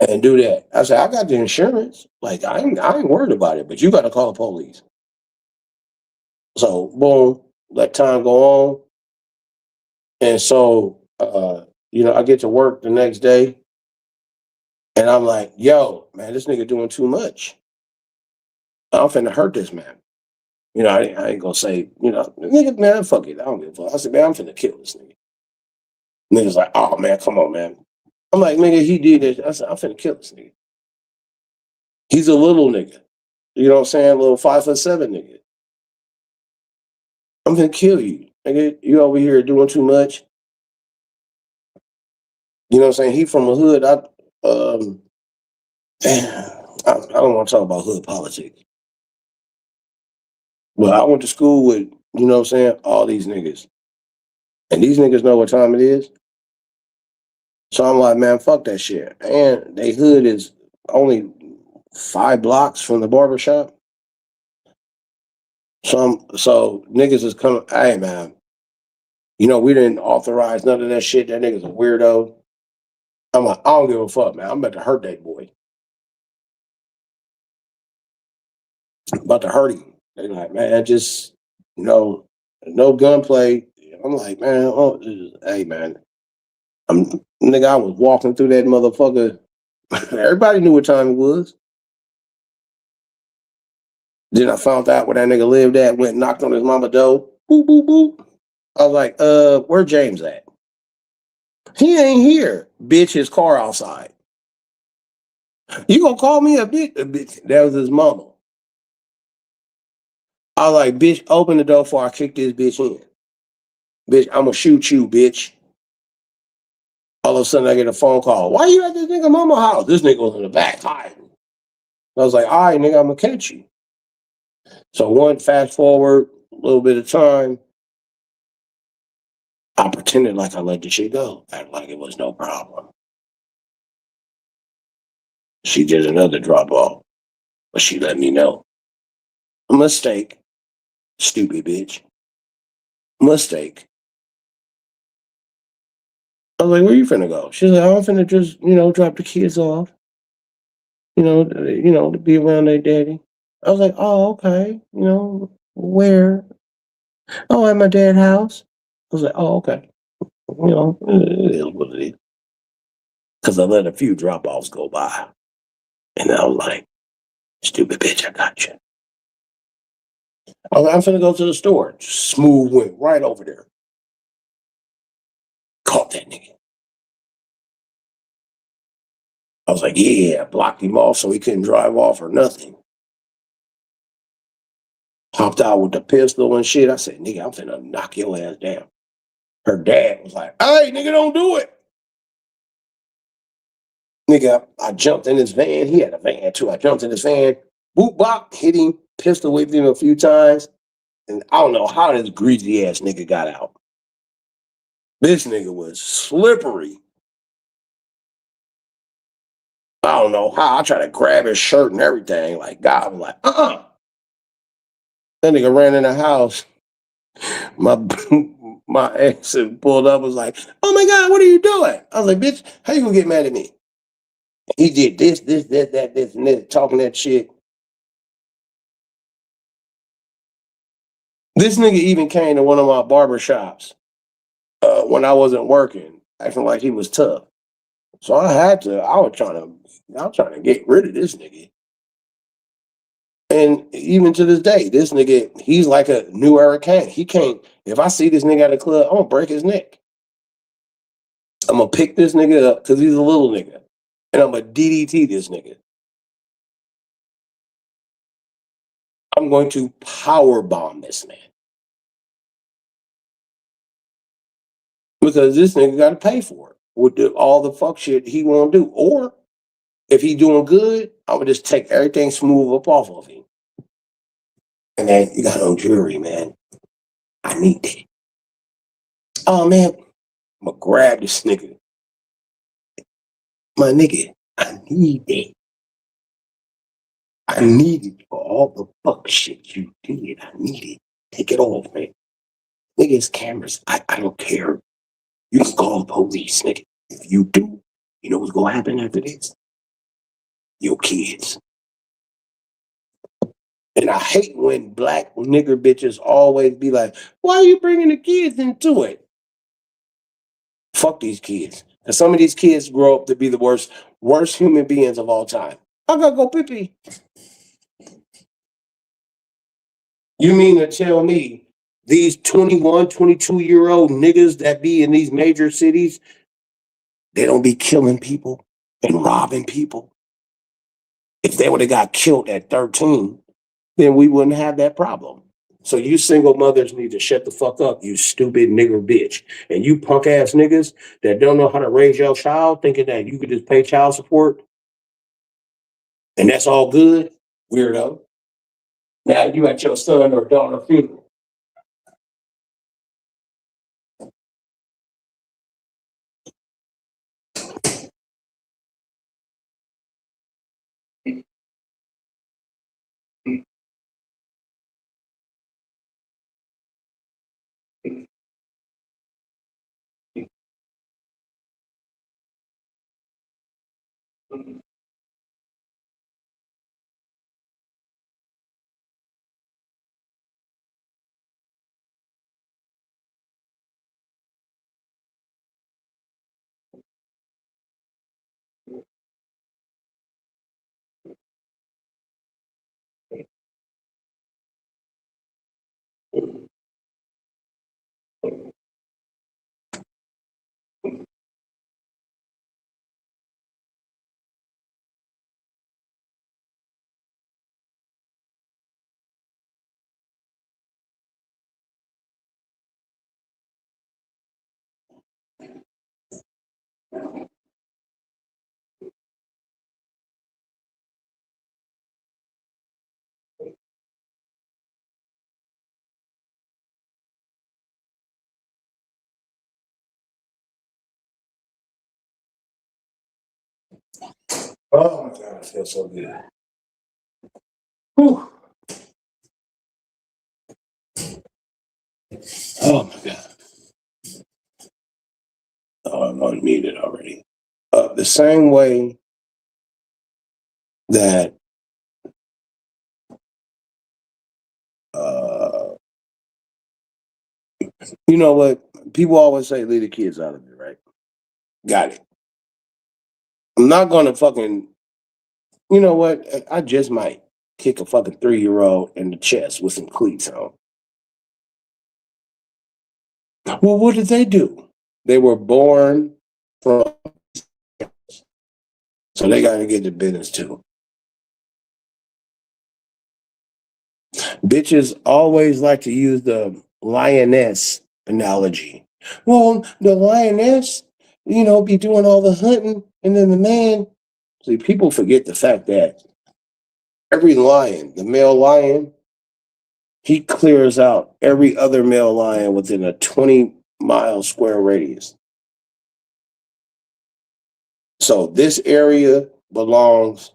and do that. I said, I got the insurance. Like, I ain't worried about it, but you got to call the police. So, boom, let time go on. And so, I get to work the next day and I'm like, yo, man, this nigga doing too much. I'm finna hurt this man. I ain't gonna say, nigga, man, fuck it. I don't give a fuck. I said, man, I'm finna kill this nigga. Nigga's like, oh, man, come on, man. I'm like, nigga, he did it. I said, I'm finna kill this nigga. He's a little nigga. You know what I'm saying? A little 5'7" nigga. I'm finna kill you. Nigga, you over here doing too much. You know what I'm saying? He from a hood. I don't want to talk about hood politics. But I went to school with, you know what I'm saying, all these niggas. And these niggas know what time it is. So I'm like, man, fuck that shit. And they hood is only 5 blocks from the barbershop. So niggas is coming, hey man, we didn't authorize none of that shit. That nigga's a weirdo. I'm like, I don't give a fuck, man. I'm about to hurt that boy. I'm about to hurt him. They like, man, just, no gunplay. I'm like, man, hey man. Nigga, I was walking through that motherfucker. Everybody knew what time it was. Then I found out where that nigga lived at, went and knocked on his mama door. Boop, boop, boop. I was like, where James at? He ain't here. Bitch, his car outside. You gonna call me a bitch? That was his mama. I was like, bitch, open the door before I kick this bitch in. Bitch, I'm gonna shoot you, bitch. All of a sudden I get a phone call. Why you at this nigga mama house? This nigga was in the back hiding. I was like, all right, nigga, I'm gonna catch you. So one fast forward, a little bit of time. I pretended like I let the shit go. Act like it was no problem. She did another drop off, but she let me know. Mistake. Stupid bitch. Mistake. I was like, where you finna go? She's like, oh, I'm finna just, drop the kids off, to be around their daddy. I was like, oh, okay. Where? Oh, at my dad's house. I was like, oh, okay. It is what it is. Because I let a few drop offs go by. And I was like, stupid bitch, I got you. I'm finna go to the store. Smooth went right over there. Caught that nigga. I was like, yeah, blocked him off so he couldn't drive off or nothing. Hopped out with the pistol and shit. I said, nigga, I'm finna knock your ass down. Her dad was like, hey, nigga, don't do it. Nigga, I jumped in his van. He had a van too. I jumped in his van, boop bop, hit him, pistol whipped him a few times. And I don't know how this greasy ass nigga got out. This nigga was slippery. I don't know how. I tried to grab his shirt and everything. Like, God was like, That nigga ran in the house. My my ex had pulled up, was like, oh my God, what are you doing? I was like, bitch, how you gonna get mad at me? He did this, that, this, and this, talking that shit. This nigga even came to one of my barber shops when I wasn't working, acting like he was tough. So I was trying to get rid of this nigga. And even to this day, this nigga, he's like a new era king. He can't, if I see this nigga at the club, I'm gonna break his neck. I'm gonna pick this nigga up because he's a little nigga. And I'm gonna DDT this nigga. I'm going to power bomb this man. Because this nigga gotta pay for it with all the fuck shit he won't do. Or if he doing good, I would just take everything smooth up off of him. And then you got no jury, man. I need that. Oh man, I'm gonna grab this nigga. My nigga, I need that. I need it for all the fuck shit you did. I need it. Take it off, man. Nigga, it's cameras. I don't care. You can call the police, nigga. If you do, you know what's gonna happen after this? Your kids. And I hate when black nigger bitches always be like, why are you bringing the kids into it? Fuck these kids. And some of these kids grow up to be the worst human beings of all time. I gotta go pee pee. You mean to tell me these 21, 22-year-old niggas that be in these major cities, they don't be killing people and robbing people? If they would have got killed at 13, then we wouldn't have that problem. So you single mothers need to shut the fuck up, you stupid nigger bitch. And you punk ass niggas that don't know how to raise your child, thinking that you could just pay child support and that's all good, weirdo. Now you at your son or daughter funeral. Oh my God, I feel so good. Whew. Oh my God. Oh, I'm unmuted already. The same way that uh, you know what? People always say leave the kids out of it, right? Got it. I'm not gonna fucking you know what? I just might kick a fucking 3-year-old in the chest with some cleats on. Well, what did they do? They were born from, so they got to get the business too. Bitches always like to use the lioness analogy. Well, the lioness, be doing all the hunting, and then the man. See, people forget the fact that every lion, the male lion, he clears out every other male lion within a 20-mile square radius. So this area belongs,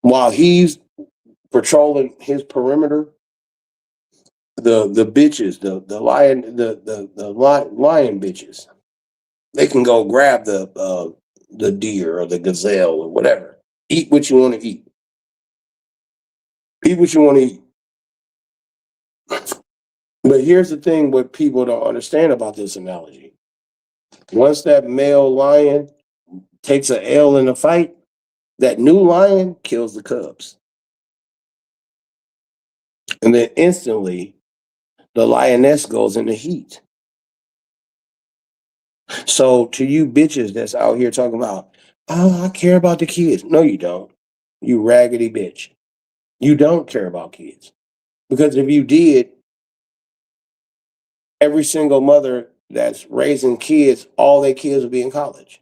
while he's patrolling his perimeter, the bitches, the lion bitches, they can go grab the deer or the gazelle or whatever. Eat what you want to eat. Eat what you want to eat. But here's the thing: what people don't understand about this analogy. Once that male lion takes an L in a fight, that new lion kills the cubs. And then instantly, the lioness goes into heat. So to you bitches that's out here talking about, oh, I care about the kids. No, you don't. You raggedy bitch. You don't care about kids. Because if you did, every single mother that's raising kids, all their kids would be in college.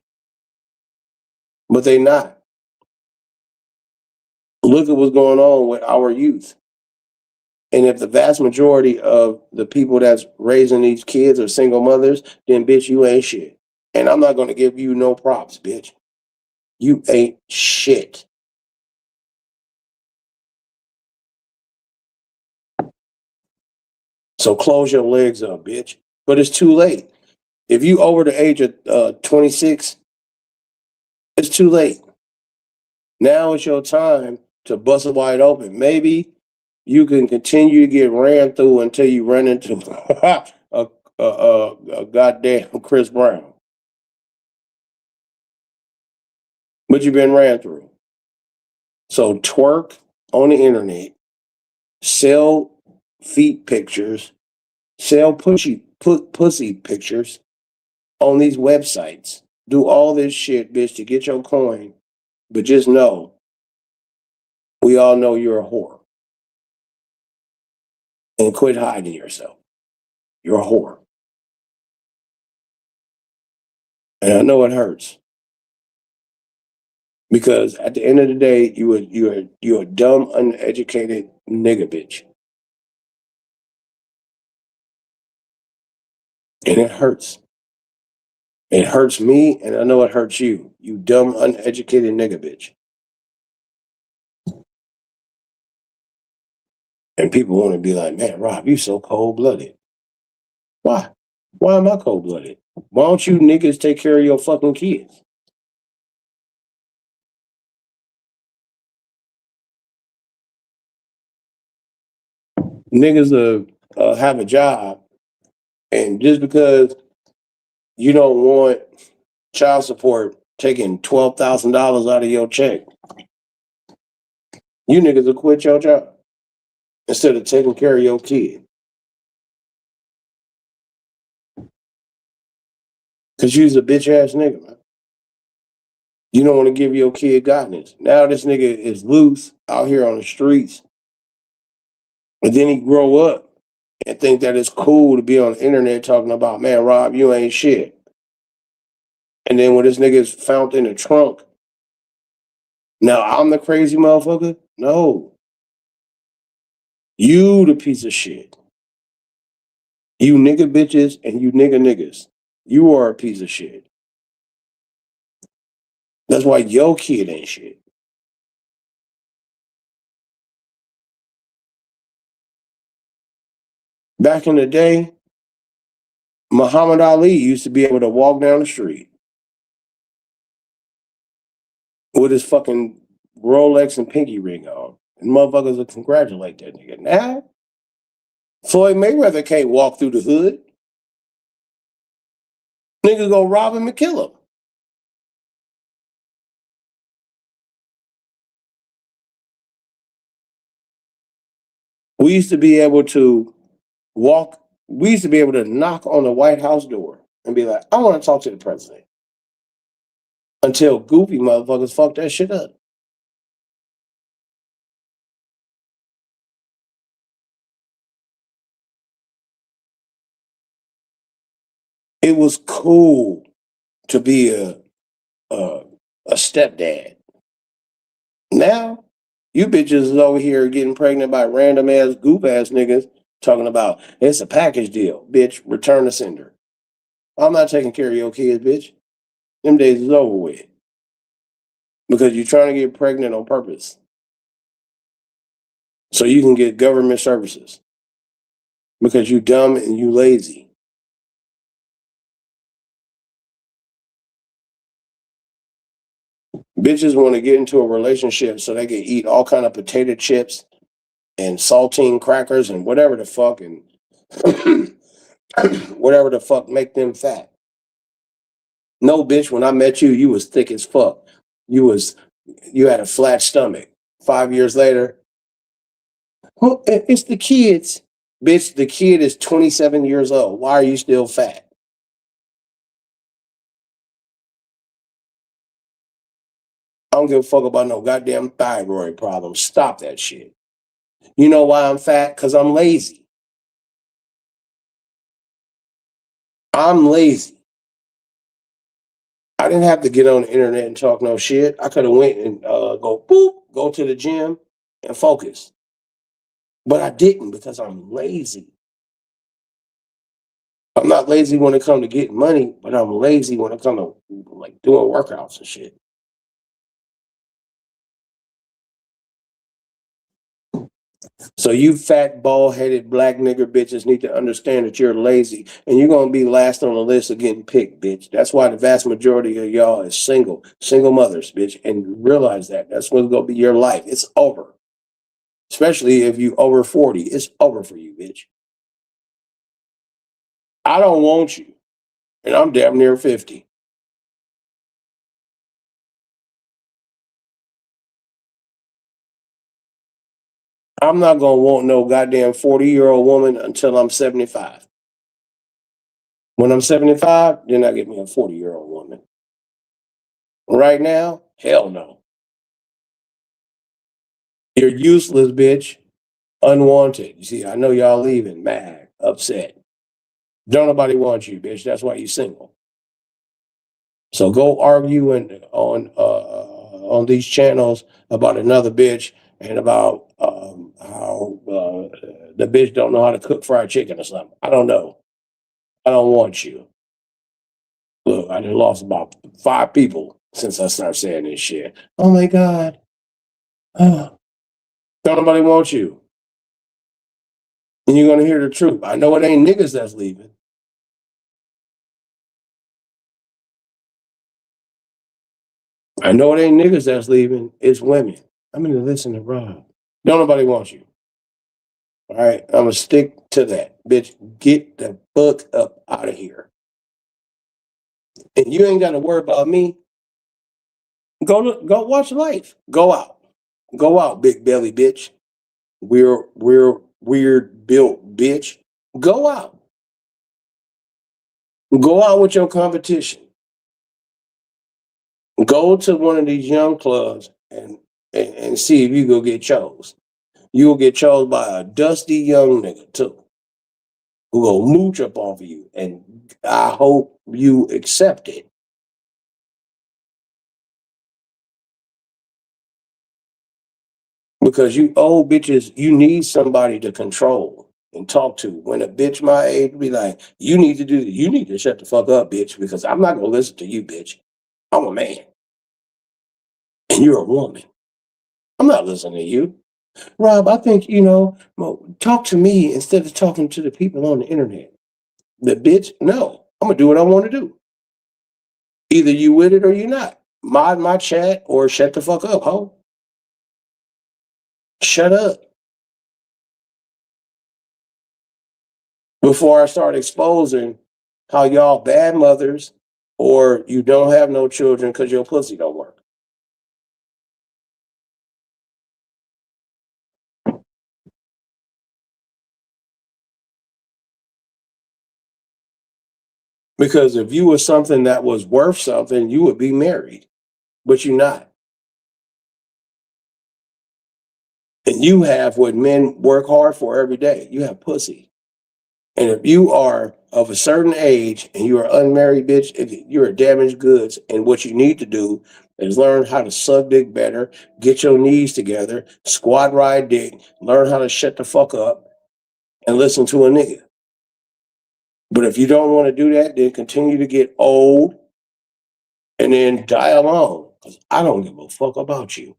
But they're not. Look at what's going on with our youth. And if the vast majority of the people that's raising these kids are single mothers, then bitch, you ain't shit. And I'm not going to give you no props, bitch. You ain't shit. So close your legs up, bitch. But it's too late. If you over the age of 26, it's too late. Now it's your time to bust it wide open. Maybe you can continue to get ran through until you run into a goddamn Chris Brown. But you've been ran through. So twerk on the internet, sell feet pictures, sell pussy pictures on these websites. Do all this shit, bitch, to get your coin. But just know, we all know you're a whore. And quit hiding yourself. You're a whore. And I know it hurts. Because at the end of the day, you're a dumb, uneducated nigga bitch. And it hurts. It hurts me, and I know it hurts you. You dumb, uneducated nigga bitch. And people want to be like, man, Rob, you so cold blooded. Why? Why am I cold blooded? Why don't you niggas take care of your fucking kids? Niggas have a job, and just because you don't want child support taking $12,000 out of your check, you niggas will quit your job instead of taking care of your kid. Cause you's a bitch ass nigga, man. You don't want to give your kid guidance. Now this nigga is loose out here on the streets. And then he grow up and think that it's cool to be on the internet talking about, man, Rob, you ain't shit. And then when this nigga is found in the trunk, now I'm the crazy motherfucker? No. You the piece of shit. You nigga bitches and you niggas. You are a piece of shit. That's why your kid ain't shit. Back in the day, Muhammad Ali used to be able to walk down the street with his fucking Rolex and pinky ring on. And motherfuckers would congratulate that nigga. Now, Floyd Mayweather can't walk through the hood. Niggas go rob him and kill him. We used to be able to we used to be able to knock on the White House door and be like, I want to talk to the president. Until goofy motherfuckers fuck that shit up. It was cool to be a stepdad. Now, you bitches is over here getting pregnant by random ass goof ass niggas talking about it's a package deal. Bitch, return the sender. I'm not taking care of your kids, bitch. Them days is over with. Because you're trying to get pregnant on purpose. So you can get government services. Because you dumb and you lazy. Bitches want to get into a relationship so they can eat all kind of potato chips and saltine crackers and whatever the fuck and whatever the fuck make them fat. No, bitch, when I met you, you was thick as fuck. You had a flat stomach. 5 years later, well, it's the kids. Bitch, the kid is 27 years old. Why are you still fat? I don't give a fuck about no goddamn thyroid problem. Stop that shit. You know why I'm fat? Because I'm lazy. I'm lazy. I didn't have to get on the internet and talk no shit. I could have went and go to the gym and focus. But I didn't because I'm lazy. I'm not lazy when it comes to getting money, but I'm lazy when it comes to like doing workouts and shit. So you fat, bald-headed black nigger bitches need to understand that you're lazy and you're gonna be last on the list of getting picked, bitch. That's why the vast majority of y'all is single mothers, bitch. And realize that. That's what's gonna be your life. It's over. Especially if you over 40. It's over for you, bitch. I don't want you. And I'm damn near 50. I'm not gonna want no goddamn 40-year-old woman until I'm 75. When I'm 75, then I get me a 40-year-old woman. Right now, hell no. You're useless, bitch. Unwanted. You see, I know y'all leaving mad, upset. Don't nobody want you, bitch. That's why you single. So go argue on these channels about another bitch and about how the bitch don't know how to cook fried chicken or something. I don't know. I don't want you. Look, I done lost about 5 people since I started saying this shit. Oh my God. Oh, don't nobody want you. And you're gonna hear the truth. I know it ain't niggas that's leaving. I know it ain't niggas that's leaving. It's women. I'm gonna listen to Rob. Don't nobody want you. All right, I'm gonna stick to that, bitch. Get the fuck up out of here. And you ain't gotta worry about me. Go watch life. Go out, big belly bitch. We're weird built bitch. Go out. Go out with your competition. Go to one of these young clubs and see if you go get chose. You will get chose by a dusty young nigga too, who will mooch up off of you, and I hope you accept it. Because you old bitches, you need somebody to control and talk to. When a bitch my age be like, you need to shut the fuck up, bitch, because I'm not gonna listen to you, bitch. I'm a man. And you're a woman. I'm not listening to you. Rob, I think, well, talk to me instead of talking to the people on the internet. The bitch, no, I'm gonna do what I want to do. Either you with it or you not. Mod my chat or shut the fuck up, ho. Shut up. Before I start exposing how y'all bad mothers or you don't have no children because your pussy don't work. Because if you were something that was worth something, you would be married, but you're not. And you have what men work hard for every day. You have pussy. And if you are of a certain age and you are unmarried, bitch, if you're damaged goods. And what you need to do is learn how to suck dick better, get your knees together, squat ride dick, learn how to shut the fuck up and listen to a nigga. But if you don't want to do that, then continue to get old and then die alone. Because I don't give a fuck about you.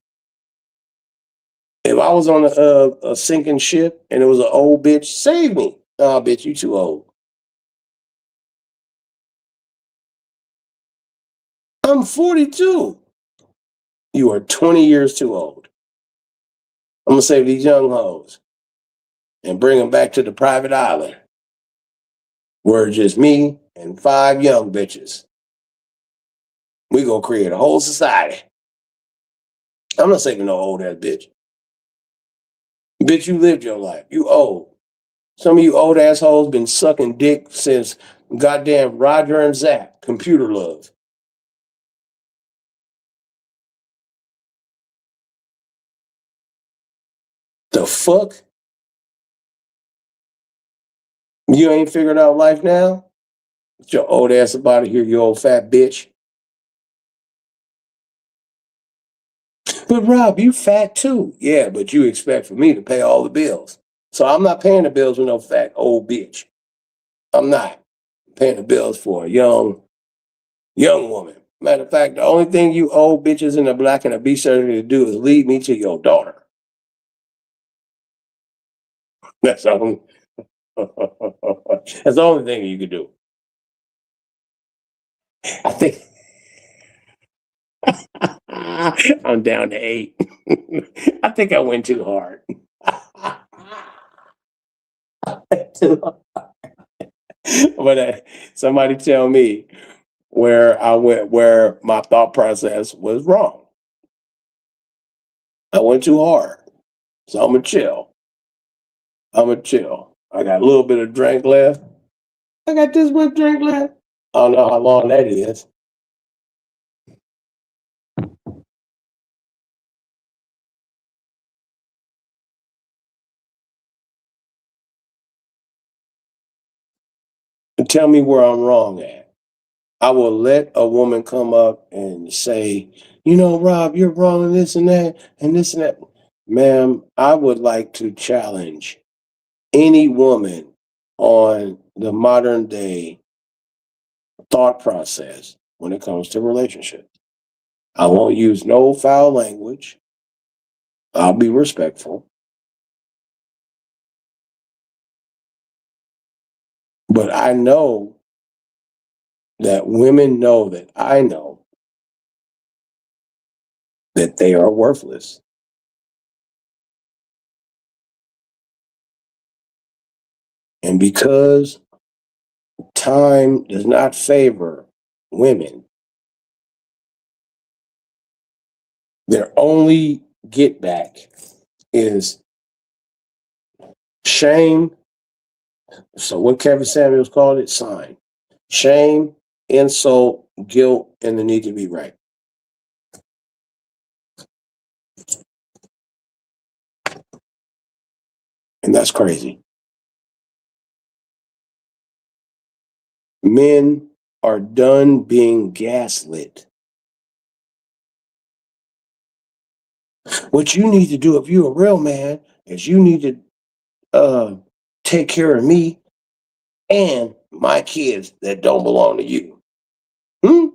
If I was on a sinking ship and it was an old bitch, save me. Oh, bitch, you too old. I'm 42. You are 20 years too old. I'm going to save these young hoes and bring them back to the private island where it's just me and 5 young bitches. We going to create a whole society. I'm not saving no old ass bitch. Bitch, you lived your life. You old. Some of you old assholes been sucking dick since goddamn Roger and Zach, computer love. The fuck? You ain't figured out life now? Get your old ass up out of here, you old fat bitch. But Rob, you fat too. Yeah, but you expect for me to pay all the bills. So I'm not paying the bills with no fat old bitch. I'm not paying the bills for a young woman. Matter of fact, the only thing you old bitches in the black and a B certificate do is lead me to your daughter. That's the only, that's the only thing you could do. I think I'm down to 8. I think I went too hard. But somebody tell me where I went, where my thought process was wrong. I went too hard. So I'm gonna chill. I'm gonna chill. I got a little bit of drink left. I got this much drink left. I don't know how long that is. Tell me where I'm wrong at. I will let a woman come up and say, Rob, you're wrong in this and that and this and that. Ma'am, I would like to challenge any woman on the modern day thought process when it comes to relationships. I won't use no foul language. I'll be respectful. But I know that women know that I know that they are worthless. And because time does not favor women, their only get back is shame. So what Kevin Samuels called it, sign. Shame, insult, guilt, and the need to be right. And that's crazy. Men are done being gaslit. What you need to do if you're a real man is you need to take care of me and my kids that don't belong to you. Hmm?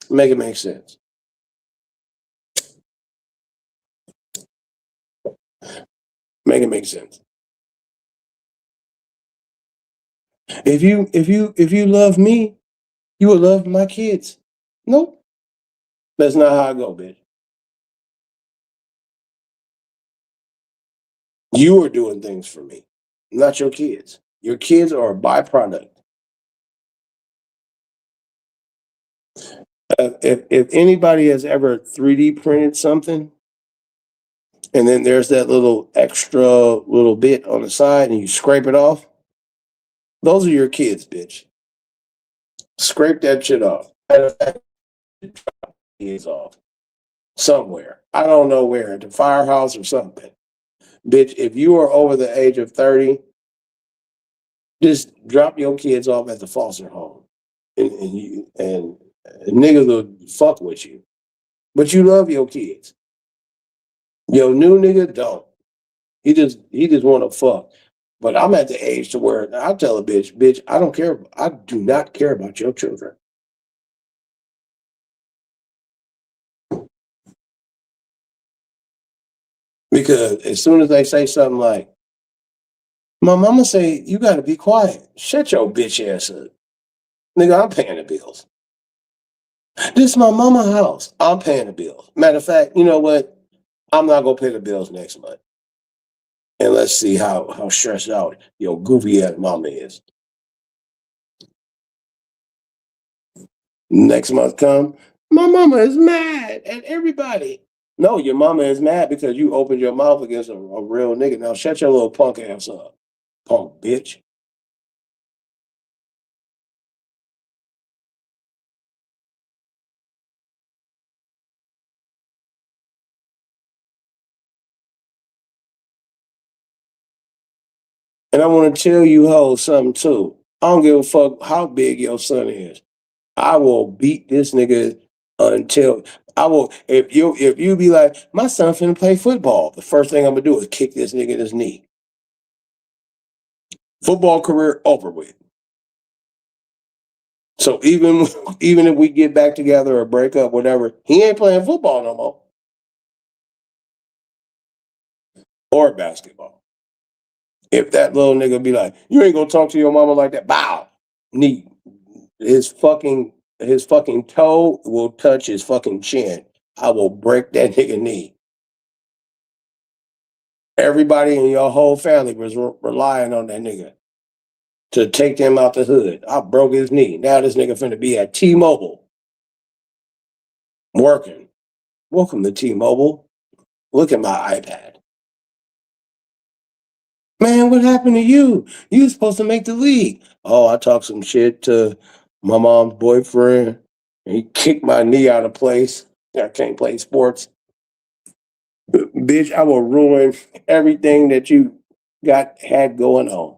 Make it make sense. Make it make sense. If you love me, you will love my kids. Nope. That's not how I go, bitch. You are doing things for me, not your kids. Your kids are a byproduct. If anybody has ever 3D printed something, and then there's that little extra little bit on the side, and you scrape it off, those are your kids, bitch. Scrape that shit off. Kids off somewhere. I don't know where, at the firehouse or something. Bitch, if you are over the age of 30, just drop your kids off at the foster home. And niggas will fuck with you. But you love your kids. Your new nigga don't. He just wanna fuck. But I'm at the age to where I tell a bitch, I don't care. I do not care about your children. Because as soon as they say something like, my mama say, you gotta be quiet. Shut your bitch ass up. Nigga, I'm paying the bills. This is my mama house. I'm paying the bills. Matter of fact, you know what? I'm not gonna pay the bills next month. And let's see how stressed out your goofy ass mama is. Next month come, my mama is mad at everybody. No, your mama is mad because you opened your mouth against a real nigga. Now shut your little punk ass up, punk bitch. And I want to tell you hoes something too. I don't give a fuck how big your son is. I will beat this nigga until I will. If you be like, my son finna play football, the first thing I'm gonna do is kick this nigga in his knee. Football career over with. So even if we get back together or break up, whatever, he ain't playing football no more or basketball. If that little nigga be like, you ain't gonna talk to your mama like that, bow, knee, his fucking toe will touch his fucking chin. I will break that nigga knee. Everybody in your whole family was relying on that nigga to take them out the hood. I broke his knee. Now this nigga finna be at T-Mobile working. Welcome to T-Mobile. Look at my iPad. Man, what happened to you? You was supposed to make the league. Oh, I talked some shit to my mom's boyfriend. And he kicked my knee out of place. I can't play sports. Bitch, I will ruin everything that you had going on.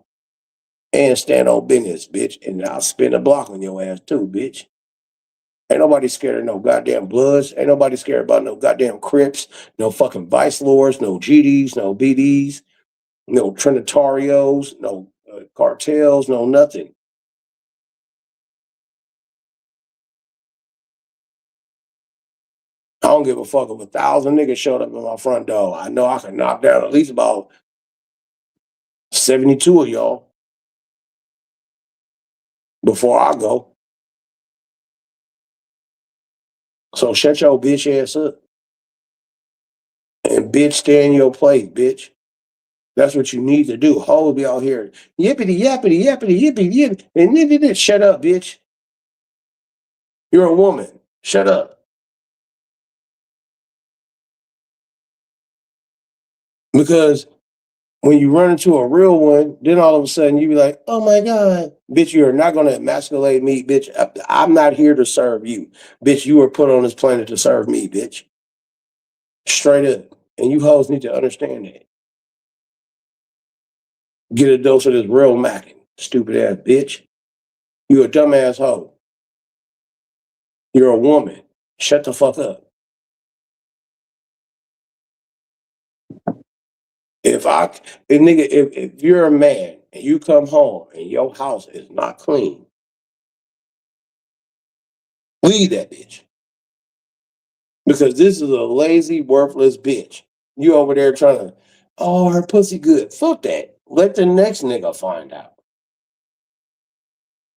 And stand on business, bitch. And I'll spin a block on your ass too, bitch. Ain't nobody scared of no goddamn Bloods. Ain't nobody scared about no goddamn Crips, no fucking Vice Lords, no GDs, no BDs, no Trinitarios, no cartels, no nothing. I don't give a fuck if 1,000 niggas showed up at my front door. I know I can knock down at least about 72 of y'all before I go. So shut your bitch ass up and bitch stay in your place, bitch. That's what you need to do. Hoes be out here yippity yappity yappity yippity yippity and shut up, bitch. You're a woman. Shut up. Because when you run into a real one, then all of a sudden you be like, oh my God, bitch, you are not going to emasculate me, bitch. I'm not here to serve you. Bitch, you were put on this planet to serve me, bitch. Straight up. And you hoes need to understand that. Get a dose of this real macking, stupid ass bitch. You a dumbass hoe. You're a woman. Shut the fuck up. If you're a man and you come home and your house is not clean, leave that bitch. Because this is a lazy, worthless bitch. You over there trying to Oh, her pussy good. Fuck that. Let the next nigga find out.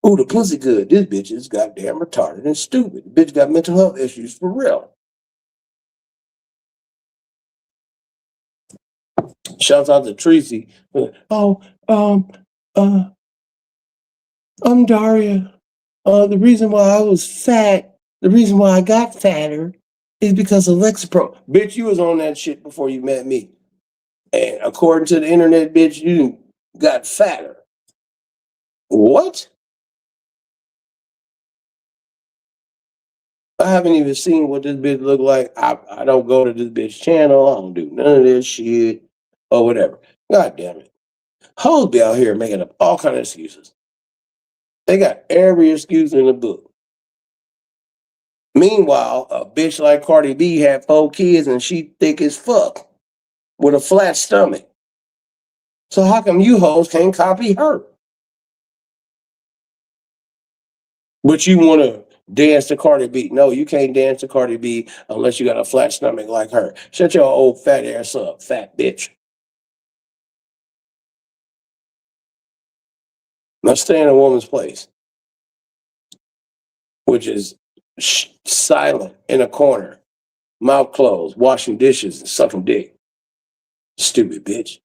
Ooh, the pussy good. This bitch is goddamn retarded and stupid. The bitch got mental health issues for real. Shouts out to Tracy. Oh, uh, I'm Daria. The reason why I was fat, the reason why I got fatter is because of Lexapro. Bitch, you was on that shit before you met me. And according to the internet, bitch, you got fatter. What? I haven't even seen what this bitch look like. I don't go to this bitch channel. I don't do none of this shit or whatever. God damn it. Hoes be out here making up all kind of excuses. They got every excuse in the book. Meanwhile, a bitch like Cardi B had 4 kids and she thick as fuck with a flat stomach. So how come you hoes can't copy her? But you want to dance to Cardi B. No, you can't dance to Cardi B unless you got a flat stomach like her. Shut your old fat ass up, fat bitch. Now stay in a woman's place, which is silent in a corner, mouth closed, washing dishes and sucking dick. Stupid bitch.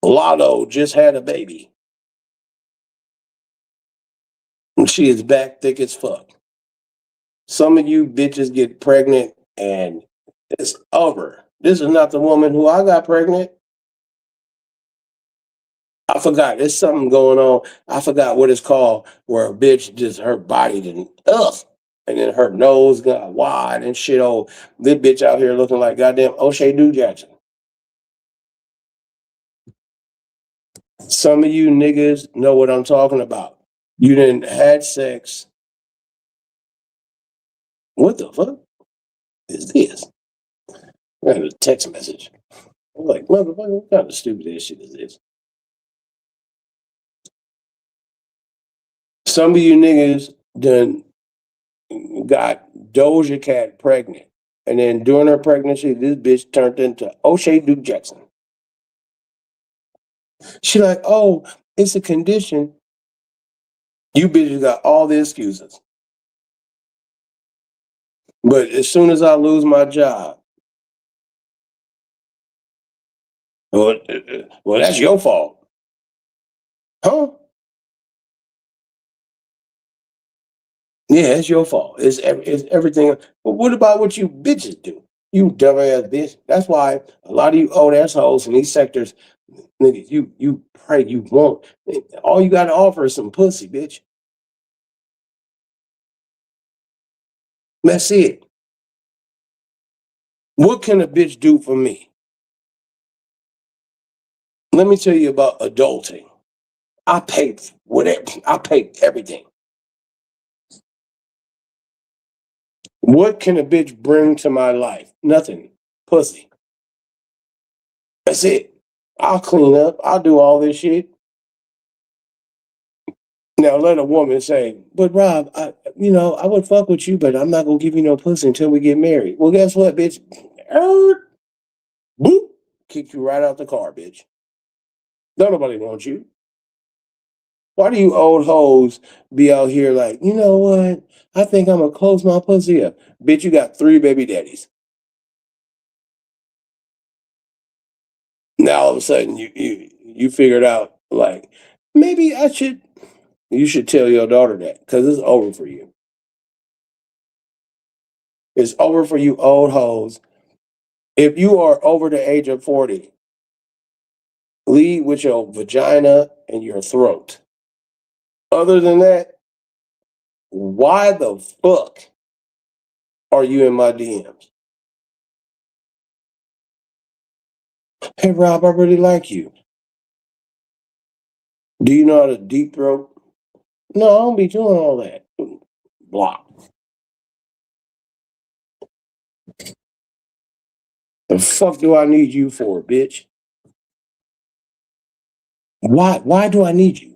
Lotto just had a baby. And she is back thick as fuck. Some of you bitches get pregnant and it's over. This is not the woman who I got pregnant. I forgot. There's something going on. I forgot what it's called, where a bitch just her body didn't and then her nose got wide and shit. Oh, this bitch out here looking like goddamn O'Shea Doo Jackson. Some of you niggas know what I'm talking about. You didn't had sex. What the fuck is this? I got a text message. I'm like, motherfucker, what kind of stupid ass shit is this? Some of you niggas done got Doja Cat pregnant. And then during her pregnancy, this bitch turned into O'Shea Duke Jackson. She like, oh, it's a condition. You bitches got all the excuses. But as soon as I lose my job, well, that's your fault. Huh? Yeah, it's your fault. It's everything. But what about what you bitches do? You dumbass bitch. That's why a lot of you old assholes in these sectors, niggas, you pray you won't. All you got to offer is some pussy, bitch. That's it. What can a bitch do for me? Let me tell you about adulting. I pay whatever. I pay everything. What can a bitch bring to my life? Nothing. Pussy. That's it. I'll clean up. I'll do all this shit. Now let a woman say, but Rob, I would fuck with you, but I'm not gonna give you no pussy until we get married. Well, guess what, bitch? Boop. Kick you right out the car, bitch. Don't nobody want you. Why do you old hoes be out here like, you know what? I think I'm gonna close my pussy up. Bitch, you got 3 baby daddies. Now all of a sudden you figured out like maybe you should tell your daughter that because it's over for you. It's over for you old hoes. If you are over the age of 40, lead with your vagina and your throat. Other than that, why the fuck are you in my DMs? Hey Rob, I really like you. Do you know how to deep throat? No, I don't be doing all that. Block. The fuck do I need you for, bitch? Why do I need you?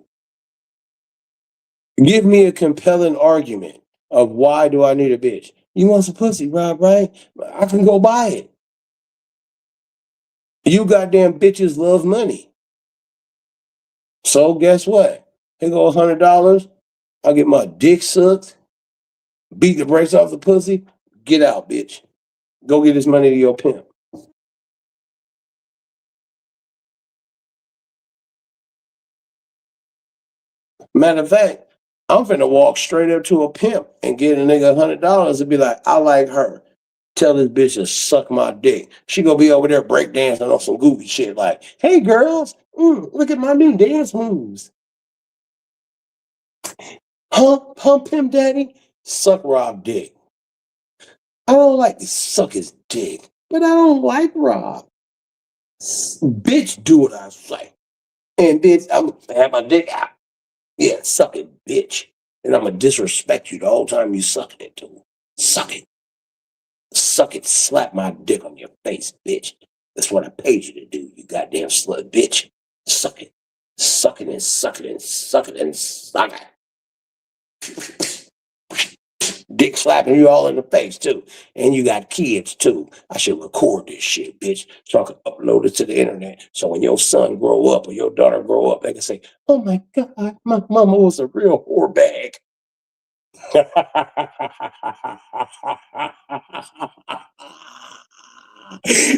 Give me a compelling argument of why do I need a bitch? You want some pussy, Rob, right? I can go buy it. You goddamn bitches love money. So guess what? Here go $100. I'll get my dick sucked, beat the brakes off the pussy. Get out, bitch. Go get this money to your pimp. Matter of fact, I'm finna walk straight up to a pimp and get a nigga $100 and be like, I like her. Tell this bitch to suck my dick. She gonna be over there breakdancing on some goofy shit like, hey girls, look at my new dance moves. Hump him, daddy. Suck Rob dick. I don't like to suck his dick, but I don't like Rob. Bitch, do what I say. And bitch, I'm gonna have my dick out. Yeah, suck it, bitch. And I'm gonna disrespect you the whole time you sucking it too. Suck it. Suck it. Slap my dick on your face, bitch. That's what I paid you to do, you goddamn slut bitch. Suck it. Suck it and suck it and suck it and suck it. Dick slapping you all in the face too. And you got kids too. I should record this shit, bitch, so I can upload it to the internet. So when your son grow up or your daughter grow up, they can say, oh my God, my mama was a real whore bag.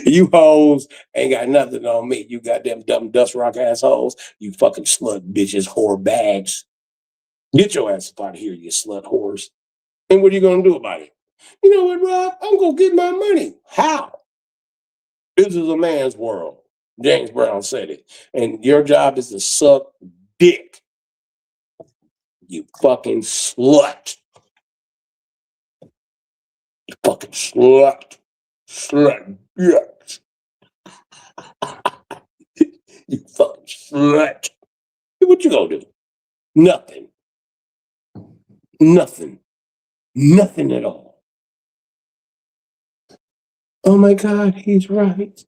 You hoes ain't got nothing on me. You goddamn dumb dust rock assholes. You fucking slut bitches, whore bags. Get your ass up out of here, you slut whores. And what are you gonna do about it? You know what, Rob? I'm gonna get my money. How? This is a man's world. James Brown said it. And your job is to suck dick. You fucking slut. You fucking slut. Slut. Yes. You fucking slut. What you gonna do? Nothing. Nothing. Nothing at all. Oh my God, he's right.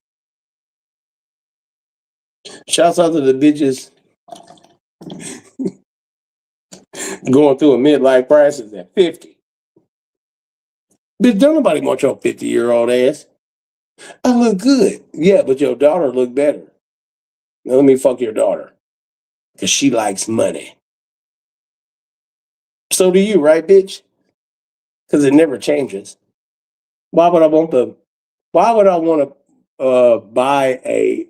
Shouts out to the bitches going through a midlife crisis at 50. Bitch, don't nobody want your 50-year-old ass. I look good. Yeah, but your daughter look better. Now let me fuck your daughter. Because she likes money. So do you, right, bitch? Because it never changes. Why would I want to buy a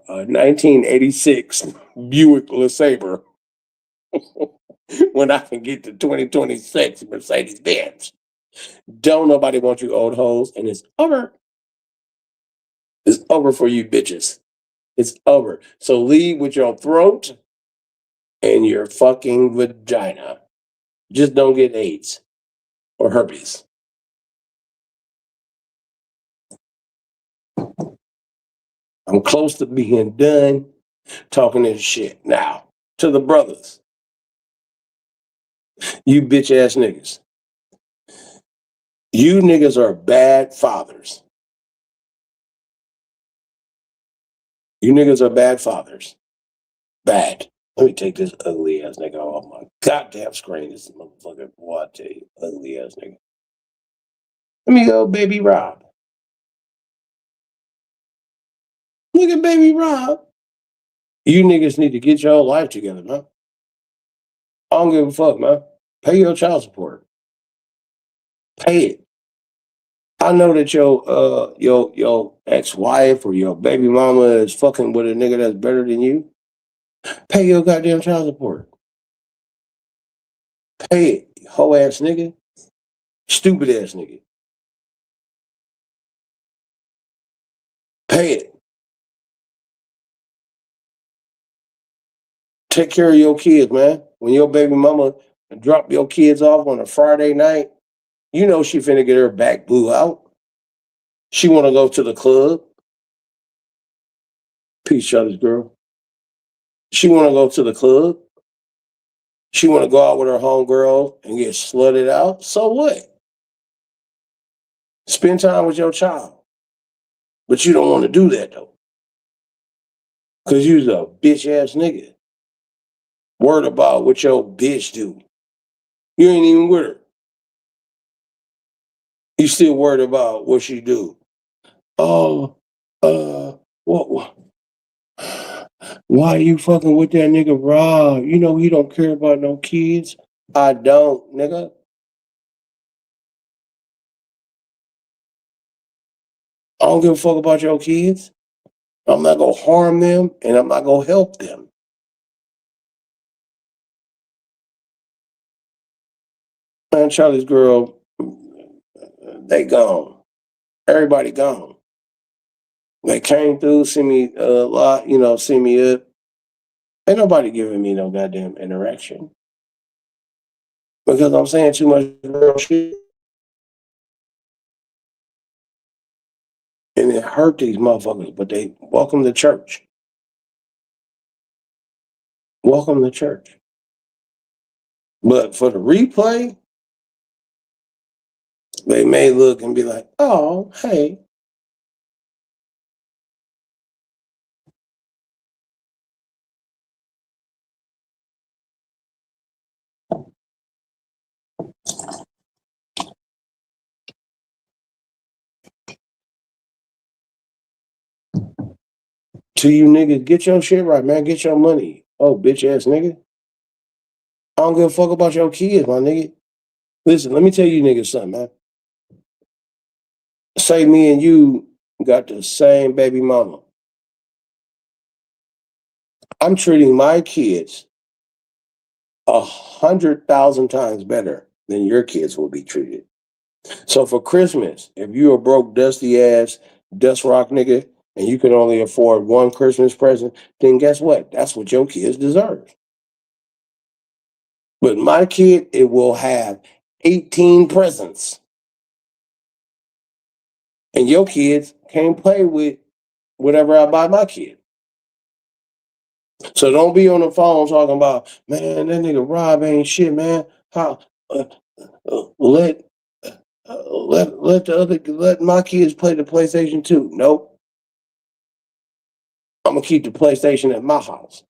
1986 Buick LeSabre when I can get the 2026 Mercedes Benz? Don't nobody want you old hoes, and it's over. It's over for you bitches. It's over. So leave with your throat and your fucking vagina. Just don't get AIDS or herpes. I'm close to being done talking this shit. Now, to the brothers, you bitch ass niggas. You niggas are bad fathers. You niggas are bad fathers. Bad. Let me take this ugly ass nigga off my goddamn screen. This motherfucker, boy, I tell you, ugly ass nigga. Let me go, baby Rob. Look at baby Rob. You niggas need to get your life together, man. I don't give a fuck, man. Pay your child support. Pay it. I know that your ex-wife or your baby mama is fucking with a nigga that's better than you. Pay your goddamn child support. Pay it, hoe ass nigga. Stupid ass nigga. Pay it. Take care of your kids, man. When your baby mama drop your kids off on a Friday night, you know she finna get her back blew out. She wanna go to the club. Peace, shutters, girl. She wanna go to the club. She wanna go out with her homegirl and get slutted out. So what? Spend time with your child. But you don't want to do that though. Cause you's a bitch ass nigga. Worried about what your bitch do. You ain't even with her. You still worried about what she do. Oh, What? Why you fucking with that nigga Rob? You know he don't care about no kids. I don't, nigga. I don't give a fuck about your kids. I'm not gonna harm them, and I'm not gonna help them. Man, Charlie's girl, they gone. Everybody gone. They came through, see me a lot, see me up. Ain't nobody giving me no goddamn interaction because I'm saying too much real shit, and it hurt these motherfuckers. But they welcome to church. Welcome to church. But for the replay, they may look and be like, "Oh, hey." To you niggas, get your shit right, man. Get your money. Oh, bitch ass nigga. I don't give a fuck about your kids, my nigga. Listen, let me tell you niggas something, man. Say me and you got the same baby mama. I'm treating my kids 100,000 times better than your kids will be treated. So for Christmas, if you a broke, dusty ass, dust rock nigga, and you can only afford one Christmas present, then guess what? That's what your kids deserve. But my kid, it will have 18 presents. And your kids can't play with whatever I buy my kid. So don't be on the phone talking about, man, that nigga Rob ain't shit, man. How uh, let let my kids play the PlayStation 2. Nope. I'm gonna keep the PlayStation at my house.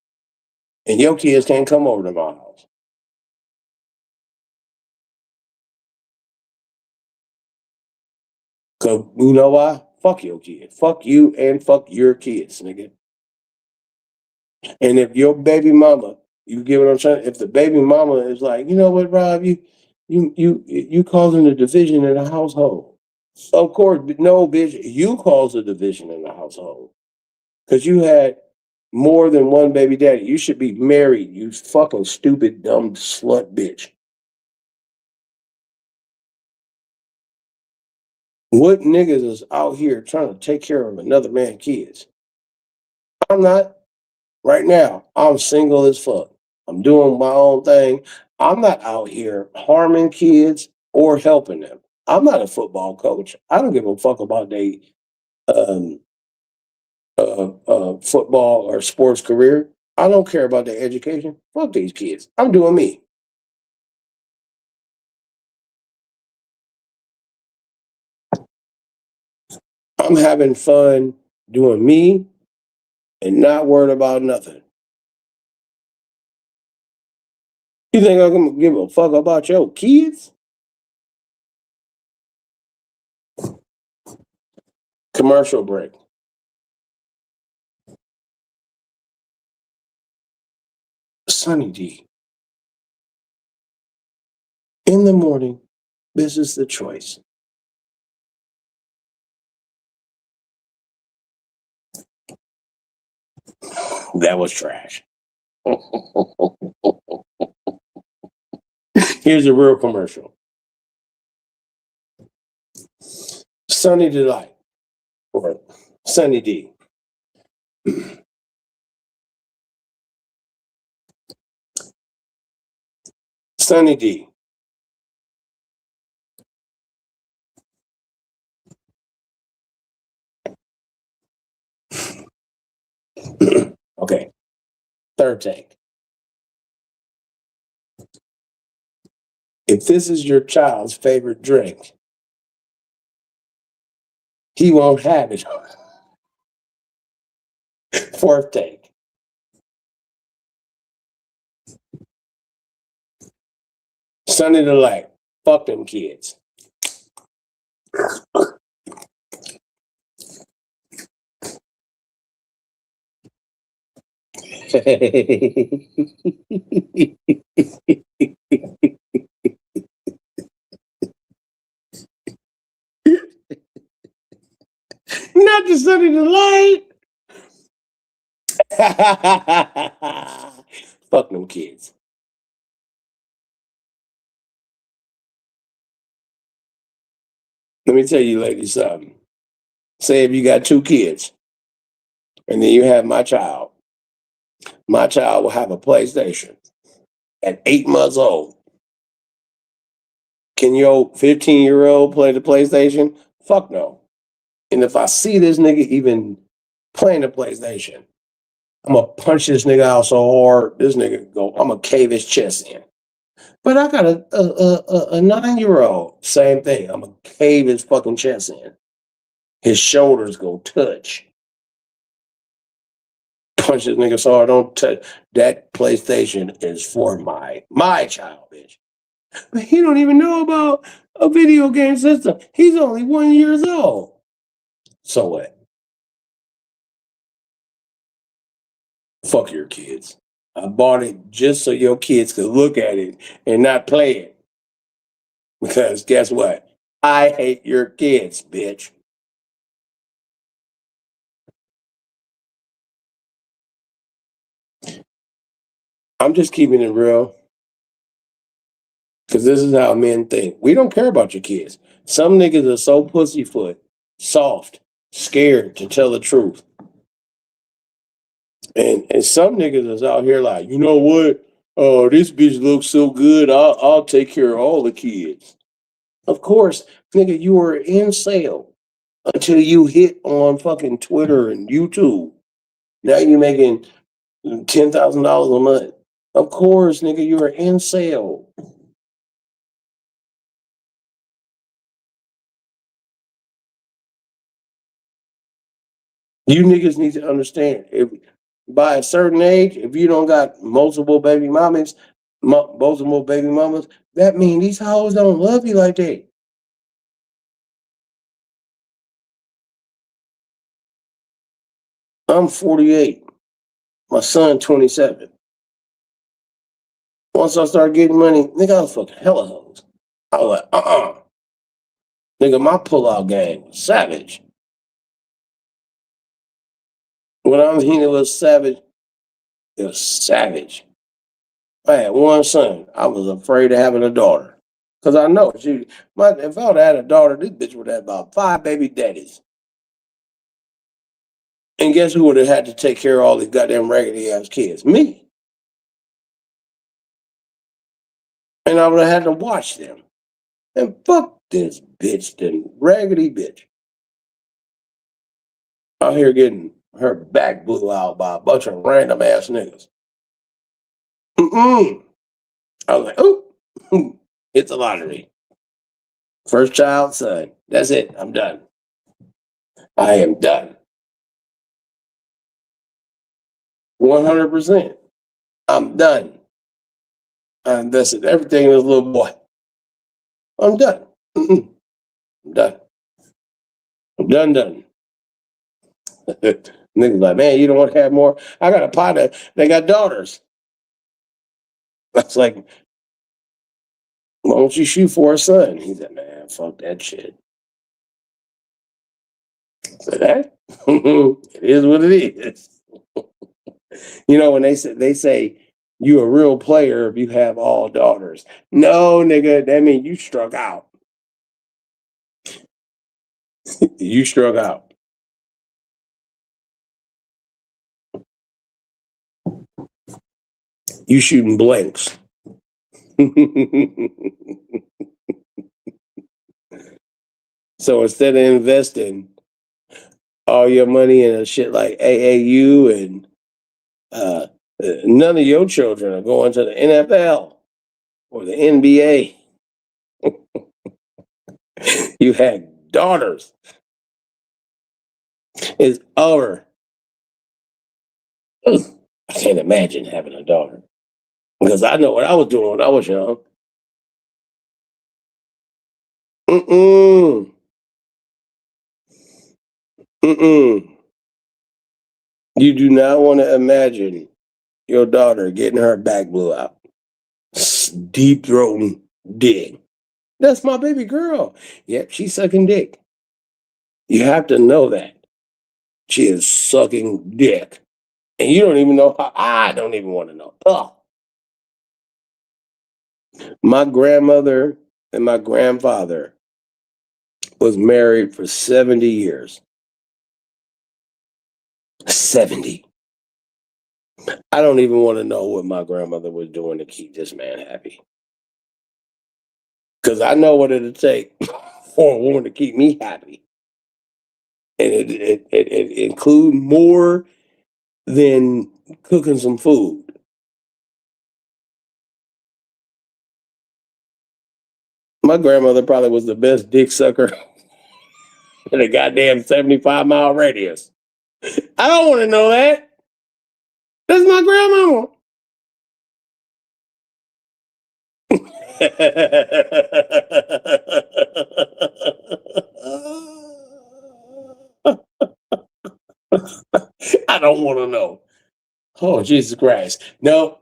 And your kids can't come over to my house. Cause you know why? Fuck your kid. Fuck you and fuck your kids, nigga. And if your baby mama, you get what I'm saying? If the baby mama is like, you know what, Rob, you causing a division in the household. Of course, no, bitch, you caused a division in the household. Because you had more than one baby daddy. You should be married, you fucking stupid, dumb slut bitch. What niggas is out here trying to take care of another man's kids? I'm not. Right now, I'm single as fuck. I'm doing my own thing. I'm not out here harming kids or helping them. I'm not a football coach. I don't give a fuck about their um, football or sports career. I don't care about their education. Fuck these kids. I'm doing me. I'm having fun doing me and not worried about nothing. You think I'm gonna give a fuck about your kids? Commercial break. Sunny D. In the morning, this is the choice. That was trash. Here's a real commercial. Sunny Delight or Sunny D. Sunny D. Okay. Third take. If this is your child's favorite drink, he won't have it. Fourth take. Sunny Delight. Fuck them kids. Not the sunny delight. Fuck them kids. Let me tell you, ladies, something. Say if you got two kids and then you have my child will have a PlayStation at 8 months old. Can your 15-year-old play the PlayStation? Fuck no. And if I see this nigga even playing the PlayStation, I'm gonna punch this nigga out so hard, this nigga go, I'm gonna cave his chest in. But I got a 9-year-old, same thing. I'm gonna cave his fucking chest in. His shoulders go touch. Punch this nigga so I don't touch. That PlayStation is for my child, bitch. But he don't even know about a video game system. He's only 1 year old. So what? Fuck your kids. I bought it just so your kids could look at it and not play it. Because guess what? I hate your kids, bitch. I'm just keeping it real because this is how men think. We don't care about your kids. Some niggas are so pussyfoot, soft, scared to tell the truth. And some niggas is out here like, you know what? Oh, this bitch looks so good. I'll take care of all the kids. Of course, nigga, you were in sale until you hit on fucking Twitter and YouTube. Now you're making $10,000 a month. Of course, nigga, you were in sale. You niggas need to understand if by a certain age, if you don't got multiple baby mamas, that means these hoes don't love you like that. I'm 48. My son 27. Once I start getting money, nigga, I was fucking hella hoes. I was like, nigga, my pullout game was savage. When I mean it was savage, it was savage. I had one son. I was afraid of having a daughter. Because I know if I would have had a daughter, this bitch would have about 5 baby daddies. And guess who would have had to take care of all these goddamn raggedy ass kids? Me. And I would have had to watch them. And fuck this bitch, then raggedy bitch. Out here getting her back blew out by a bunch of random ass niggas. Mm-mm. I was like, oh, it's a lottery. First child, son. That's it. I'm done. I am done. 100%. I'm done. I invested everything in this little boy. I'm done. Mm-mm. I'm done. I'm done. Niggas like, man, you don't want to have more? I got a partner. They got daughters. That's like, why don't you shoot for a son? He said, man, fuck that shit. So that it is what it is. You know, when they say you a real player if you have all daughters. No, nigga, that means you struck out. You struck out. You shooting blanks. So instead of investing all your money in a shit like AAU and none of your children are going to the NFL or the NBA. You had daughters. It's over. Ugh, I can't imagine having a daughter because I know what I was doing when I was young. Mm-mm. Mm-mm. You do not want to imagine. your daughter getting her back blew out. Deep throating dick. That's my baby girl. Yep, she's sucking dick. You have to know that. She is sucking dick. And you don't even know how. I don't even want to know. Oh, my grandmother and my grandfather was married for 70 years. 70. I don't even want to know what my grandmother was doing to keep this man happy. Because I know what it'll take for a woman to keep me happy. And it include more than cooking some food. My grandmother probably was the best dick sucker in a goddamn 75-mile radius. I don't want to know that. That's my grandmama. I don't want to know. Oh, Jesus Christ. No.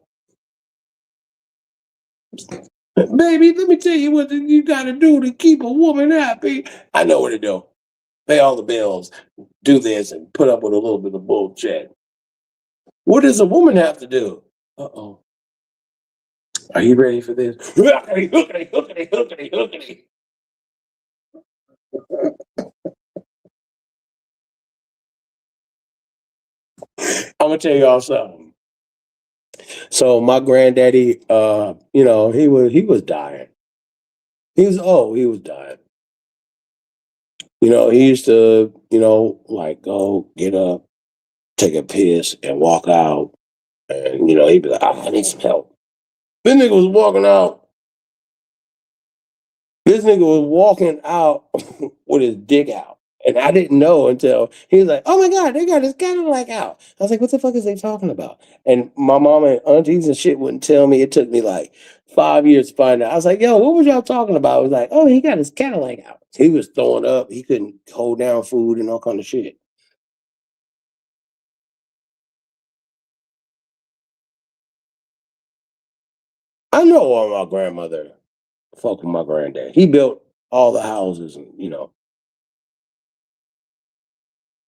Baby, let me tell you what you got to do to keep a woman happy. I know what to do. Pay all the bills, do this, and put up with a little bit of bullshit. What does a woman have to do? Uh-oh. Are you ready for this? Hookity, hookity, hookity, hookity, hookity. I'm gonna tell y'all something. So my granddaddy, he was dying. He was dying. He used to, like go get up, take a piss, and walk out. And he'd be like, I need some help. This nigga was walking out. This nigga was walking out with his dick out. And I didn't know until he was like, oh my God, they got his Cadillac out. I was like, what the fuck is they talking about? And my mom and aunties and shit wouldn't tell me. It took me like 5 years to find out. I was like, yo, what was y'all talking about? It was like, oh, he got his Cadillac out. He was throwing up. He couldn't hold down food and all kind of shit. I know why my grandmother fucked with my granddad. He built all the houses and,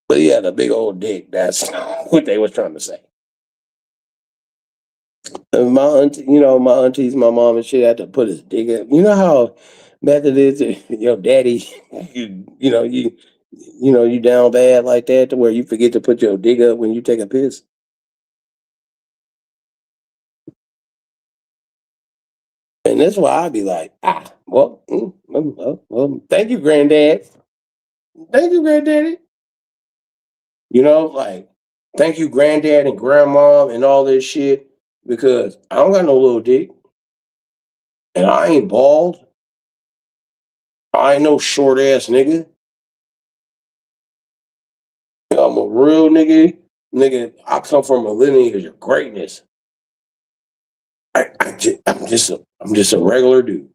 but he had a big old dick. That's what they was trying to say. And my auntie, my aunties, my mom and shit had to put his dick in. You know how bad it is to your daddy, you down bad like that to where you forget to put your dick up when you take a piss. And that's why I'd be like, well, thank you, granddad. Thank you, granddaddy. Like, thank you, granddad and grandma and all this shit, because I don't got no little dick and I ain't bald. I ain't no short ass nigga. I'm a real nigga. Nigga, I come from a lineage of greatness. I'm just a regular dude.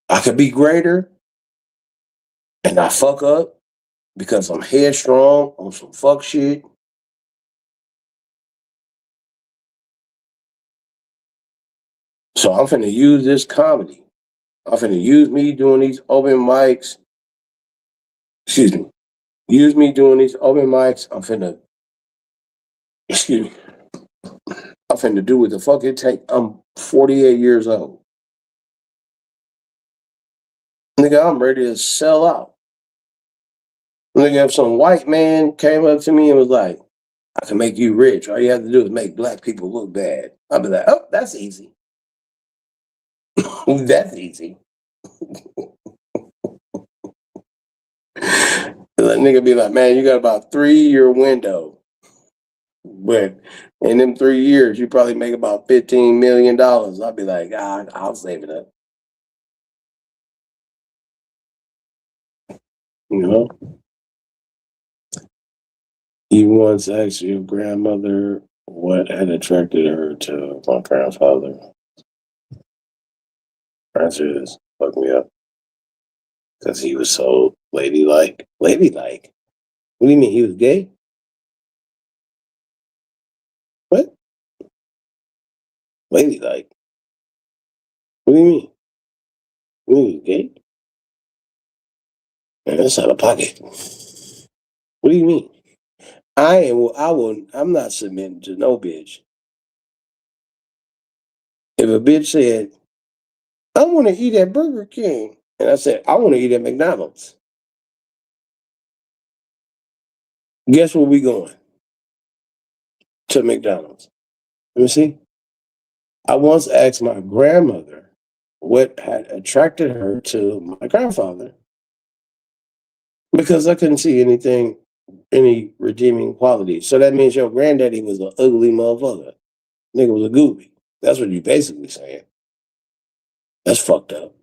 I could be greater and I fuck up because I'm headstrong on some fuck shit. So I'm finna use this comedy. I'm finna use me doing these open mics. Excuse me. Use me doing these open mics. Excuse me. I'm finna do what the fuck it take. I'm 48 years old. Nigga, I'm ready to sell out. Nigga, if some white man came up to me and was like, I can make you rich. All you have to do is make black people look bad. I'd be like, oh, that's easy. That's easy. That nigga be like, man, you got about 3 year window. But in them 3 years, you probably make about $15 million. I'd be like, I'll save it up. You know? You once asked your grandmother what had attracted her to my grandfather. Answer is, fuck me up. Because he was so ladylike. Ladylike? What do you mean? He was gay? Ladylike. What do you mean? You gay? Man, that's out of pocket. What do you mean? I'm not submitting to no bitch. If a bitch said, I want to eat at Burger King, and I said, I want to eat at McDonald's, guess where we going? To McDonald's. Let me see. I once asked my grandmother what had attracted her to my grandfather because I couldn't see any redeeming qualities. So that means your granddaddy was an ugly motherfucker. Nigga was a goofy. That's what you basically saying. That's fucked up.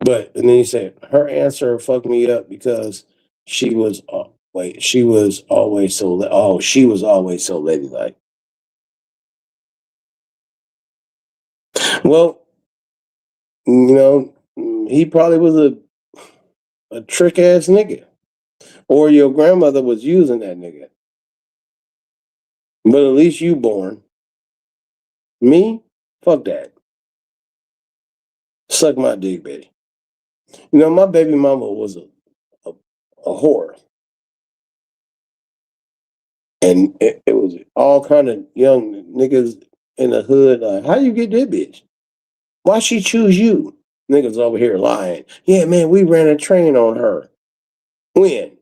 But and then he said her answer fucked me up because she was she was always she was always so ladylike. Well, he probably was a trick ass nigga, or your grandmother was using that nigga. But at least you born. Me, fuck that. Suck my dick, Betty. My baby mama was a, a whore, and it was all kind of young niggas in the hood. Like, how you get that bitch? Why she choose you? Niggas over here lying. Yeah, man, we ran a train on her. When?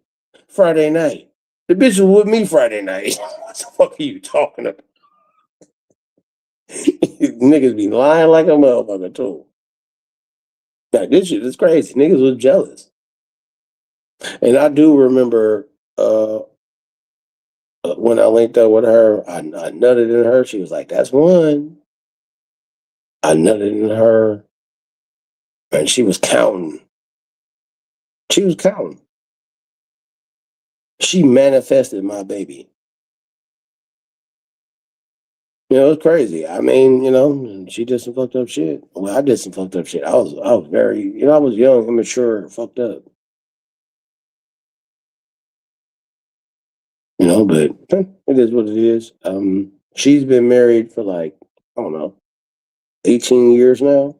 Friday night. The bitch was with me Friday night. What the fuck are you talking about? Niggas be lying like a motherfucker too. Like this shit is crazy. Niggas was jealous. And I do remember when I linked up with her, I nutted in her. She was like, that's one. I nutted in her. And she was counting. She was counting. She manifested my baby. It's crazy. I mean, she did some fucked up shit. Well, I did some fucked up shit. I was very, I was young, immature, fucked up. But it is what it is. She's been married for like, I don't know, 18 years now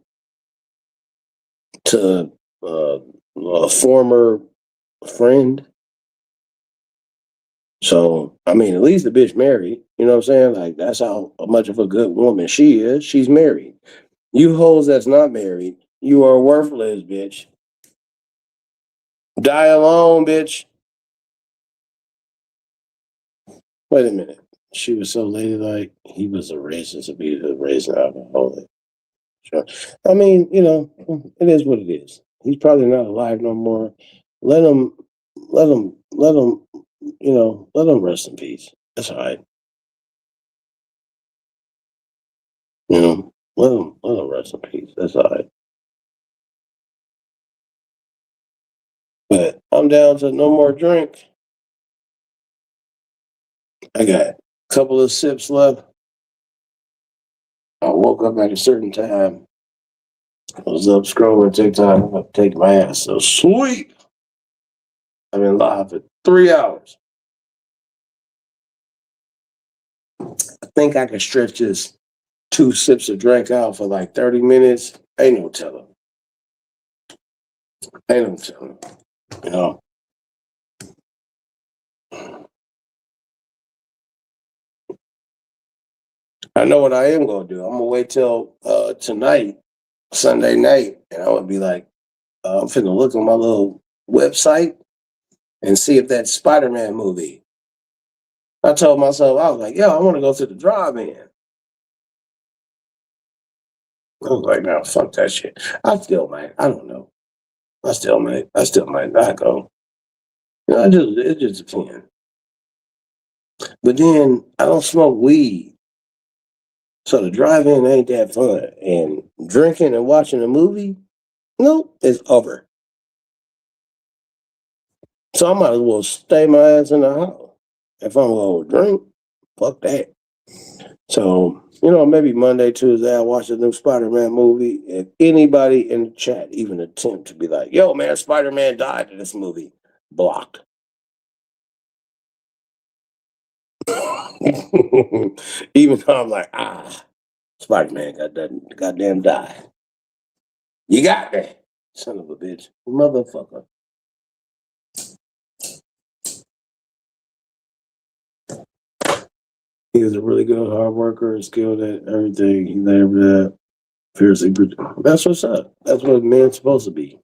to a former friend. So, I mean, at least the bitch married. You know what I'm saying? Like, that's how much of a good woman she is. She's married. You hoes that's not married, you are worthless, bitch. Die alone, bitch. Wait a minute. She was so ladylike. He was a racist, abusive, raising alcoholic. Sure. I mean, it is what it is. He's probably not alive no more. Let him, let him, let him rest in peace. That's all right. Let him rest in peace. That's all right. But I'm down to no more drink. I got a couple of sips left. I woke up at a certain time. I was up scrolling TikTok. I'm going to take my ass to sleep. I've been live for 3 hours. I think I can stretch this 2 sips of drink out for like 30 minutes. Ain't no telling. Ain't no telling. You know. I know what I am gonna do. I'm gonna wait till tonight, Sunday night, and I'm gonna be like, I'm finna look on my little website and see if that Spider-Man movie. I told myself, I was like, yo, I want to go to the drive-in. I was like, no, fuck that shit. I still might. I don't know. I still might. I still might not go. It just depends. But then I don't smoke weed. So the drive-in ain't that fun. And drinking and watching a movie, nope, it's over. So I might as well stay my ass in the house. If I'm gonna drink, fuck that. So, maybe Monday, Tuesday, I'll watch the new Spider-Man movie. If anybody in the chat even attempt to be like, yo, man, Spider-Man died in this movie, blocked. Even though I'm like, Spider-Man got that goddamn die. You got that, son of a bitch, motherfucker. He was a really good hard worker and skilled at everything. He never that fiercely. That's what's up. That's what a man's supposed to be.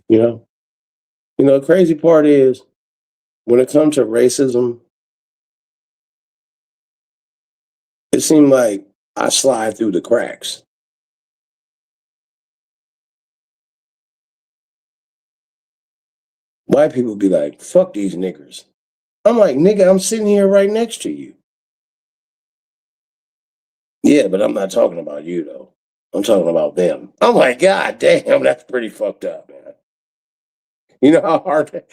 You know. You know. The crazy part is when it comes to racism, it seemed like I slide through the cracks. White people be like, "Fuck these niggers." I'm like, "Nigga, I'm sitting here right next to you." Yeah, but I'm not talking about you though. I'm talking about them. I'm like, God damn, that's pretty fucked up, man. You know how hard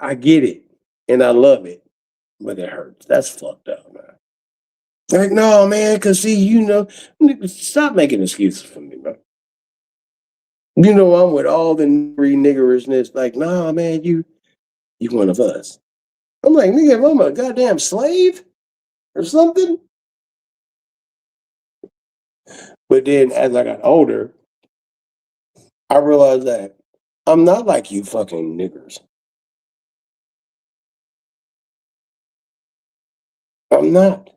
I get it and I love it, but it hurts. That's fucked up, man. Like, no, man, because see, stop making excuses for me, bro. You know, I'm with all the niggerishness. Like, nah, man, you one of us. I'm like, nigga, if I'm a goddamn slave or something. But then as I got older, I realized that I'm not like you fucking niggers. I'm not.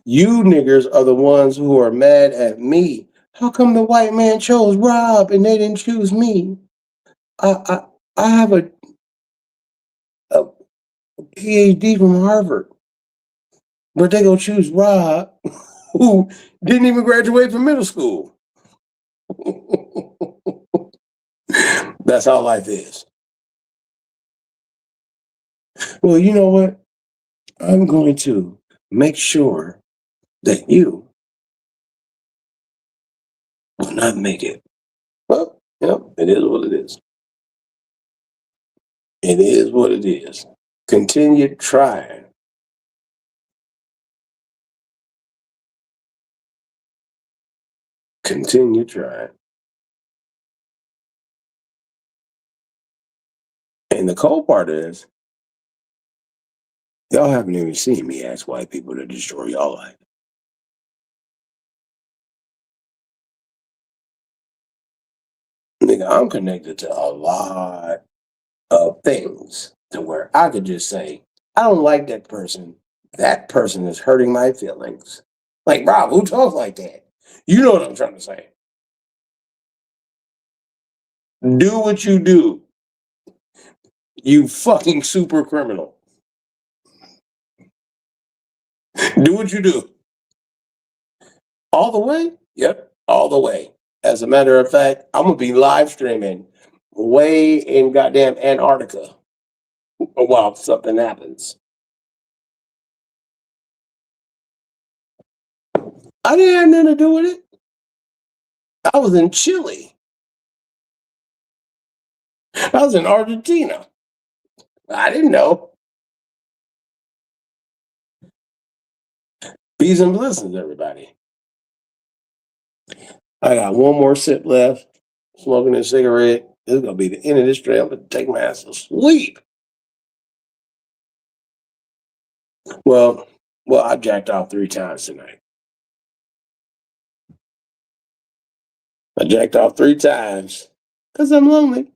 You niggers are the ones who are mad at me. How come the white man chose Rob and they didn't choose me? I I have a PhD from Harvard, but they gonna choose Rob, who didn't even graduate from middle school. That's how life is. Well, you know what? I'm going to make sure that you will not make it. Well, it is what it is. It is what it is. Continue trying. Continue trying. And the cold part is, y'all haven't even seen me ask white people to destroy y'all life. Nigga, I'm connected to a lot of things to where I could just say, I don't like that person. That person is hurting my feelings. Like, Rob, who talks like that? You know what I'm trying to say. Do what you do, you fucking super criminal. Do what you do. All the way? Yep, all the way. As a matter of fact, I'm gonna be live streaming way in goddamn Antarctica while something happens. I didn't have nothing to do with it. I was in Chile. I was in Argentina. I didn't know. Peace and blessings, everybody. I got one more sip left, smoking a cigarette. This is gonna be the end of this trail. I'm gonna take my ass to sleep. Well, I jacked off 3 times tonight. I jacked off 3 times because I'm lonely.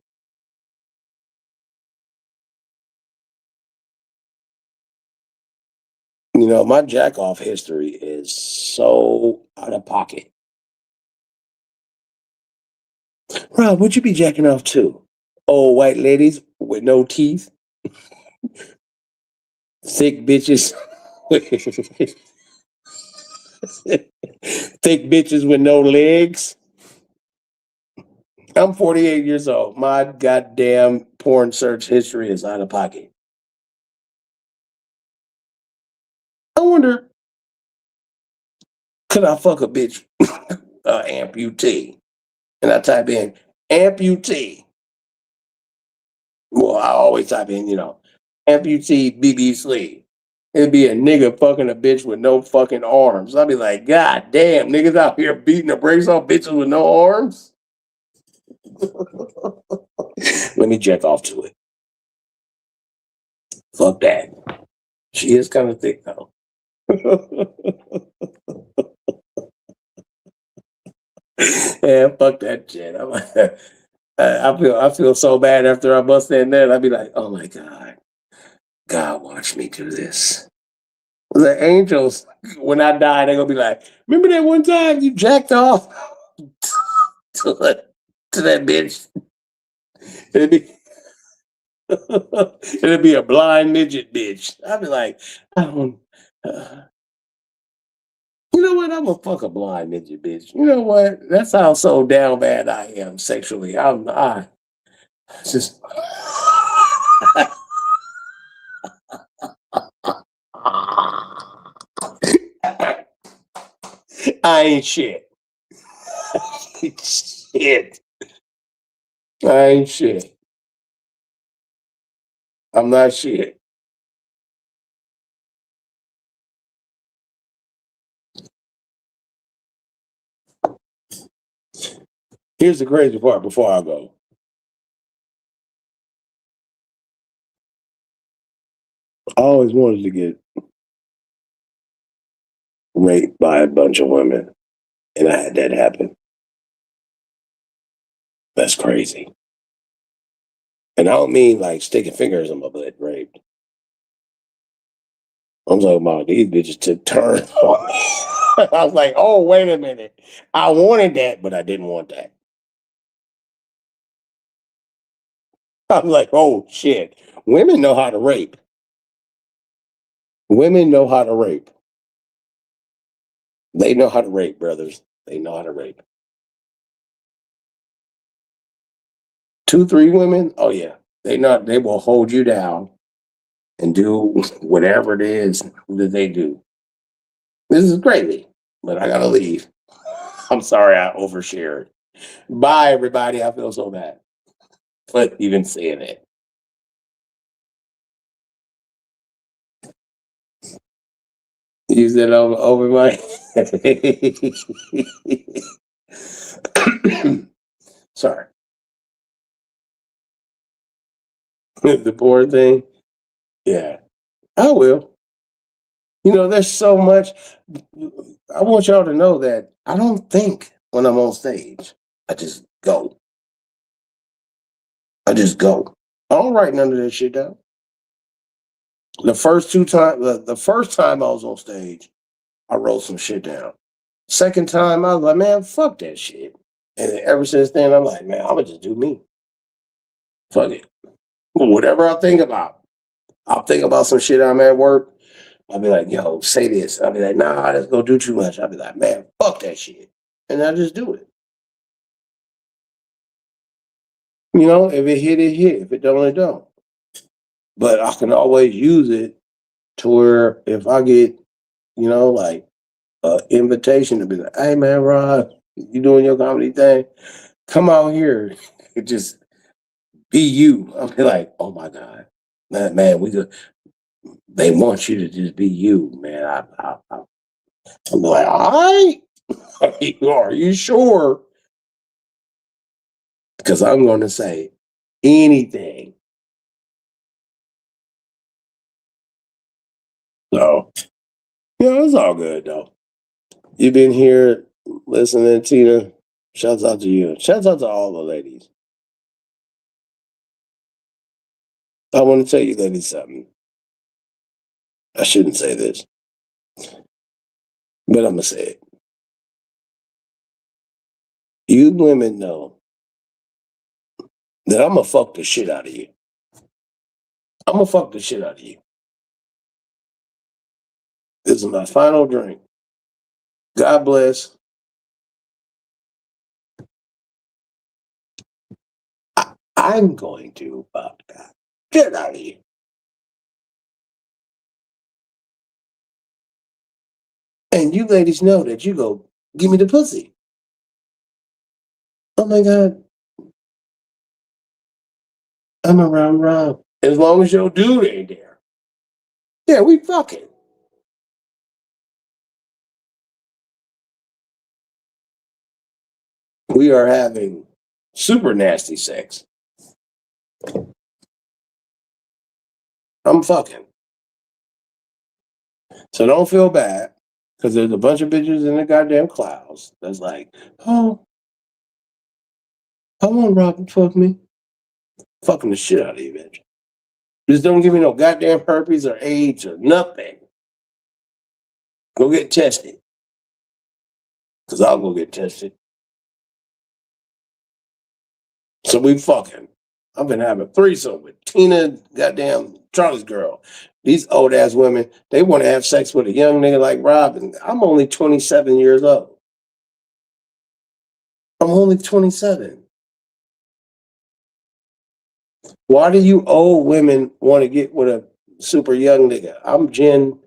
You know, my jack off history is so out of pocket. Rob, would you be jacking off too? Old white ladies with no teeth, thick bitches, thick bitches with no legs. I'm 48 years old. My goddamn porn search history is out of pocket. I wonder, could I fuck a bitch amputee? And I type in amputee. Well, I always type in, amputee BB sleeve. It'd be a nigga fucking a bitch with no fucking arms. I'd be like, God damn, niggas out here beating the brakes off bitches with no arms. Let me jack off to it. Fuck that. She is kind of thick though. Yeah, fuck that shit. I'm like, I feel so bad after I bust that nut. I'd be like, oh my God, God watch me do this. The angels, when I die, they're gonna be like, remember that one time you jacked off to, to that bitch? It'd be, it'd be a blind midget bitch. I'd be like, I don't. Uh, you know what? I'm gonna fuck a blind midget bitch. You know what? That's how so down bad I am sexually. I just. I ain't shit. Shit. I ain't shit. I'm not shit. Here's the crazy part before I go. I always wanted to get raped by a bunch of women, and I had that happen. That's crazy. And I don't mean like sticking fingers in my butt raped. I'm talking about these bitches took turns on me. I was like, oh, wait a minute. I wanted that, but I didn't want that. I was like, oh, shit. Women know how to rape. Women know how to rape. They know how to rape, brothers. They know how to rape. 2, 3 women, oh, yeah. They will hold you down and do whatever it is that they do. This is crazy, but I gotta leave. I'm sorry I overshared. Bye, everybody. I feel so bad. But even saying it. Use that over my. Sorry. The poor thing. Yeah, I will. There's so much. I want y'all to know that I don't think when I'm on stage. I just go. I just go. I don't write none of that shit down. The first time I was on stage, I wrote some shit down. Second time, I was like, man, fuck that shit. And ever since then, I'm like, man, I'm gonna just do me. Fuck it. Whatever I think about, I'll think about some shit I'm at work. I'll be like, yo, say this. I'll be like, nah, that's gonna do too much. I'll be like, man, fuck that shit. And I just do it. If it hit, it hit. If it don't, it don't. But I can always use it to where if I get, like an invitation to be like, hey man, Rod, you doing your comedy thing? Come out here. Just be you. I'll be like, oh my God. Man, they want you to just be you, man. I'm like, all right. Are you sure? Because I'm going to say anything. So, it's all good though. You've been here listening, Tina. Shouts out to you. Shouts out to all the ladies. I want to tell you ladies something. I shouldn't say this, but I'm going to say it. You women know that I'm going to fuck the shit out of you. I'm going to fuck the shit out of you. This is my final drink. God bless. I'm going to fuck the shit out of you. And you ladies know that you go, give me the pussy. Oh my God. I'm around Rob. As long as your dude ain't there. Yeah, we fucking. We are having super nasty sex. I'm fucking. So don't feel bad because there's a bunch of bitches in the goddamn clouds that's like, oh, I want Robin to fuck me. Fucking the shit out of you, bitch. Just don't give me no goddamn herpes or AIDS or nothing. Go get tested. Because I'll go get tested. So we fucking. I've been having a threesome with Tina, goddamn Charlie's girl. These old ass women, they want to have sex with a young nigga like Robin. I'm only 27 years old. I'm only 27. Why do you old women want to get with a super young nigga? I'm Gen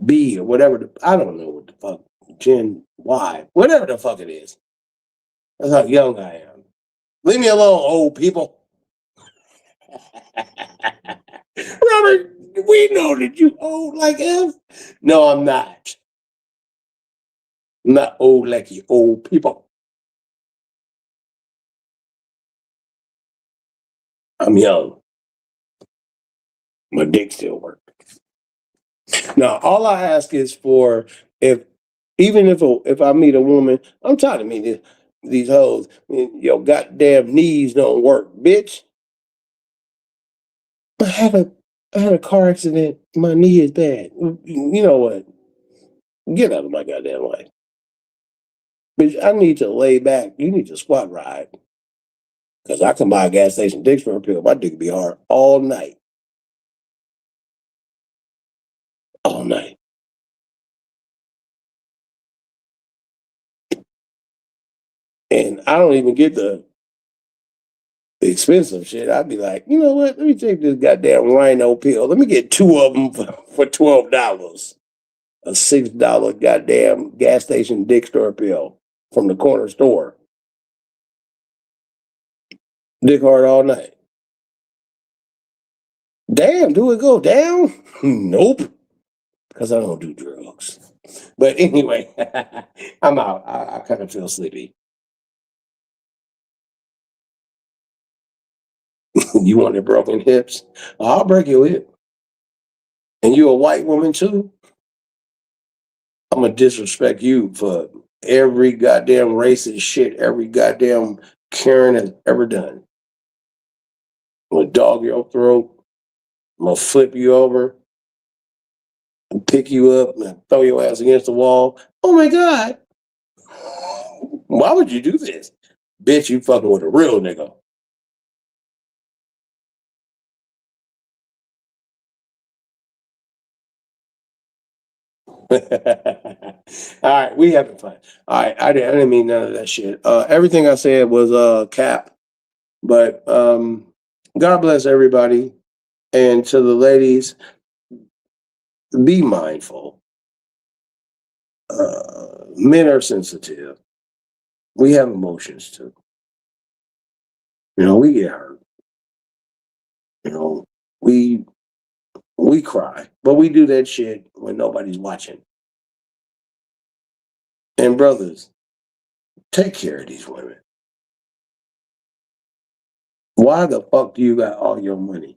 B or whatever. I don't know what the fuck. Gen Y. Whatever the fuck it is. That's how young I am. Leave me alone, old people. Robert, we know that you old like us. No, I'm not. I'm not old like you old people. I'm young. My dick still works. Now, all I ask is for if even if I meet a woman, I'm tired of meeting these hoes. Your goddamn knees don't work, bitch. I had a I had a car accident. My knee is bad. You know what? Get out of my goddamn life. Bitch, I need to lay back. You need to squat ride. Because I come by a gas station, dicks for a pill. My dick be hard all night. All night. And I don't even get the expensive shit. I'd be like, you know what? Let me take this goddamn rhino pill. Let me get two of them for $12. A $6 goddamn gas station dick store pill from the corner store. Dick hard all night. Damn, do it go down? Nope. Because I don't do drugs. But anyway, I'm out. I kind of feel sleepy. You want the broken hips? I'll break your hip. And you a white woman too? I'm gonna disrespect you for every goddamn racist shit every goddamn Karen has ever done. I'm gonna dog your throat. I'm gonna flip you over and pick you up and throw your ass against the wall. Oh my God. Why would you do this? Bitch, you fucking with a real nigga. All right, we having fun. All right, I didn't mean none of that shit. Everything I said was cap, but God bless everybody. And to the ladies, be mindful. Men are sensitive. We have emotions too. You know, we get hurt. You know, we we cry, but we do that shit when nobody's watching. And brothers, take care of these women. Why the fuck do you got all your money?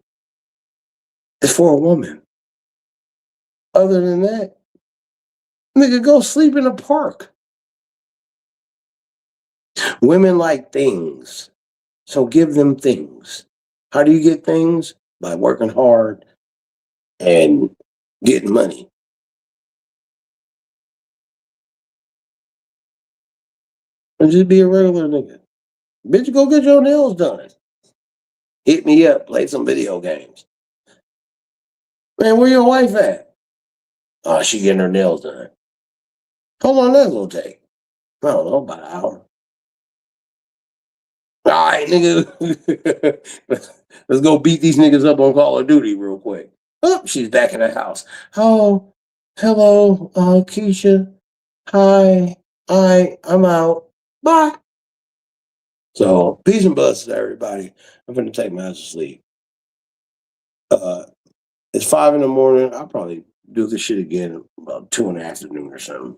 It's for a woman. Other than that, nigga, go sleep in a park. Women like things, so give them things. How do you get things? By working hard and getting money. And just be a regular nigga. Bitch, go get your nails done. Hit me up, play some video games. Man, where your wife at? Oh, she getting her nails done. How long that gonna take? I don't know, about an hour. All right, nigga. Let's go beat these niggas up on Call of Duty real quick. Oh, she's back in the house. Oh, hello, Keisha. Hi. I'm out. Bye. So, peace and blessings, everybody. I'm gonna take my ass to sleep. Uh, it's 5 in the morning. I'll probably do this shit again about 2 in the afternoon or something.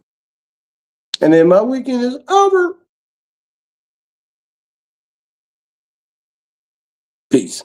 And then my weekend is over. Peace.